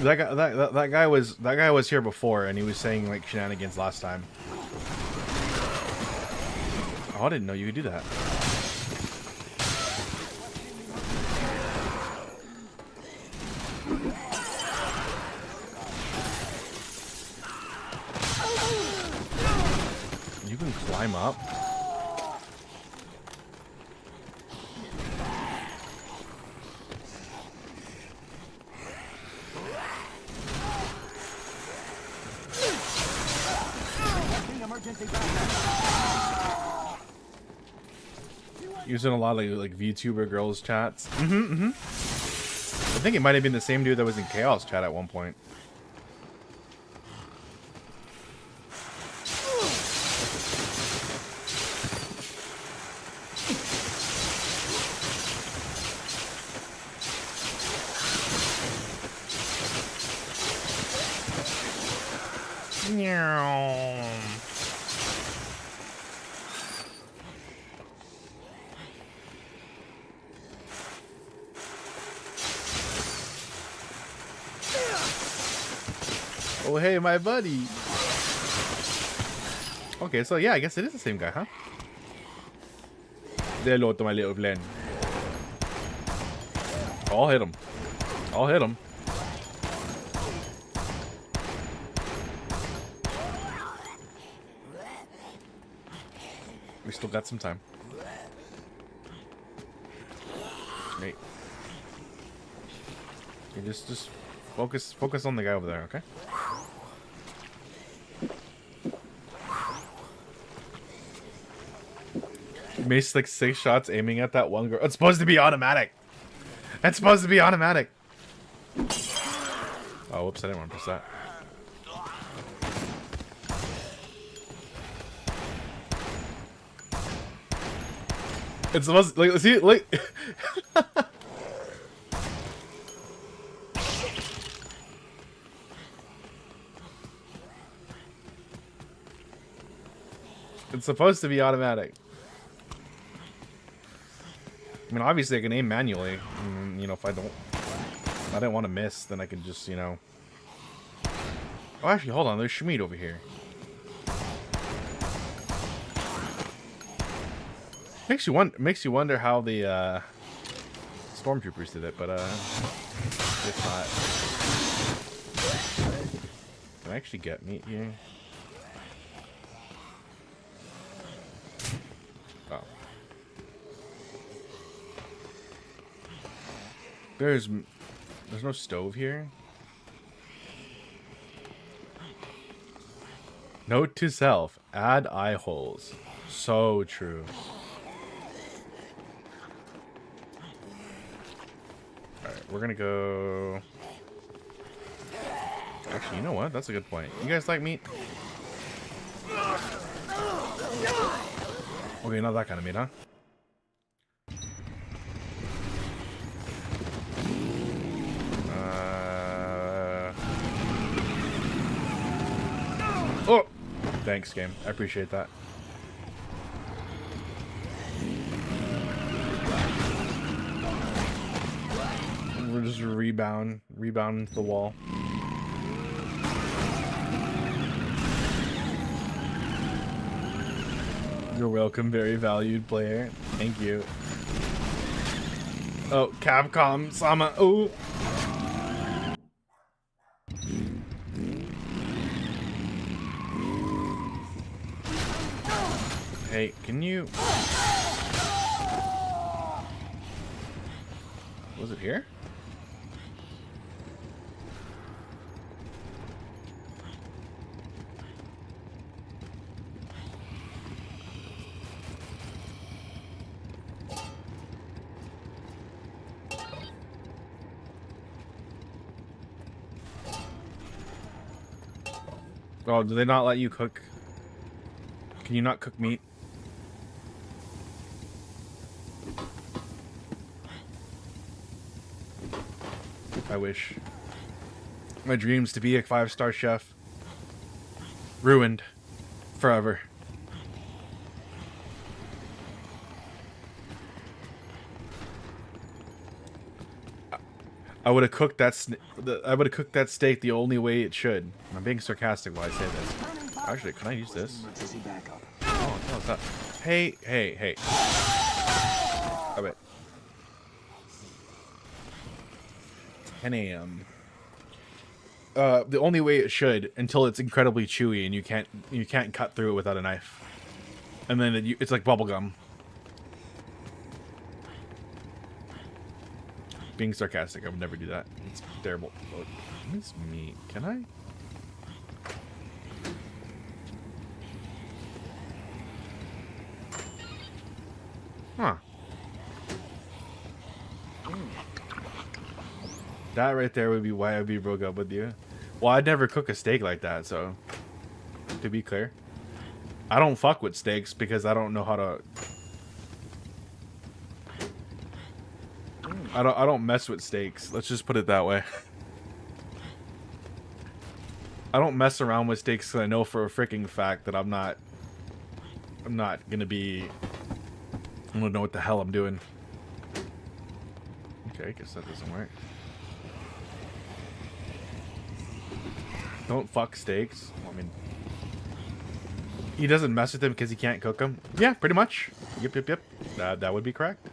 Speaker 1: That guy was here before, and he was saying like shenanigans last time. Oh, I didn't know you could do that. You can climb up. Using a lot of like vtuber girls chats. I think it might have been the same dude that was in Chaos chat at one point. Oh, hey, my buddy. Okay, so yeah, I guess it is the same guy, huh? Say hello to my little friend. I'll hit him. I'll hit him. We still got some time. Wait. You just focus on the guy over there, okay? You missed like 6 shots aiming at that one girl. It's supposed to be automatic. It's supposed to be automatic. Oh, whoops! I didn't want to press that. It's supposed to, like, see, like. It's supposed to be automatic. I mean, obviously I can aim manually. You know, if I didn't want to miss, then I can just, you know. Oh, actually, hold on. There's Schmied over here. Makes you wonder how the stormtroopers did it, but if not, can I actually get meat here? Oh, there's no stove here. Note to self: add eye holes. So true. We're gonna go. Actually, you know what? That's a good point. You guys like meat? Okay, not that kind of meat, huh? Oh! Thanks, game. I appreciate that. We're just rebound into the wall. You're welcome, very valued player. Thank you. Oh, Capcom Sama. Oh. Hey, can you? Was it here? Oh, do they not let you cook? Can you not cook meat? I wish. My dreams to be a 5-star chef. Ruined. Forever. I would have cooked that. I would have cooked that steak the only way it should. I'm being sarcastic while I say this. Actually, can I use this? Oh, what's that? Hey. I bet. 10 a.m. The only way it should until it's incredibly chewy and you can't cut through it without a knife. And then it's like bubblegum. Being sarcastic, I would never do that. It's terrible. Oh, it's meat. Can I? Huh. That right there would be why I'd be broke up with you. Well, I'd never cook a steak like that, so to be clear. I don't fuck with steaks because I don't know how to. I don't mess with steaks. Let's just put it that way. I don't mess around with steaks because I know for a freaking fact that I'm not gonna be. I don't know what the hell I'm doing. Okay, I guess that doesn't work. Don't fuck steaks. I mean, he doesn't mess with them because he can't cook them. Yeah, pretty much. Yep. That would be correct.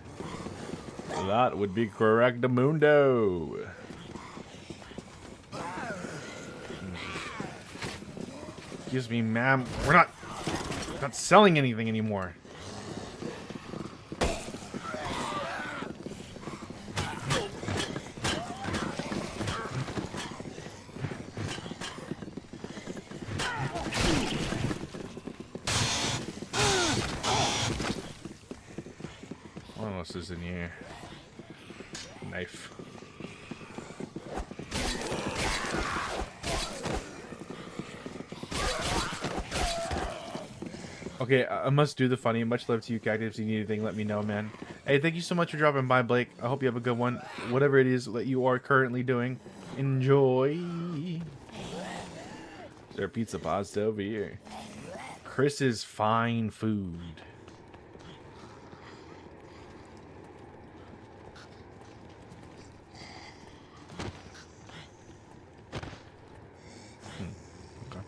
Speaker 1: That would be correct, mundo. Excuse me, ma'am. We're not selling anything anymore. What else is in here? Knife. Okay, I must do the funny. Much love to you, Cactus. If you need anything, let me know, man. Hey, thank you so much for dropping by, Blake. I hope you have a good one. Whatever it is that you are currently doing, enjoy. Is there pizza pasta over here? Chris's fine food. Okay.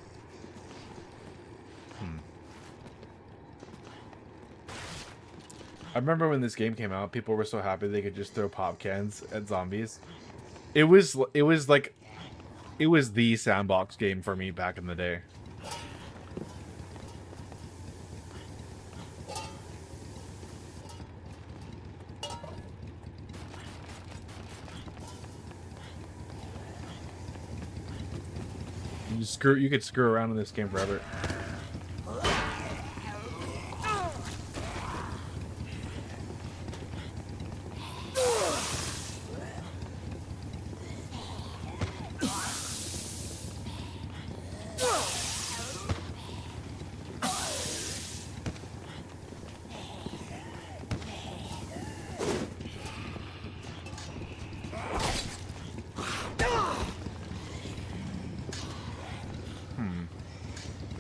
Speaker 1: I remember when this game came out, people were so happy they could just throw pop cans at zombies. It was the sandbox game for me back in the day. You could screw around in this game forever.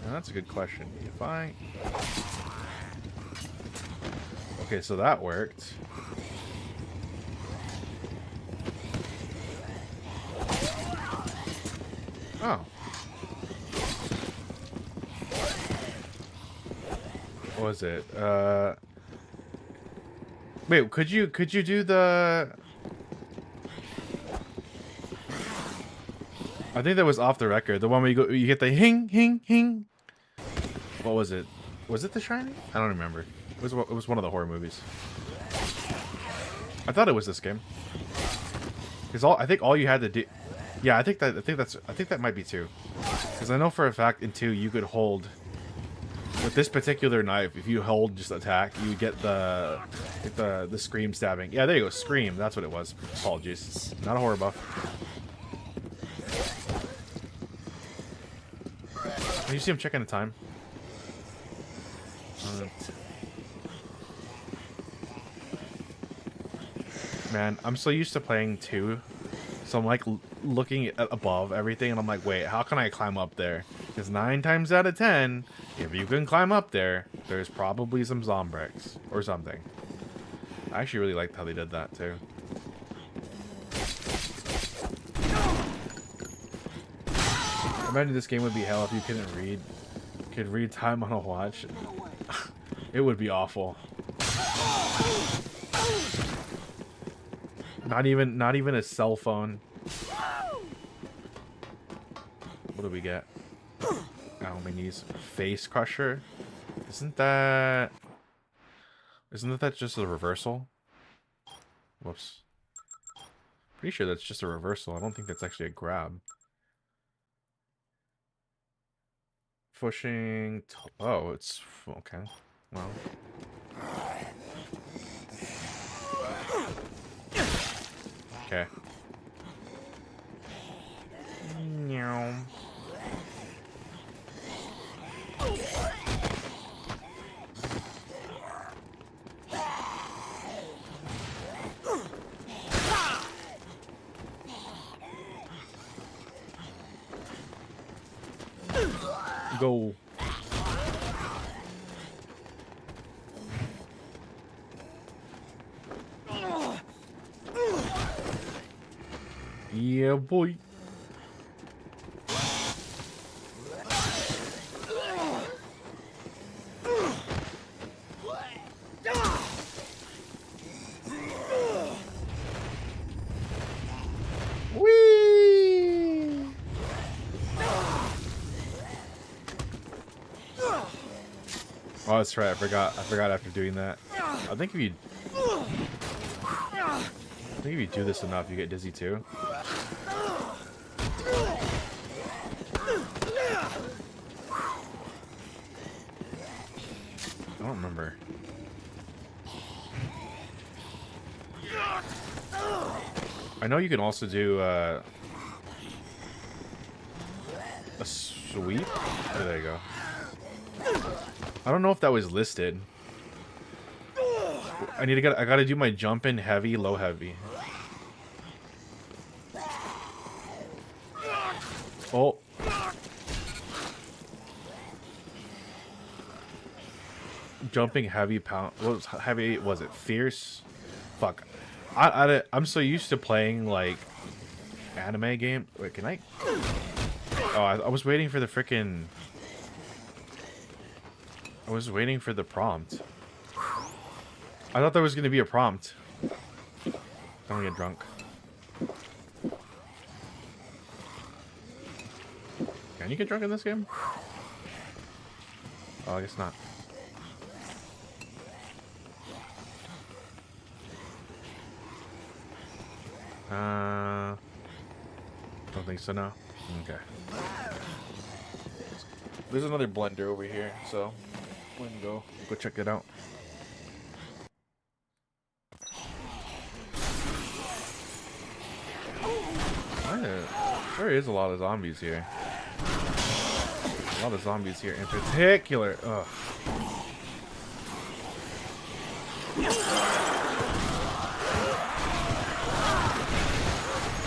Speaker 1: That's a good question. If I... Okay, so that worked. Oh. What was it? Wait, could you do the... I think that was off the record. The one where you get the hing. What was it? Was it The Shining? I don't remember. It was one of the horror movies. I thought it was this game. Because I think all you had to do... Yeah, I think that might be 2. Because I know for a fact in 2 you could hold... With this particular knife, if you hold just attack, you get the scream stabbing. Yeah, there you go. Scream. That's what it was. Apologies. Not a horror buff. Can you see him checking the time? Man, I'm so used to playing 2, so I'm like looking at above everything, and I'm like, wait, how can I climb up there? Because 9 times out of 10, if you can climb up there, there's probably some zombricks or something. I actually really liked how they did that too. Imagine this game would be hell if you could read time on a watch. It would be awful. Not even a cell phone. What do we get? Ow, my knees. Face crusher. Isn't that just a reversal? Whoops. Pretty sure that's just a reversal. I don't think that's actually a grab. Pushing. Oh, it's okay. Well. Okay. Meow. Go. Yeah, boy. Whee! Oh, that's right. I forgot after doing that. I think if you do this enough, you get dizzy too. I don't remember. I know you can also do a sweep. Oh, there you go. I don't know if that was listed. I gotta do my jump in heavy, low heavy. Oh. Jumping heavy pound. What was heavy? Was it fierce? Fuck. I'm so used to playing like anime game. Wait, can I? Oh, I was waiting for the frickin'. I was waiting for the prompt. I thought there was gonna be a prompt. Don't get drunk. Can you get drunk in this game? Oh, I guess not. Don't think so, no. Okay. There's another blender over here, so we can go check it out. There is a lot of zombies here. A lot of zombies here in particular. Ugh.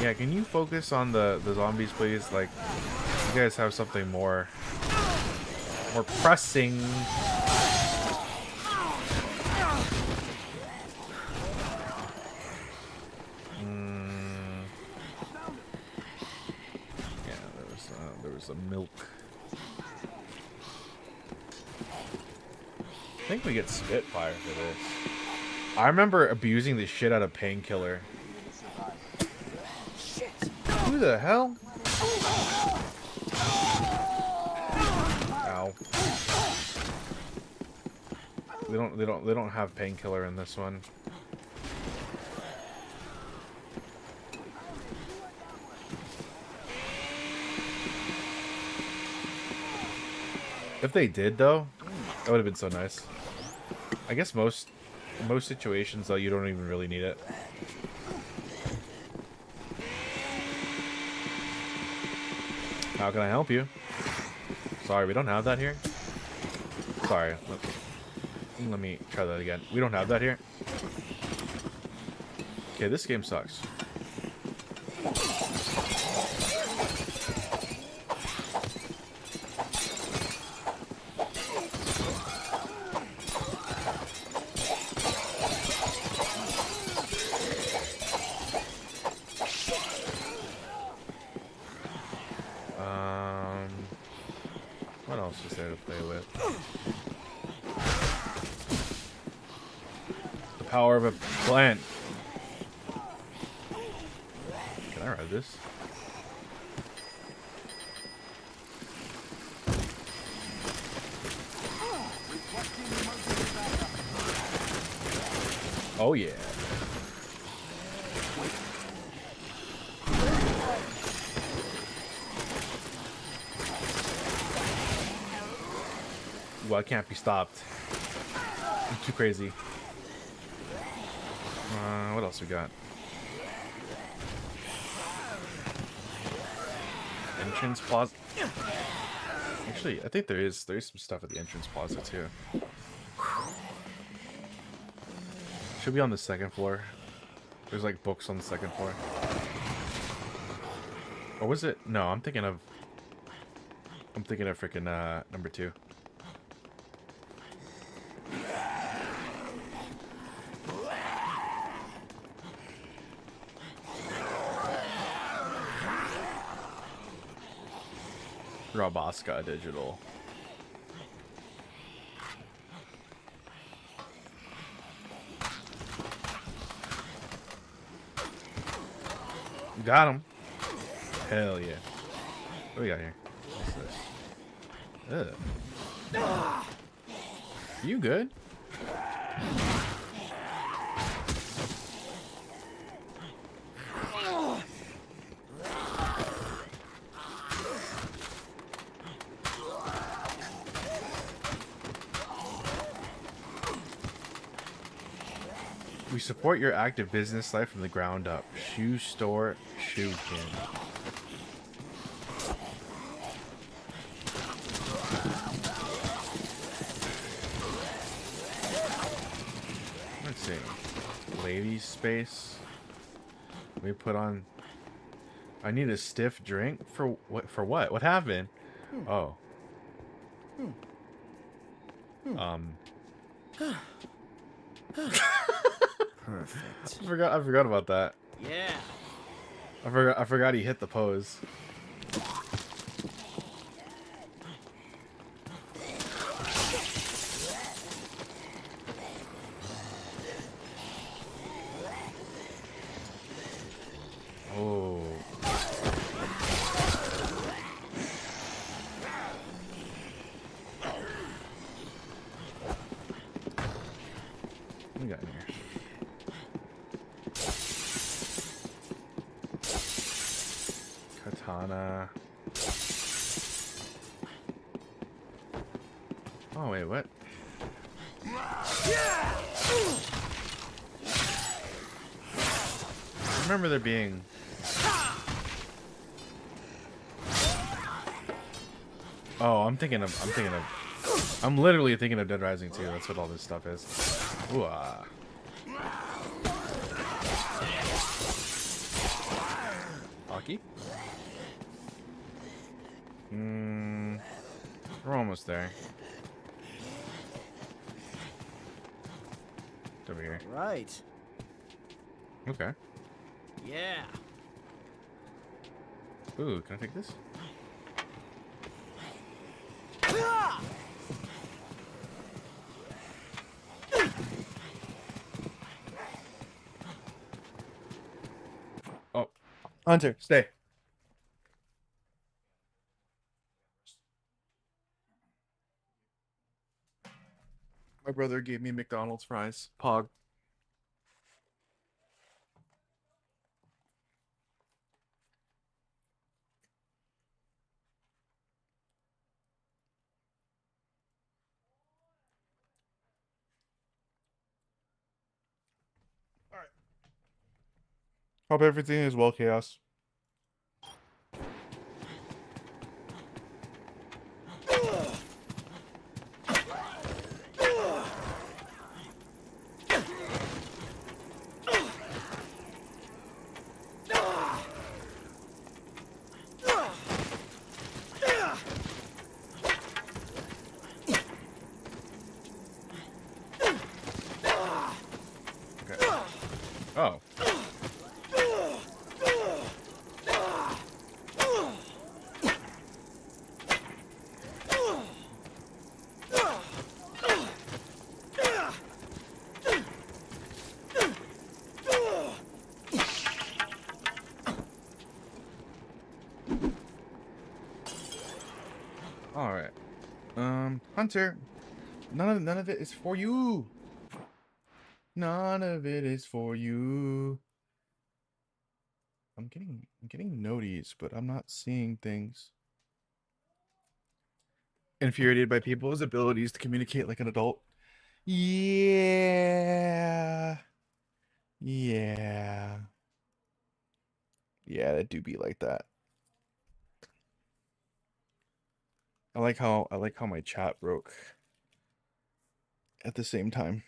Speaker 1: Yeah, can you focus on the zombies, please? Like, you guys have something more pressing. Yeah, there was a milk. I think we get Spitfire for this. I remember abusing the shit out of Painkiller. Who the hell? Ow. They don't have Painkiller in this one. If they did though, that would have been so nice. I guess most situations though you don't even really need it. How can I help you? Sorry, we don't have that here. Sorry. Let me try that again. We don't have that here. Okay, this game sucks. What else is there to play with? The power of a plant. Can I ride this? Oh yeah. Well, I can't be stopped. I'm too crazy. What else we got? Entrance plaza. Actually, I think there is some stuff at the entrance plaza too. Should be on the second floor. There's like books on the second floor. Or was it? No, I'm thinking of. I'm thinking of freaking number 2. Roboska Digital. Got him. Hell yeah. What do we got here? What's this? Ugh. You good? We support your active business life from the ground up. Shoe store, Shoekin. Let's see. Ladies space. We put on. I need a stiff drink for what? For what? What happened? Oh.
Speaker 4: Perfect.
Speaker 1: I forgot about that.
Speaker 4: Yeah.
Speaker 1: I forgot he hit the pose. Oh. What we got in here? Katana. Oh wait, what? I remember there being. Oh, I'm literally thinking of Dead Rising 2. That's what all this stuff is. Ooh, Hockey? We're almost there. It's over here.
Speaker 4: Right.
Speaker 1: Okay.
Speaker 4: Yeah.
Speaker 1: Ooh, can I take this? Oh, Hunter, stay. My brother gave me McDonald's fries. Pog. Alright. Hope everything is well, Chaos. Oh. All right. Hunter, none of it is for you. None of it is for you. I'm getting noties, but I'm not seeing things. Infuriated by people's abilities to communicate like an adult. Yeah. Yeah. Yeah, that do be like that. I like how my chat broke at the same time.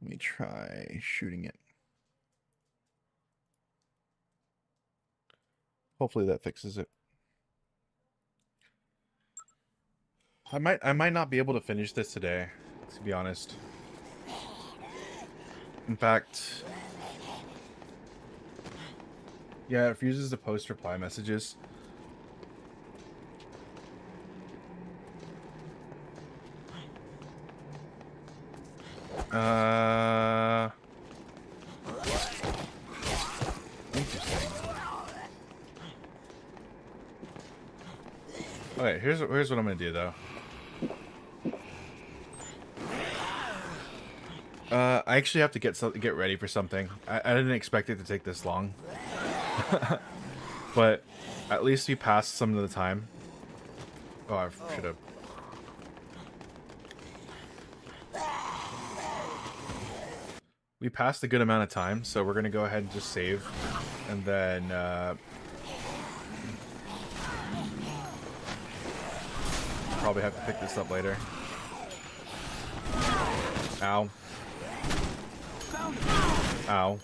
Speaker 1: Let me try shooting it. Hopefully that fixes it. I might not be able to finish this today, to be honest. In fact, yeah, it refuses to post reply messages. Interesting. Okay, here's what I'm gonna do though. I actually have to get ready for something. I didn't expect it to take this long, but at least we passed some of the time. Oh, I should have. We passed a good amount of time, so we're gonna go ahead and just save, and then probably have to pick this up later. Ow. Ow.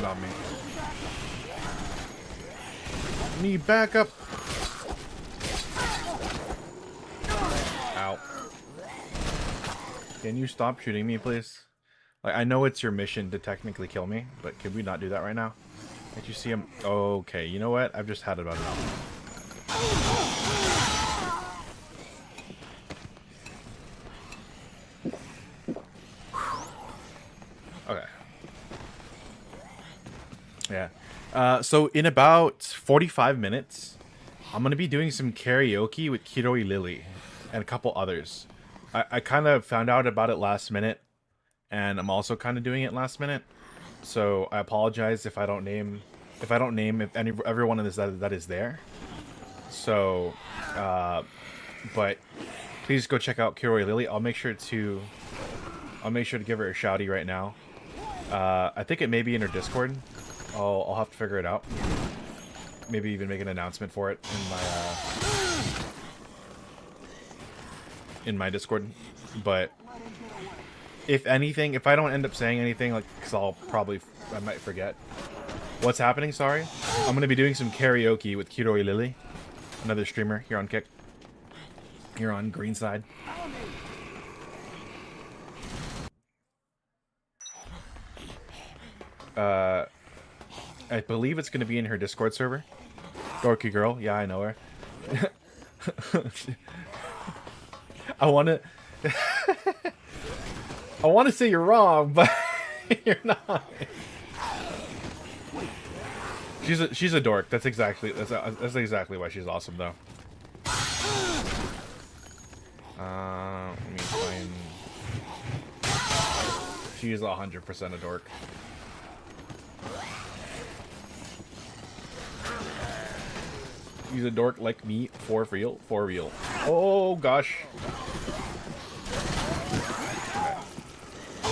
Speaker 1: Not me. Need backup. Ow. Can you stop shooting me, please? Like, I know it's your mission to technically kill me, but can we not do that right now? Can't you see him? Okay, you know what? I've just had about enough. Okay. Yeah. So in about 45 minutes, I'm going to be doing some karaoke with Kiroi Lily and a couple others. I kind of found out about it last minute, and I'm also kind of doing it last minute. So I apologize if I don't name everyone in this that is there. So, but please go check out Kiroi Lily. I'll make sure to give her a shouty right now. I think it may be in her Discord. I'll have to figure it out. Maybe even make an announcement for it in my Discord. But if anything, if I don't end up saying anything, like, because I might forget what's happening. Sorry, I'm gonna be doing some karaoke with Kiroi Lily, another streamer here on Kick, here on Greenside. I believe it's going to be in her Discord server. Dorky girl. Yeah, I know her. I want to say you're wrong, but you're not. She's a dork. That's exactly why she's awesome though. Let me find. She is 100% a dork. He's a dork like me, for real, for real. Oh gosh.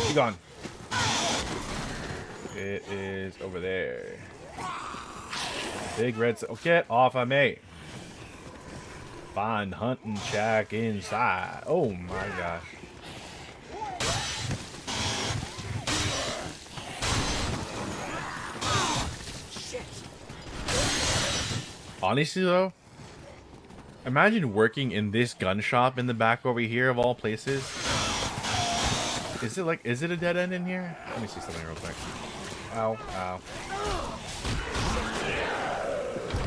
Speaker 1: Be gone. It is over there. Big red. Oh, get off of me. Find hunting shack inside. Oh my gosh. Honestly though, imagine working in this gun shop in the back over here of all places. Is it a dead end in here? Let me see something real quick. Ow, ow.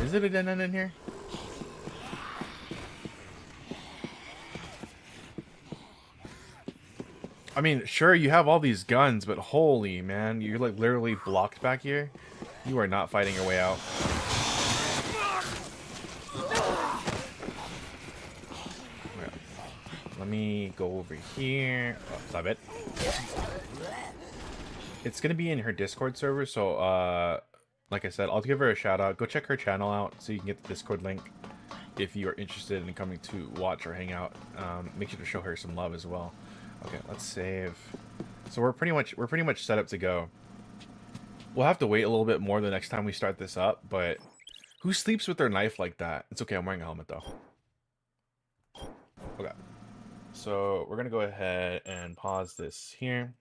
Speaker 1: Is it a dead end in here? I mean, sure, you have all these guns, but holy man, you're like literally blocked back here. You are not fighting your way out. Let me go over here. Oh, stop it. It's gonna be in her Discord server, so like I said, I'll give her a shout out. Go check her channel out so you can get the Discord link if you are interested in coming to watch or hang out. Make sure to show her some love as well. Okay, let's save. So we're pretty much set up to go. We'll have to wait a little bit more the next time we start this up, but who sleeps with their knife like that? It's okay, I'm wearing a helmet though. Okay. So we're gonna go ahead and pause this here.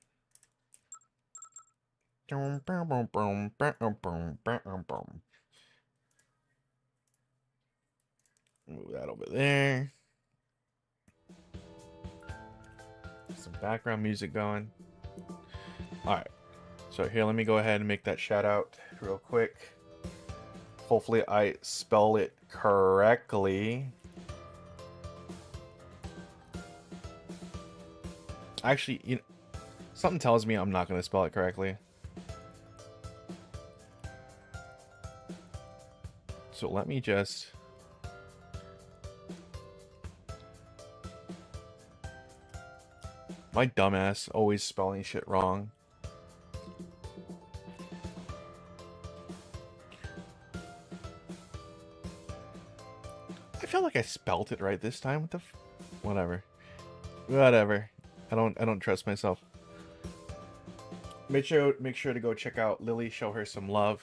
Speaker 1: Move that over there. Some background music going. Alright. So here, let me go ahead and make that shout out real quick. Hopefully I spell it correctly. Actually, you know, something tells me I'm not going to spell it correctly. So let me just... My dumbass always spelling shit wrong. I feel like I spelt it right this time. What the whatever. Whatever. I don't trust myself. Make sure to go check out Lily, show her some love.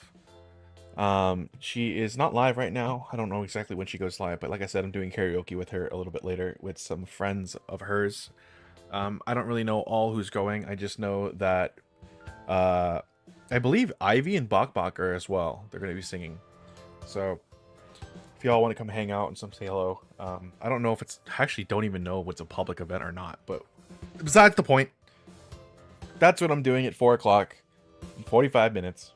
Speaker 1: She is not live right now. I don't know exactly when she goes live, but like I said, I'm doing karaoke with her a little bit later with some friends of hers. I don't really know all who's going. I just know that I believe Ivy and Bok are as well. They're going to be singing. So if y'all want to come hang out and say hello, I don't know if it's... I actually don't even know if it's a public event or not, but besides the point, that's what I'm doing at 4 o'clock in 45 minutes.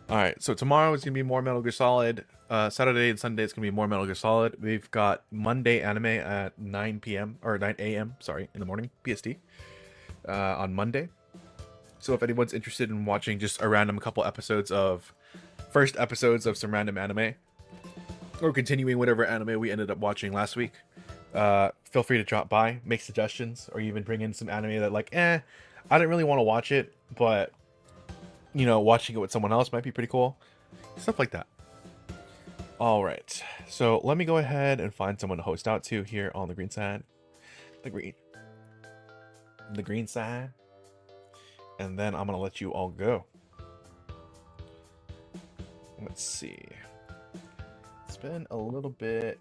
Speaker 1: Alright, so tomorrow is going to be more Metal Gear Solid. Saturday and Sunday is going to be more Metal Gear Solid. We've got Monday anime at 9 p.m. or 9 a.m. Sorry, in the morning, PST, on Monday. So if anyone's interested in watching just a random couple episodes of... first episodes of some random anime, or continuing whatever anime we ended up watching last week, feel free to drop by, make suggestions, or even bring in some anime that like, I didn't really want to watch it, but, you know, watching it with someone else might be pretty cool. Stuff like that. Alright, so let me go ahead and find someone to host out to here on the green side. The green side. And then I'm going to let you all go. Let's see. It's been a little bit...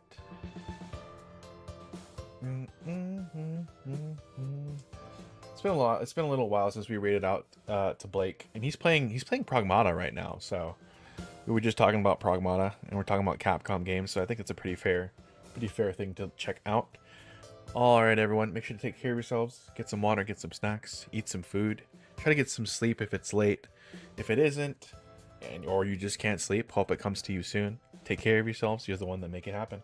Speaker 1: It's been a lot. It's been a little while since we rated out to Blake, and he's playing Pragmata right now. So we were just talking about Pragmata, and we're talking about Capcom games. So I think it's a pretty fair thing to check out. All right, everyone, make sure to take care of yourselves. Get some water, get some snacks, eat some food. Try to get some sleep if it's late. If it isn't, or you just can't sleep, hope it comes to you soon. Take care of yourselves. You're the one that make it happen.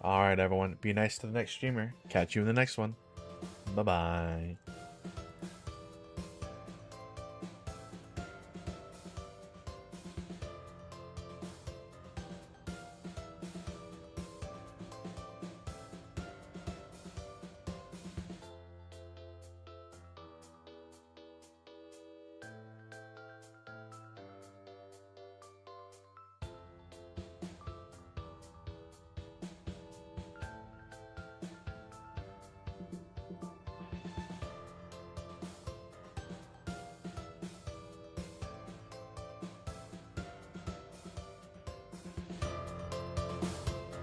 Speaker 1: All right, everyone, be nice to the next streamer. Catch you in the next one. Bye-bye.